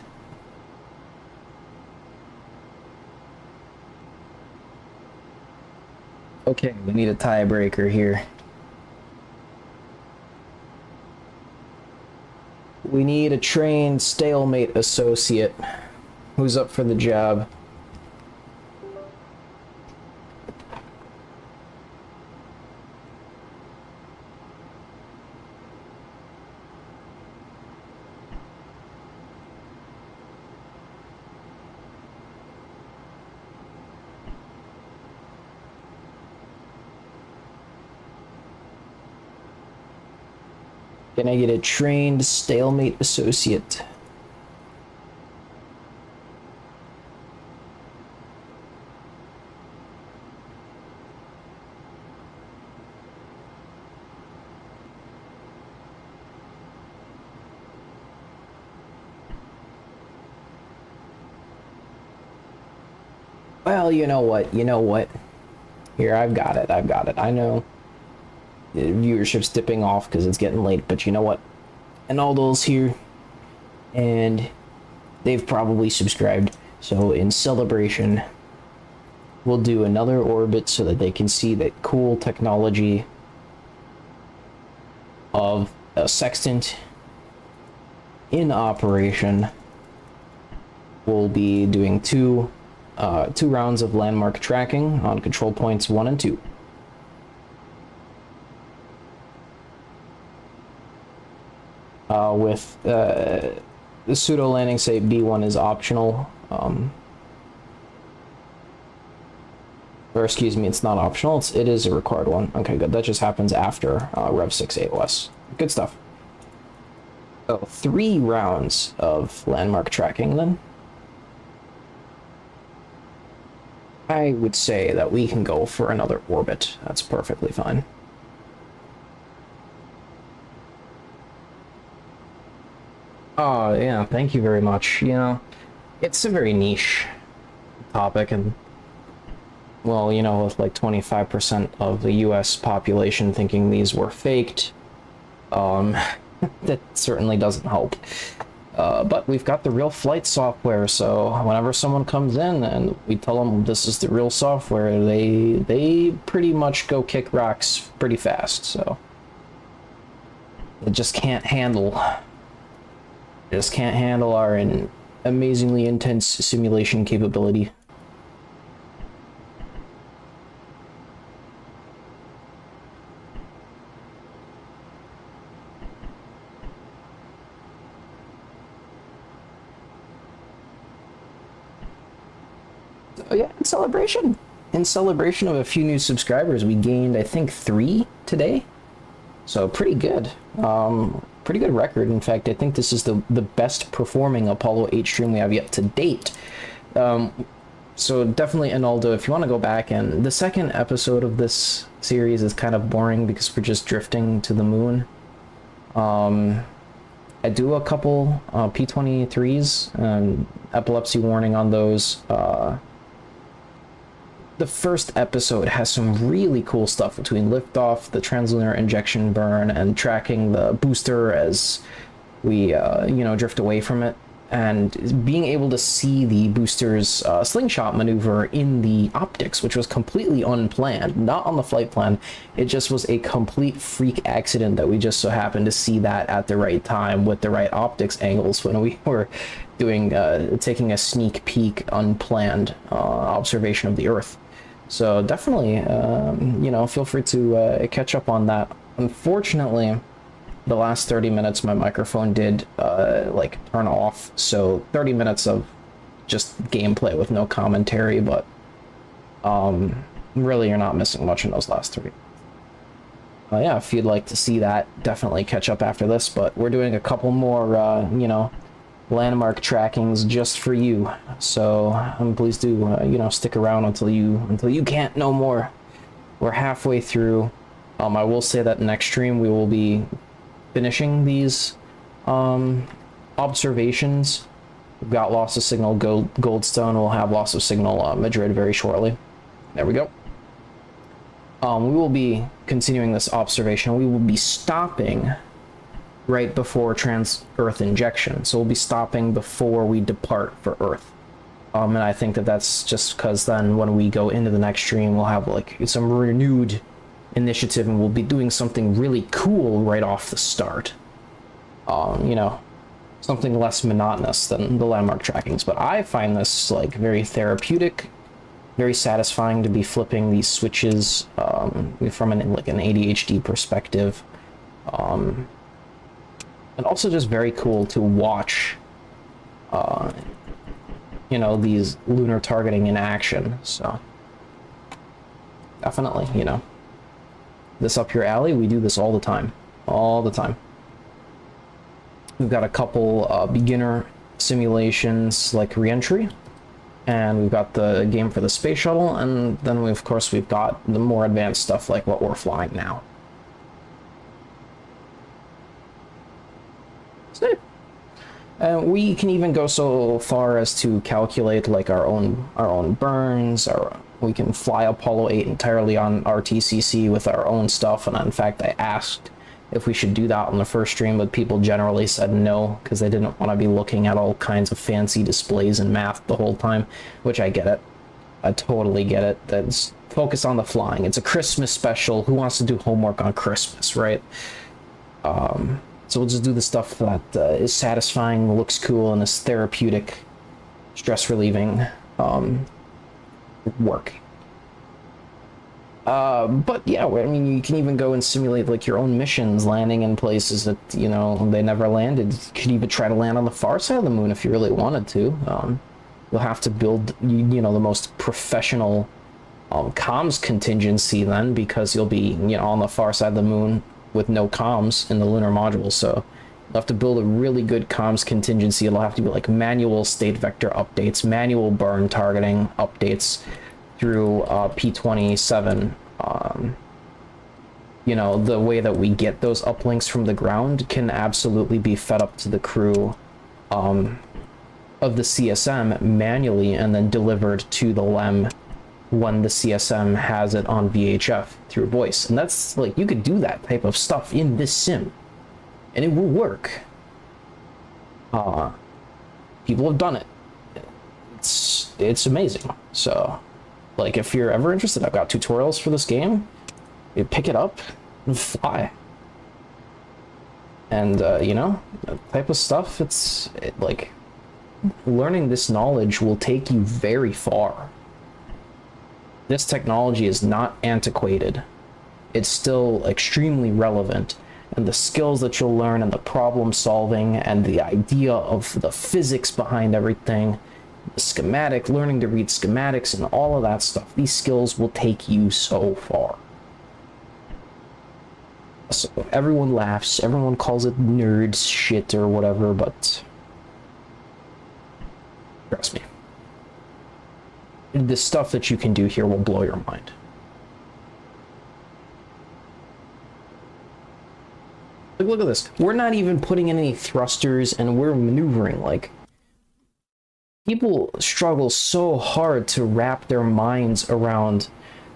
Okay, we need a tiebreaker here. We need a trained stalemate associate. Who's up for the job? Can I get a trained stalemate associate? Well, you know what? You know what? Here, I've got it. I've got it. I know the viewership's dipping off because it's getting late, but you know what? Enaldo's here, and they've probably subscribed. So in celebration, we'll do another orbit so that they can see that cool technology of a sextant in operation. We'll be doing two rounds of landmark tracking on control points 1 and 2. With the pseudo landing site B1 is optional. Or excuse me, it's not optional. It is a required one. Okay, good. That just happens after Rev 6 AOS. Good stuff. So 3 rounds of landmark tracking then. I would say that we can go for another orbit. That's perfectly fine. Oh, yeah, thank you very much. You know, it's a very niche topic, and, well, you know, with like 25% of the US population thinking these were faked, that certainly doesn't help. But we've got the real flight software, so whenever someone comes in and we tell them this is the real software, they pretty much go kick rocks pretty fast, so they just can't handle our amazingly intense simulation capability. So yeah, in celebration of a few new subscribers, we gained, I think, 3 today. So pretty good. Pretty good record. In fact, I think this is the best performing Apollo 8 stream we have yet to date. So definitely, Enaldo, if you want to go back, and the second episode of this series is kind of boring because we're just drifting to the moon. I do a couple P-23s, epilepsy warning on those. The first episode has some really cool stuff between liftoff, the translunar injection burn, and tracking the booster as we, you know, drift away from it, and being able to see the booster's slingshot maneuver in the optics, which was completely unplanned, not on the flight plan. It just was a complete freak accident that we just so happened to see that at the right time with the right optics angles when we were doing, taking a sneak peek, unplanned observation of the Earth. So definitely, you know, feel free to catch up on that. Unfortunately, the last 30 minutes my microphone did like turn off, so 30 minutes of just gameplay with no commentary, but really you're not missing much in those last 3. Yeah, if you'd like to see that, definitely catch up after this, but we're doing a couple more, you know, landmark trackings just for you, so please do you know, stick around until you can't no more. We're halfway through. I will say that next stream we will be finishing these observations. We've got loss of signal Goldstone. We'll have loss of signal Madrid very shortly. There we go. We will be continuing this observation. We will be stopping right before trans-Earth injection. So we'll be stopping before we depart for Earth. And I think that that's just because then when we go into the next stream, we'll have like some renewed initiative and we'll be doing something really cool right off the start. You know, something less monotonous than the landmark trackings. But I find this like very therapeutic, very satisfying to be flipping these switches from an ADHD perspective. And also just very cool to watch, you know, these lunar targeting in action. So definitely, you know, this up your alley. We do this all the time, all the time. We've got a couple beginner simulations like re-entry, and we've got the game for the space shuttle, and then of course we've got the more advanced stuff like what we're flying now. So, we can even go so far as to calculate like our own burns. We can fly Apollo 8 entirely on RTCC with our own stuff, and in fact I asked if we should do that on the first stream, but people generally said no because they didn't want to be looking at all kinds of fancy displays and math the whole time, which I get it. I totally get it. That's focus on the flying. It's a Christmas special. Who wants to do homework on Christmas, right? So we'll just do the stuff that is satisfying, looks cool, and is therapeutic, stress relieving work. But yeah, I mean, you can even go and simulate like your own missions, landing in places that, you know, they never landed. You could even try to land on the far side of the moon if you really wanted to. You'll have to build, you know, the most professional comms contingency then, because you'll be, you know, on the far side of the moon with no comms in the lunar module. So you'll have to build a really good comms contingency. It'll have to be like manual state vector updates, manual burn targeting updates through P27. You know, the way that we get those uplinks from the ground can absolutely be fed up to the crew of the CSM manually and then delivered to the LEM when the CSM has it on VHF through voice. And that's like, you could do that type of stuff in this sim and it will work. People have done it. It's amazing. So like, if you're ever interested, I've got tutorials for this game. You pick it up and fly. And, you know, that type of stuff, like, learning this knowledge will take you very far. This technology is not antiquated. It's still extremely relevant. And the skills that you'll learn and the problem solving and the idea of the physics behind everything, the schematic, learning to read schematics and all of that stuff, these skills will take you so far. So everyone laughs, everyone calls it nerd shit or whatever, but trust me, the stuff that you can do here will blow your mind. Like, look at this. We're not even putting in any thrusters and we're maneuvering. Like, people struggle so hard to wrap their minds around.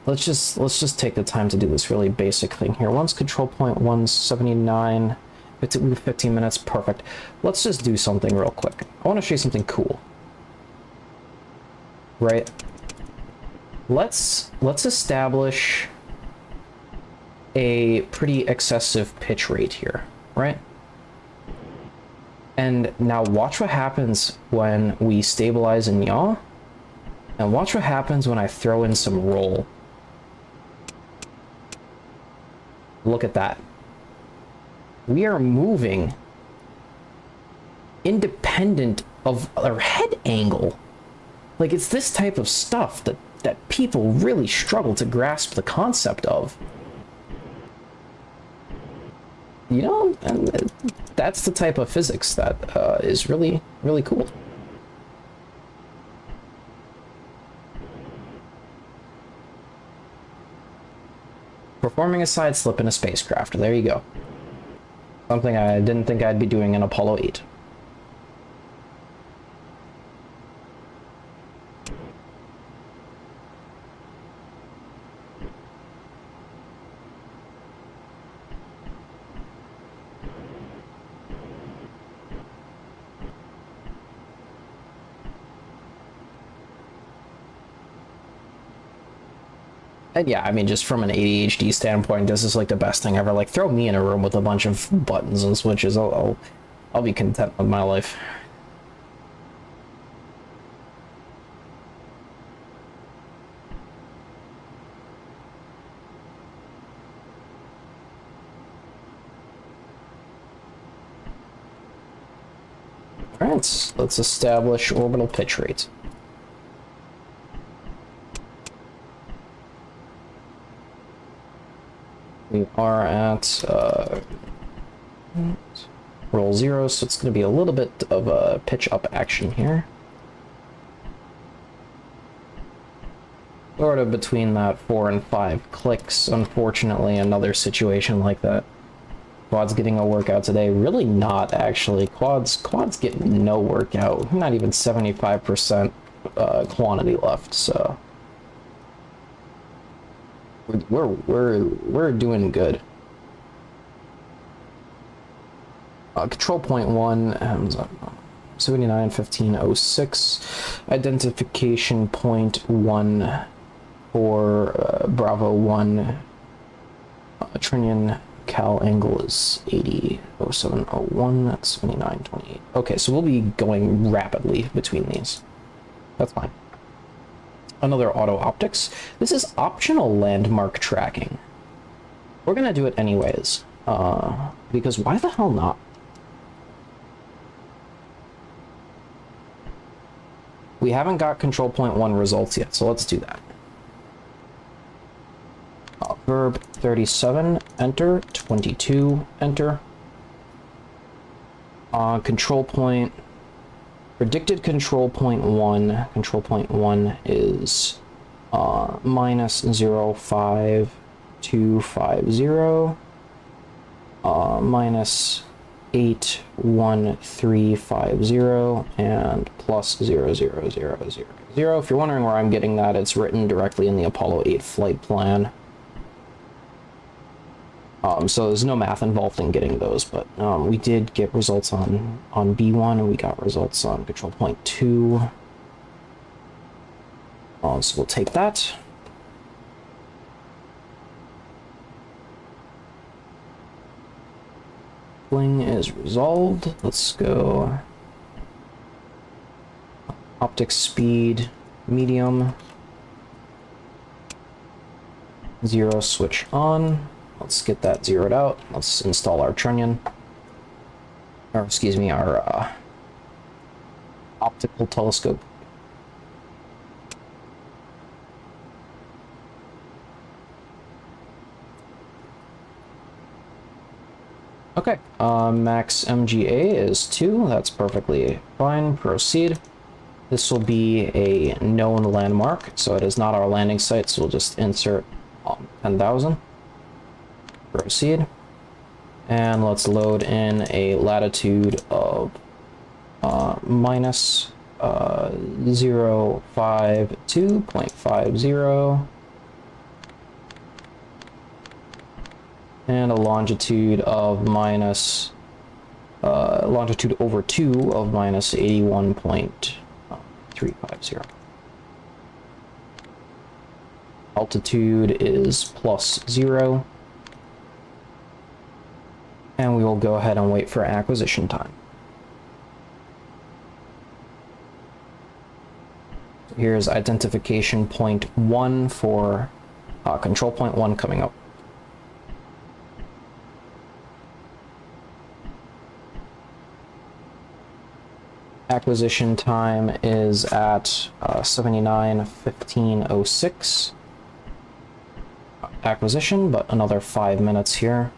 Let's just take the time to do this really basic thing here. One's control point 179, 15 minutes, perfect. Let's just do something real quick. I want to show you something cool. Right? Let's establish a pretty excessive pitch rate here, right? And now watch what happens when we stabilize and yaw. And watch what happens when I throw in some roll. Look at that. We are moving independent of our head angle. Like, it's this type of stuff that people really struggle to grasp the concept of. You know, and that's the type of physics that is really, really cool. Performing a side slip in a spacecraft. There you go. Something I didn't think I'd be doing in Apollo 8. And yeah, I mean, just from an ADHD standpoint, this is like the best thing ever. Like, throw me in a room with a bunch of buttons and switches. I'll be content with my life. All right, let's establish orbital pitch rate. We are at roll 0, so it's going to be a little bit of a pitch up action here. Sort of between that 4 and 5 clicks, unfortunately, another situation like that. Quad's getting a workout today. Really not, actually. Quad's getting no workout. Not even 75% quantity left, so... We're doing good. Control point 1, 791506. Identification point 1 for Bravo 1. Trinian cal angle is 800701. That's 7928. Okay, so we'll be going rapidly between these. That's fine. Another auto optics. This is optional landmark tracking. We're gonna do it anyways, because why the hell not? We haven't got control point 1 results yet, so let's do that. Verb 37, enter. 22, enter. Control point, predicted control point 1. Control point 1 is minus 05250, minus 81350, and plus 00000. If you're wondering where I'm getting that, it's written directly in the Apollo 8 flight plan. So there's no math involved in getting those, but we did get results on B1, and we got results on control point 2. So we'll take that. Fling is resolved. Let's go optic speed, medium. 0 switch on. Let's get that zeroed out. Let's install our trunnion. Or, excuse me, our optical telescope. Okay, max MGA is 2. That's perfectly fine. Proceed. This will be a known landmark, so it is not our landing site, so we'll just insert 10,000. Proceed, and let's load in a latitude of minus 052.50 and a longitude of minus longitude over 2 of minus 81.350. Altitude is plus 0. And we will go ahead and wait for acquisition time. Here's identification point 1 for control point 1 coming up. Acquisition time is at 79:15:06. Acquisition, but another 5 minutes here.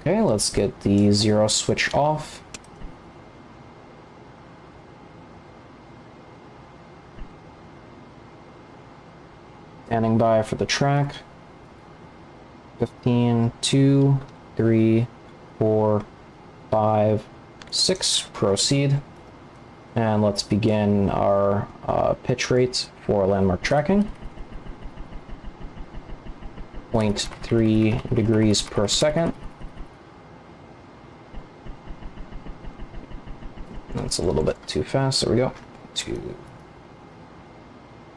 Okay, let's get the 0 switch off. Standing by for the track. 15, 2, 3, 4, 5, 6. Proceed. And let's begin our pitch rates for landmark tracking. 0.3 degrees per second. That's a little bit too fast. There we go.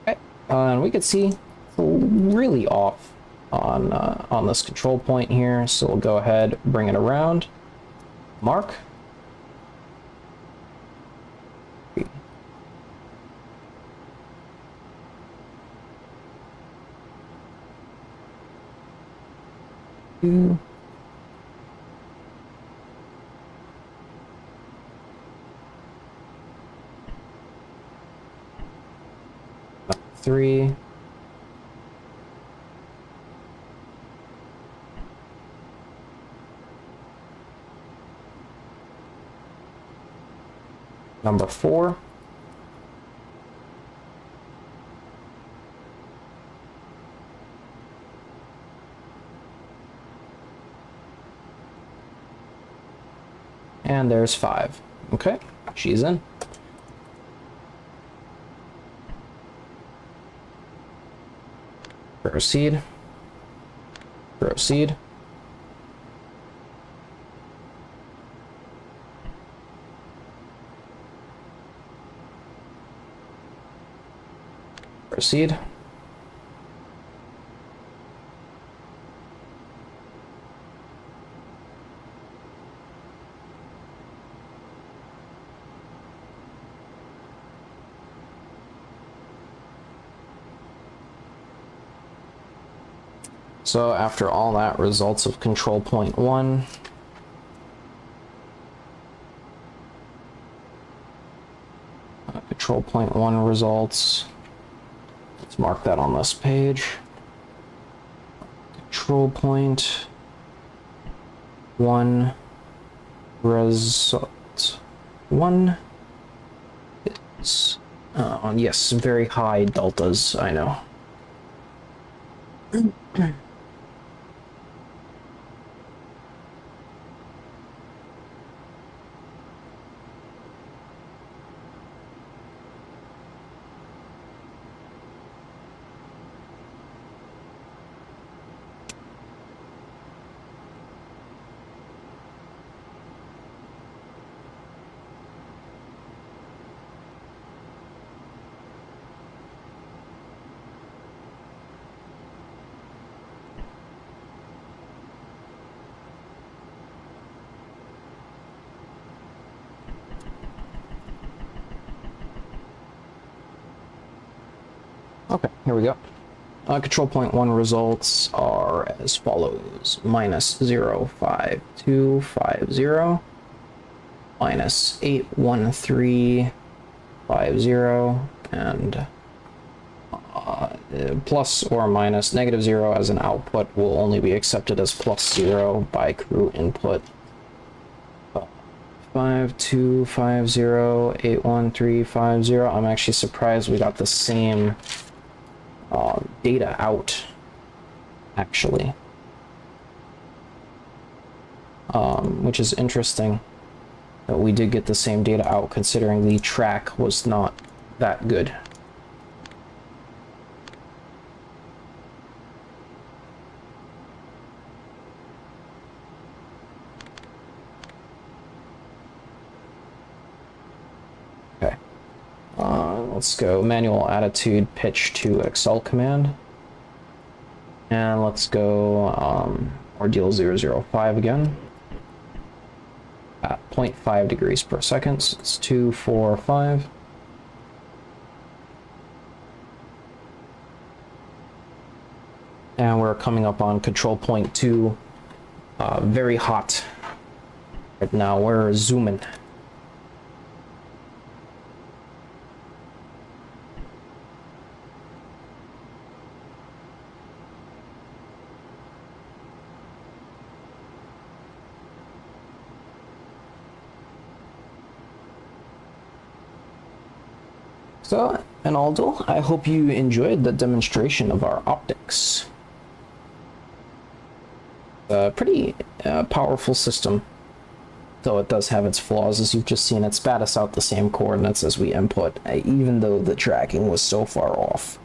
Okay, and we can see it's really off on this control point here. So we'll go ahead, bring it around, mark, 2. Number 3. Number 4. And there's 5. Okay, she's in. Proceed. Proceed. Proceed. So after all that, results of control point 1. Control point 1 results. Let's mark that on this page. Control point 1 result 1 is yes, very high deltas, I know. Okay, here we go. Control point 1 results are as follows: minus 05250, minus 81350, and plus or minus -0 as an output will only be accepted as +0 by crew input. 5250, 81350. I'm actually surprised we got the same data out, actually, which is interesting that we did get the same data out considering the track was not that good. Okay, let's go manual attitude pitch to Excel command, and let's go ordeal 005 again at 0.5 degrees per second. So it's 2, 4, 5. And we're coming up on control point 2. Very hot right now. We're zooming. So, and Aldo, I hope you enjoyed the demonstration of our optics. A pretty powerful system, though it does have its flaws, as you've just seen. It spat us out the same coordinates as we input, even though the tracking was so far off.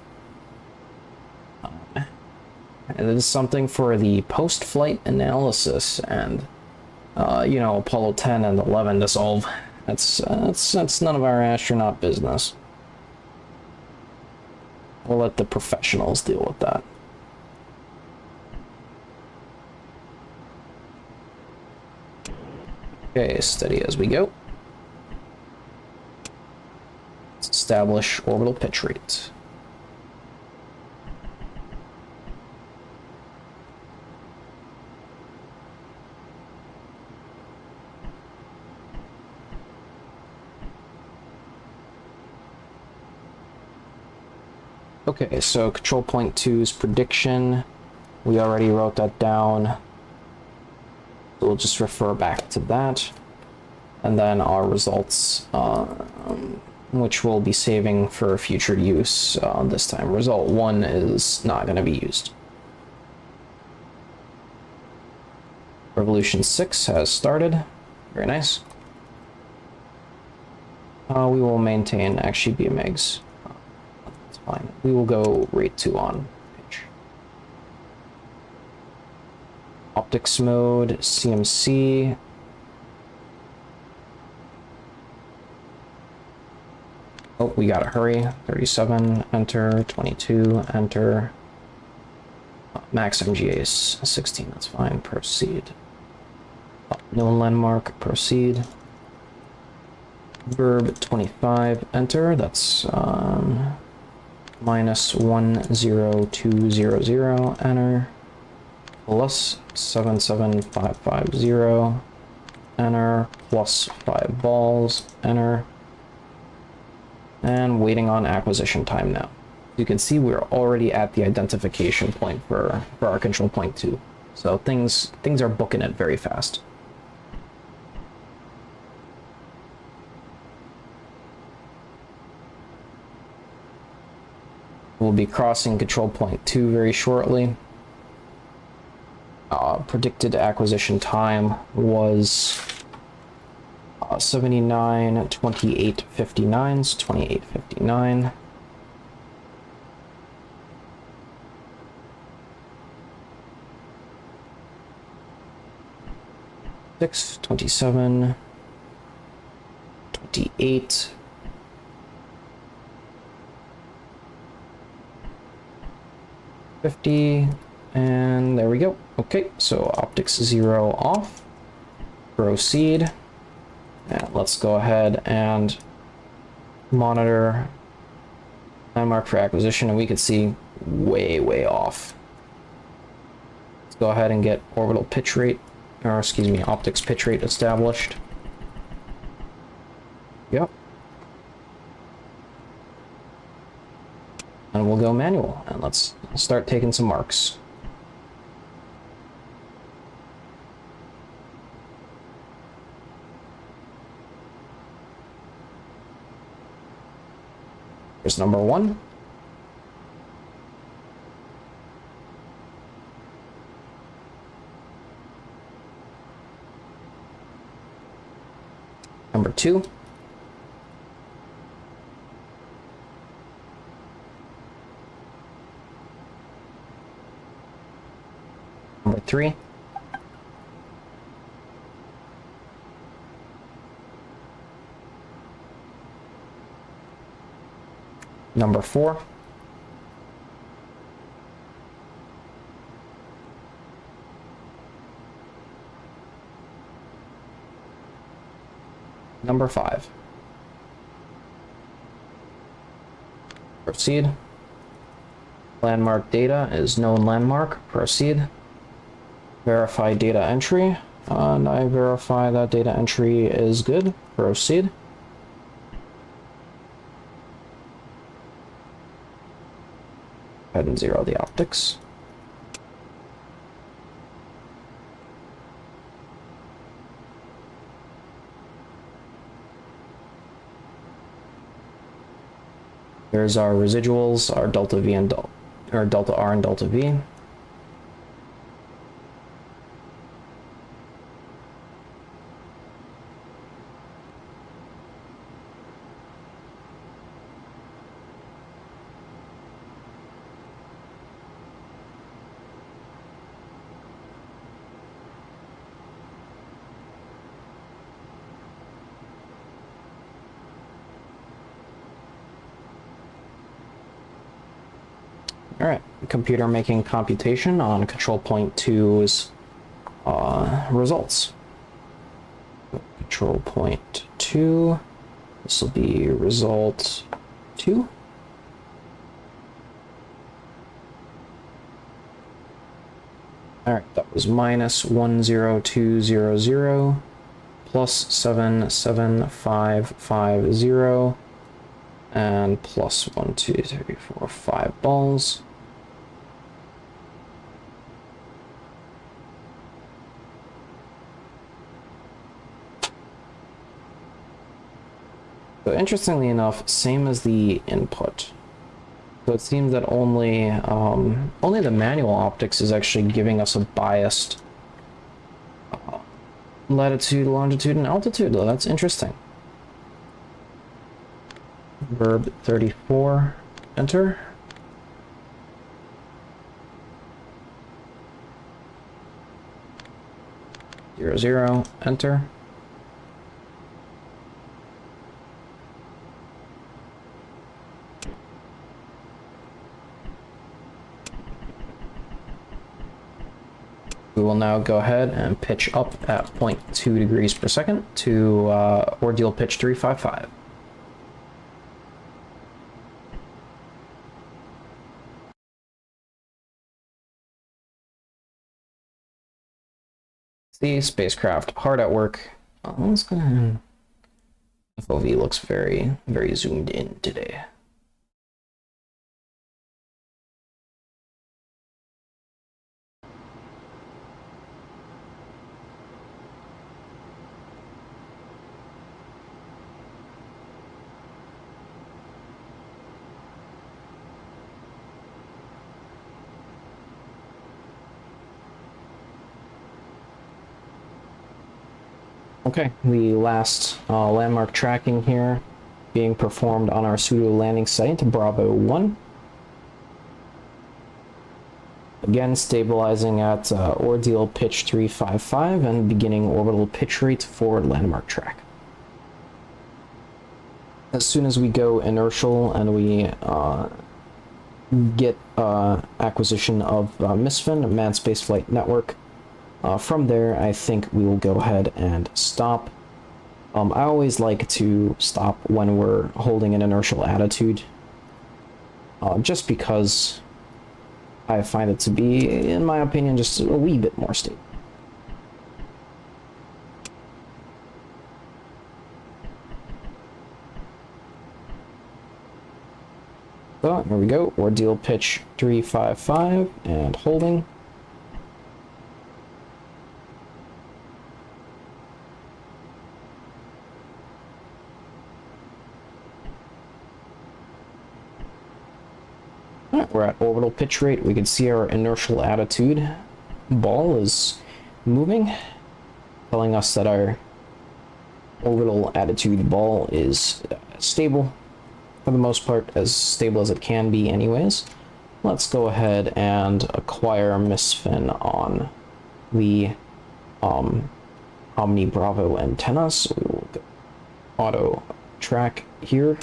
It is something for the post-flight analysis and, you know, Apollo 10 and 11 to solve. That's none of our astronaut business. We'll let the professionals deal with that. Okay, steady as we go. Let's establish orbital pitch rate. Okay, so control point 2's prediction, we already wrote that down. So we'll just refer back to that. And then our results, which we'll be saving for future use this time. Result 1 is not going to be used. Revolution 6 has started. Very nice. We will maintain actually BMEGs. That's fine. We will go rate 2 on pitch. Optics mode, CMC. Oh, we gotta hurry. 37, enter. 22, enter. Max MGA is 16, that's fine. Proceed. Known landmark, proceed. Verb 25, enter. That's minus 10200, enter. Plus 77550, enter. Plus 5 balls, enter. And waiting on acquisition time now. You can see we're already at the identification point for our control point 2. So things are booking it very fast. We'll be crossing control point 2 very shortly. Predicted acquisition time was 79, 28, 59, 28, 59. Six, 27, 28, 50, and there we go. Okay, so optics 0 off. Proceed. And let's go ahead and monitor landmark for acquisition, and we can see way off. Let's go ahead and get orbital pitch rate, or excuse me, optics pitch rate established. Yep. And we'll go manual, and let's start taking some marks. Here's number 1. Number 2. Number 3. Number 4. Number 5. Proceed. Landmark data is known landmark. Proceed. Verify data entry. And I verify that data entry is good. Proceed. Go ahead and 0 the optics. There's our residuals, our delta V and delta R and delta V. Alright, computer making computation on control point 2's results. Control point 2, this will be result 2. Alright, that was minus 10200 plus 77550, and plus 1, 2, 3, 4, 5 balls. So interestingly enough, same as the input. So it seems that only the manual optics is actually giving us a biased latitude, longitude, and altitude, though. That's interesting. Verb 34, enter. Zero, zero, enter. We will now go ahead and pitch up at 0.2 degrees per second to ordeal pitch 355. The spacecraft hard at work. Let's go ahead. FOV looks very, very zoomed in today. Okay, the last landmark tracking here being performed on our pseudo landing site, Bravo 1. Again, stabilizing at ordeal pitch 355 and beginning orbital pitch rate for landmark track. As soon as we go inertial and we get acquisition of MISFN, Manned Spaceflight Network, from there, I think we will go ahead and stop. I always like to stop when we're holding an inertial attitude, just because I find it to be, in my opinion, just a wee bit more stable. So, here we go, ordeal pitch 355 and holding. We're at orbital pitch rate. We can see our inertial attitude ball is moving, telling us that our orbital attitude ball is stable, for the most part, as stable as it can be anyways. Let's go ahead and acquire MISFN on the Omni Bravo antenna. So we will go auto track here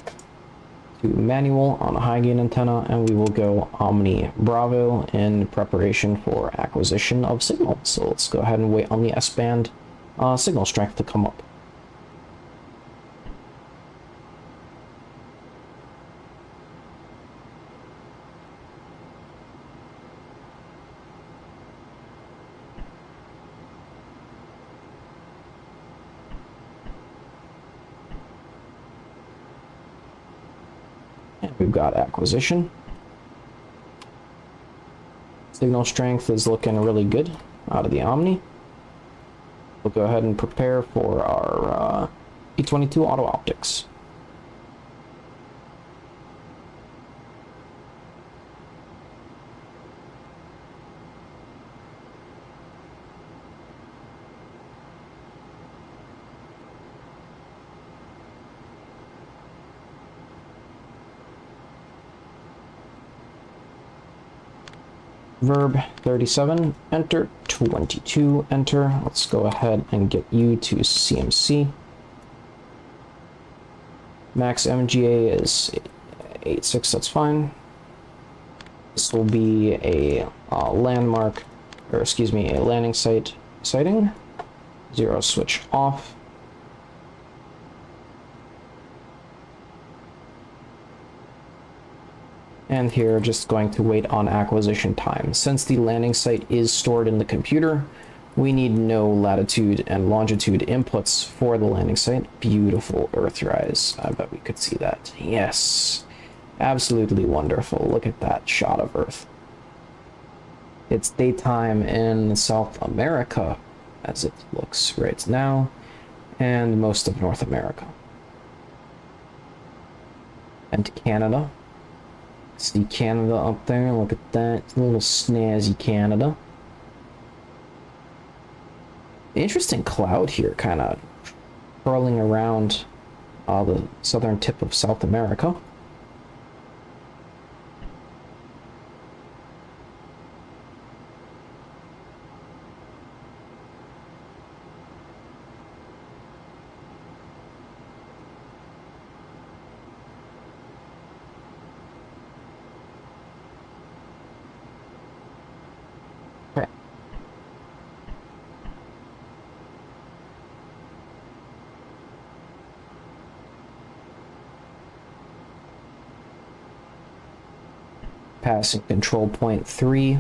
to manual on a high gain antenna, and we will go Omni Bravo in preparation for acquisition of signal. So let's go ahead and wait on the S-band signal strength to come up. We've got acquisition. Signal strength is looking really good out of the Omni. We'll go ahead and prepare for our E22 auto optics. Verb 37, enter. 22, enter. Let's go ahead and get you to CMC. Max MGA is 86, that's fine. This will be a landmark, or excuse me, a landing site sighting. Zero switch off. And here, just going to wait on acquisition time. Since the landing site is stored in the computer, We need no latitude and longitude inputs for the landing site. Beautiful Earthrise. I bet we could see that. Yes. Absolutely wonderful. Look at that shot of Earth. It's daytime in South America, as it looks right now, and most of North America. And Canada. See Canada up there. Look at that. It's a little snazzy Canada. Interesting cloud here, kind of curling around the southern tip of South America. Okay. Passing control point 3.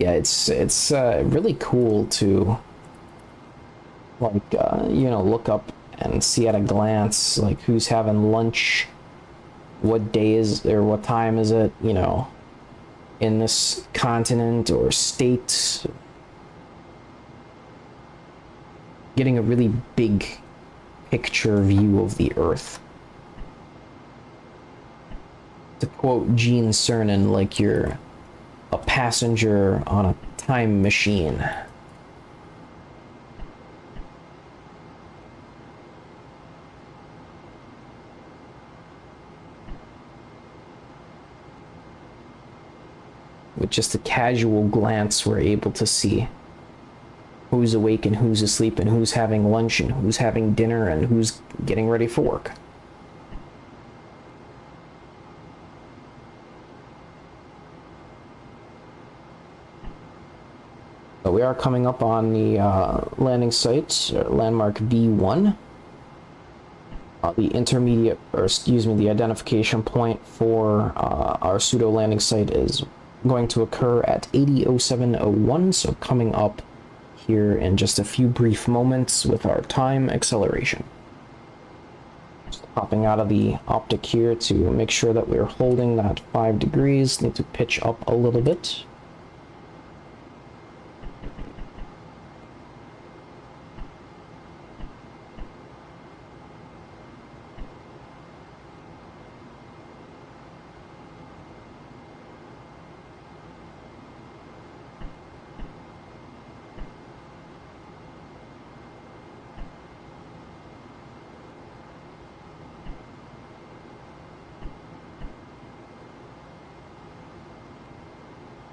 Yeah, it's really cool to like you know, look up and see at a glance like who's having lunch, what day is or what time is it, you know, in this continent or state. Getting a really big picture view of the Earth. To quote Gene Cernan, like you're a passenger on a time machine. With just a casual glance, we're able to see who's awake and who's asleep and who's having lunch and who's having dinner and who's getting ready for work. So we are coming up on the landing site, landmark B1. The intermediate, or excuse me, the identification point for our pseudo landing site is going to occur at 800701, so coming up here in just a few brief moments with our time acceleration. Just popping out of the optic here to make sure that we're holding that 5 degrees. Need to pitch up a little bit.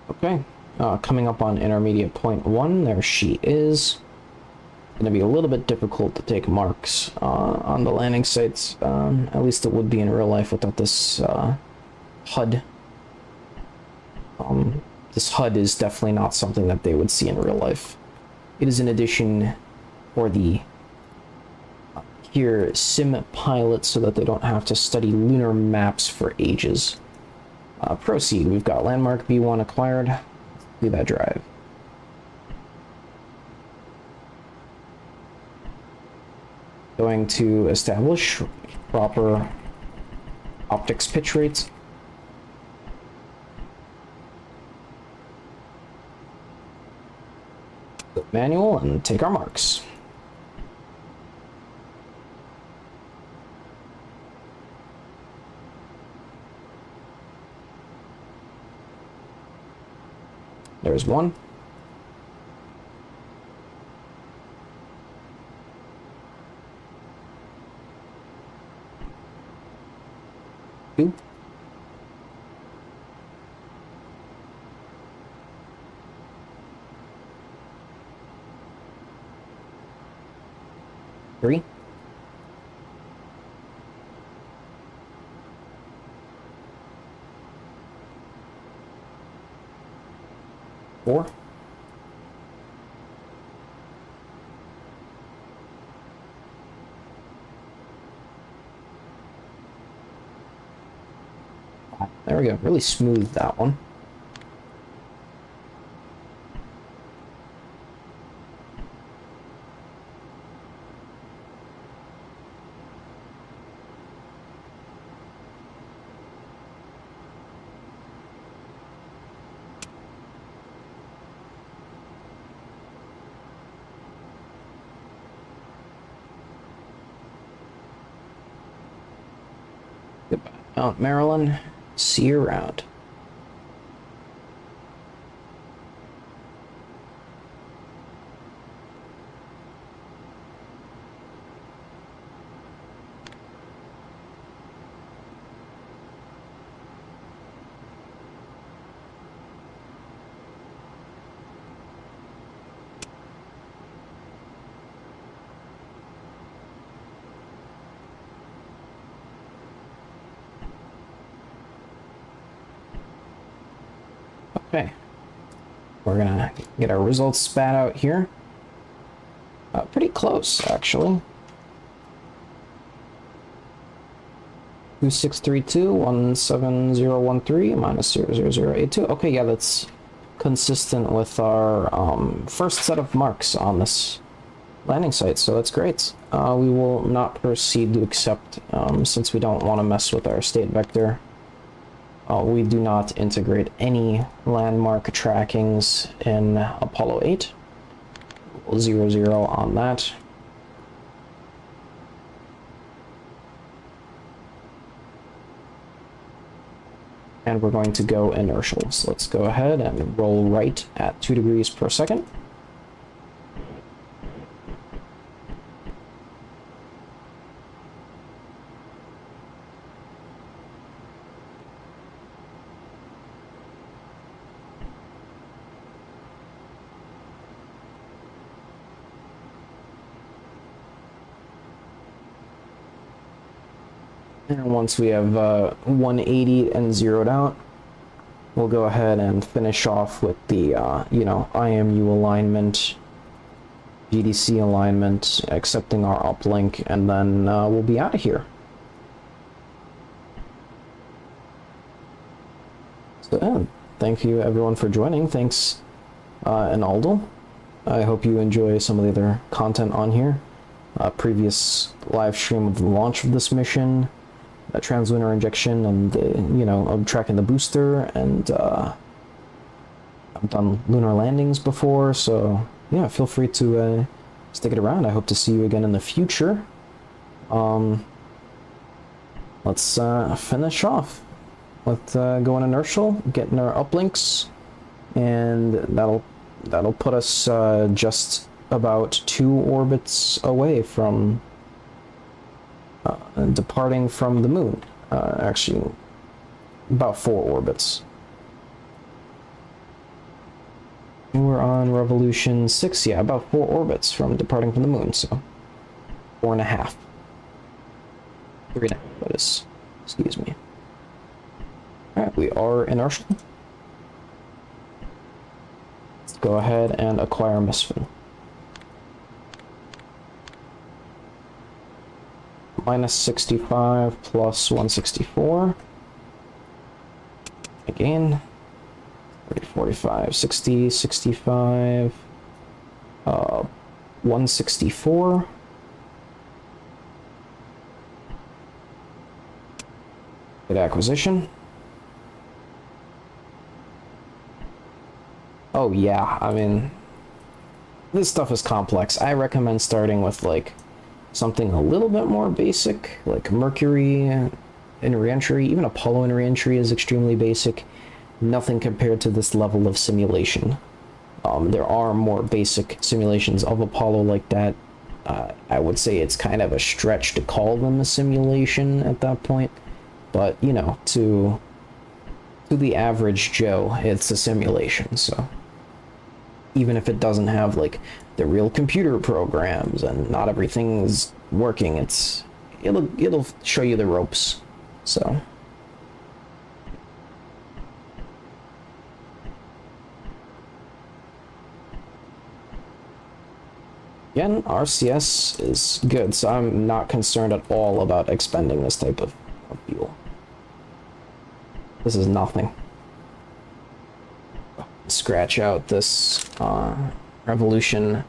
Okay, coming up on intermediate point 1, there she is. Going to be a little bit difficult to take marks on the landing sites, at least it would be in real life without this HUD. This HUD is definitely not something that they would see in real life. It is an addition for the here sim pilots so that they don't have to study lunar maps for ages. Proceed. We've got landmark B1 acquired. Let's do that drive. Going to establish proper optics pitch rates. Manual and take our marks. There's one. Two. Three. Four. There we go. Really smooth that one. Mount Marilyn. See you around. Okay, we're gonna get our results spat out here. Pretty close, actually. 2632-17013 minus 00082. Okay, yeah, that's consistent with our first set of marks on this landing site, so that's great. We will not proceed to accept since we don't want to mess with our state vector. We do not integrate any landmark trackings in Apollo 8. 00 on that. And we're going to go inertial. So let's go ahead and roll right at 2 degrees per second. And once we have 180 and zeroed out, we'll go ahead and finish off with the, you know, IMU alignment, GDC alignment, accepting our uplink, and then we'll be out of here. So, yeah, thank you everyone for joining. Thanks, Inaldo. I hope you enjoy some of the other content on here. Previous live stream of the launch of this mission, translunar injection, and you know, I'm tracking the booster, and I've done lunar landings before, so yeah, feel free to stick it around. I hope to see you again in the future. Let's finish off with going inertial, getting our uplinks, and that'll put us just about 2 orbits away from departing from the moon. Actually, about 4 orbits. We're on revolution 6, yeah, about 4 orbits from departing from the moon, so 4.5. 3.5, that is. Excuse me. Alright, we are inertial. Let's go ahead and acquire Misfin. Minus 65 plus 164. Again. 30, 45, 60, 65. 164. Good acquisition. Oh yeah, I mean, this stuff is complex. I recommend starting with like something a little bit more basic, like Mercury in reentry. Even Apollo in reentry is extremely basic. Nothing compared to this level of simulation. There are more basic simulations of Apollo like that. I would say it's kind of a stretch to call them a simulation at that point, but you know, to the average Joe, it's a simulation. So even if it doesn't have like the real computer programs and not everything's working, it'll show you the ropes. So again, RCS is good, so I'm not concerned at all about expending this type of fuel. This is nothing. Scratch out this Revolution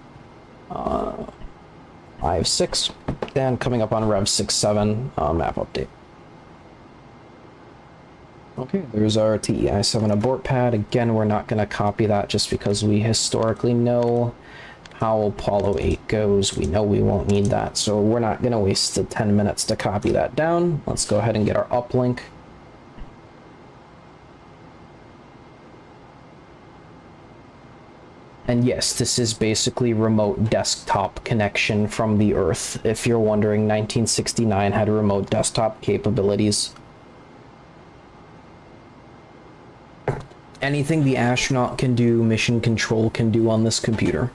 5.6, and coming up on Rev 6.7 map update. Okay, there's our TEI-7 abort pad. Again, we're not going to copy that just because we historically know how Apollo 8 goes. We know we won't need that, so we're not going to waste the 10 minutes to copy that down. Let's go ahead and get our uplink. And yes, this is basically remote desktop connection from the Earth. If you're wondering, 1969 had remote desktop capabilities. Anything the astronaut can do, mission control can do on this computer.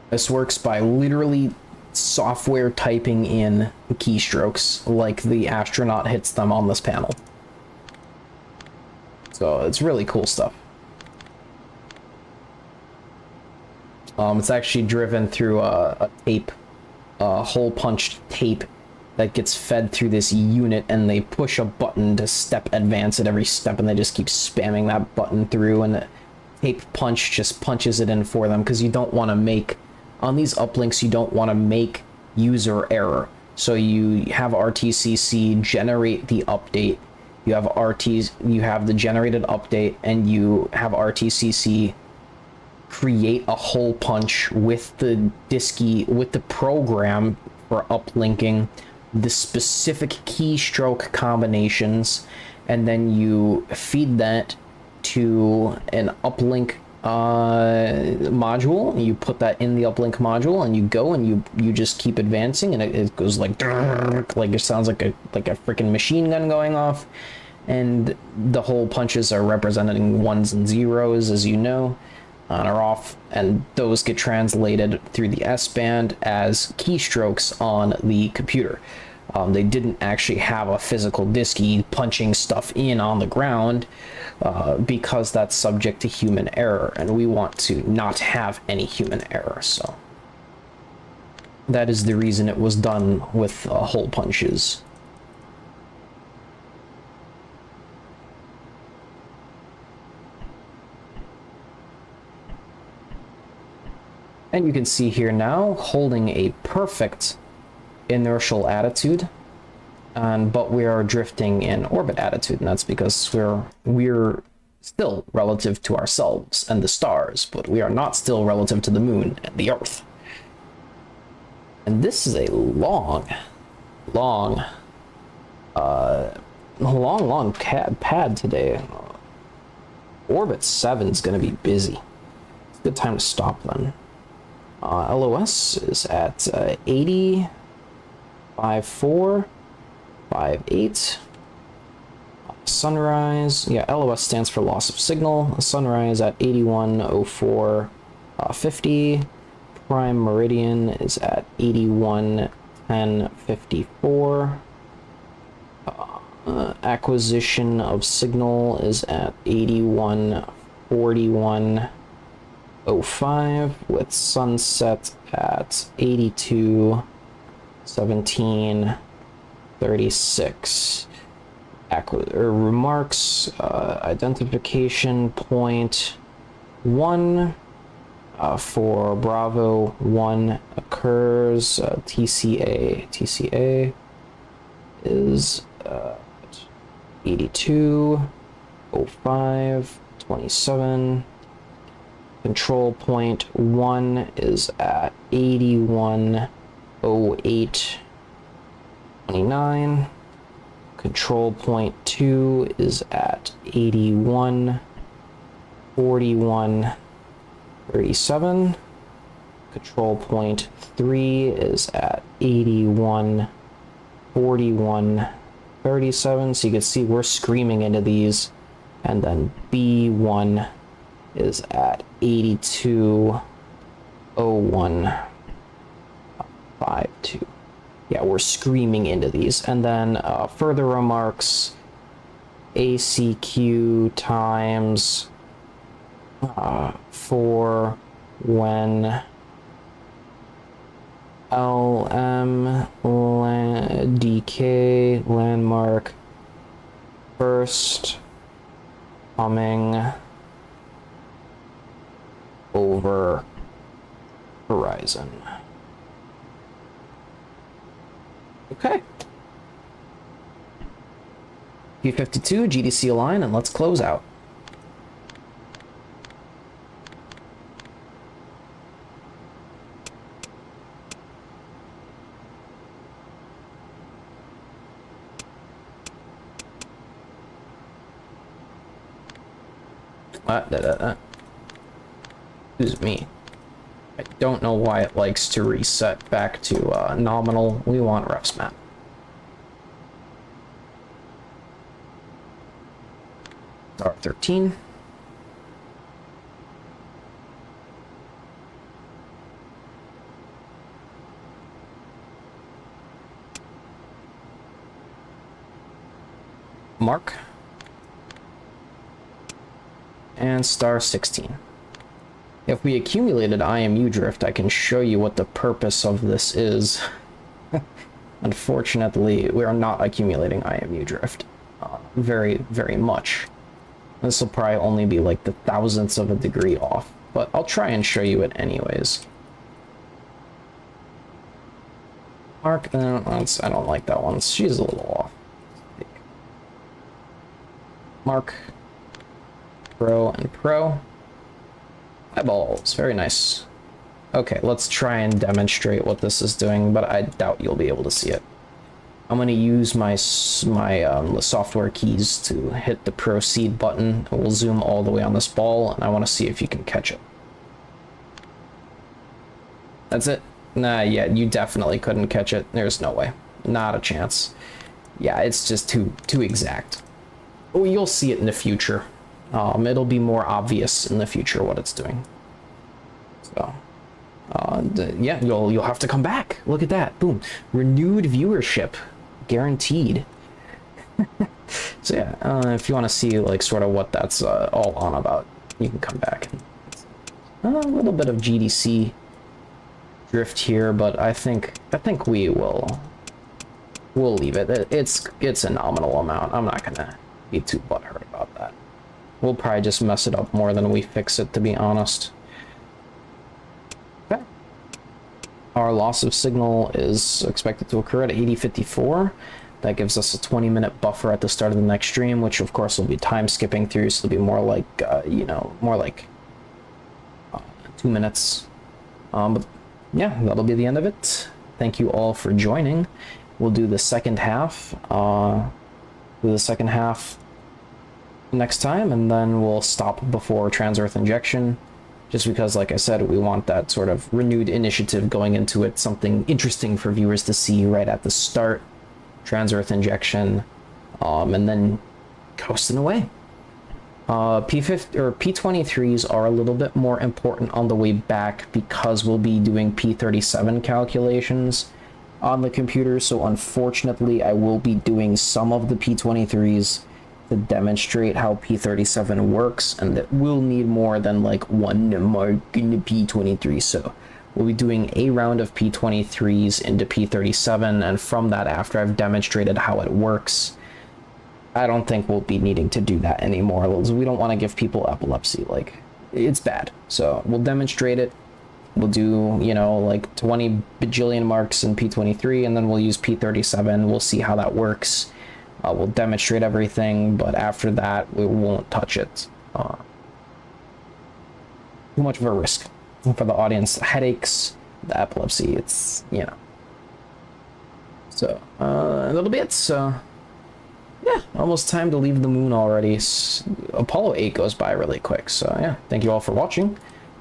This works by literally software typing in keystrokes like the astronaut hits them on this panel. So it's really cool stuff. It's actually driven through a tape, hole punched tape that gets fed through this unit, and they push a button to step advance at every step, and they just keep spamming that button through, and the tape punch just punches it in for them, because you don't want to make, on these uplinks, you don't want to make user error. So you have RTCC generate the update, you have the generated update, and you have RTCC create a hole punch with the program for uplinking the specific keystroke combinations, and then you feed that to an uplink module. You put that in the uplink module, and you go and you just keep advancing, and it goes like it sounds like a freaking machine gun going off, and the hole punches are representing ones and zeros, as you know, on or off, and those get translated through the S-band as keystrokes on the computer. They didn't actually have a physical disky punching stuff in on the ground because that's subject to human error, and we want to not have any human error, so that is the reason it was done with hole punches. And you can see here now, holding a perfect inertial attitude, but we are drifting in orbit attitude, and that's because we're still relative to ourselves and the stars, but we are not still relative to the moon and the Earth. And this is a long pad today. Orbit 7 is going to be busy. It's a good time to stop then. LOS is at 80, 54, 58. Sunrise, yeah, LOS stands for loss of signal. Sunrise at 8104, 50. Prime meridian is at 8110, 54. Acquisition of signal is at 8141. 05 with sunset at 82 17 36. Remarks, identification point 1 for Bravo 1 occurs. TCA is 82 05 27. Control point 1 is at 8108 29. Control point 2 is at 8141 37. Control point 3 is at 8141 37. So you can see we're screaming into these. And then B1 is at 820152. Yeah, we're screaming into these. And then further remarks, ACQ times for when DK landmark first coming over horizon. Okay. P52, GDC align, and let's close out. Excuse me. I don't know why it likes to reset back to nominal. We want refs map. Star 13. Mark. And star 16. If we accumulated IMU drift, I can show you what the purpose of this is. Unfortunately, we are not accumulating IMU drift very, very much. This will probably only be like the thousandths of a degree off, but I'll try and show you it anyways. Mark, I don't like that one. She's a little off. Mark, Pro, and Pro. Eyeballs, very nice. Okay, let's try and demonstrate what this is doing, but I doubt you'll be able to see it. I'm going to use my software keys to hit the proceed button. We'll zoom all the way on this ball, and I want to see if you can catch it. That's it? Nah, yeah, you definitely couldn't catch it. There's no way. Not a chance. Yeah, it's just too exact. Oh, you'll see it in the future. It'll be more obvious in the future what it's doing. So, yeah, you'll have to come back. Look at that. Boom. Renewed viewership. Guaranteed. So yeah, if you want to see like sort of what that's all on about, you can come back. A little bit of GDC drift here, but I think we'll leave it. It's a nominal amount. I'm not gonna be too butthurt about that. We'll probably just mess it up more than we fix it, to be honest. Okay. Our loss of signal is expected to occur at 80:54. That gives us a 20-minute buffer at the start of the next stream, which of course will be time skipping through, so it'll be more like, you know, more like 2 minutes. But yeah, that'll be the end of it. Thank you all for joining. We'll do the second half. Next time, and then we'll stop before trans-earth injection, just because, like I said, we want that sort of renewed initiative going into it, something interesting for viewers to see right at the start. Trans-earth injection, and then coasting away. P23s are a little bit more important on the way back because we'll be doing P37 calculations on the computer, so unfortunately I will be doing some of the P23s to demonstrate how P37 works, and that will need more than like one mark in the P23, so we'll be doing a round of P23s into P37, and from that, after I've demonstrated how it works, I don't think we'll be needing to do that anymore. We don't want to give people epilepsy, like, it's bad. So we'll demonstrate it, we'll do, you know, like 20 bajillion marks in P23, and then we'll use P37, we'll see how that works. We'll demonstrate everything, but after that, we won't touch it. Too much of a risk for the audience. The headaches, the epilepsy, it's, you know. So, that'll be it. So, yeah, almost time to leave the moon already. Apollo 8 goes by really quick. So, yeah, thank you all for watching.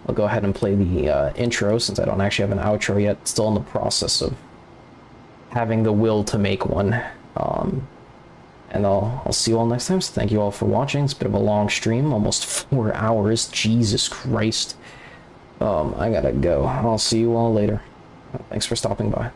I'll go ahead and play the intro since I don't actually have an outro yet. Still in the process of having the will to make one. And I'll see you all next time. So thank you all for watching. It's a bit of a long stream, almost 4 hours. Jesus Christ. I gotta go. I'll see you all later. Thanks for stopping by.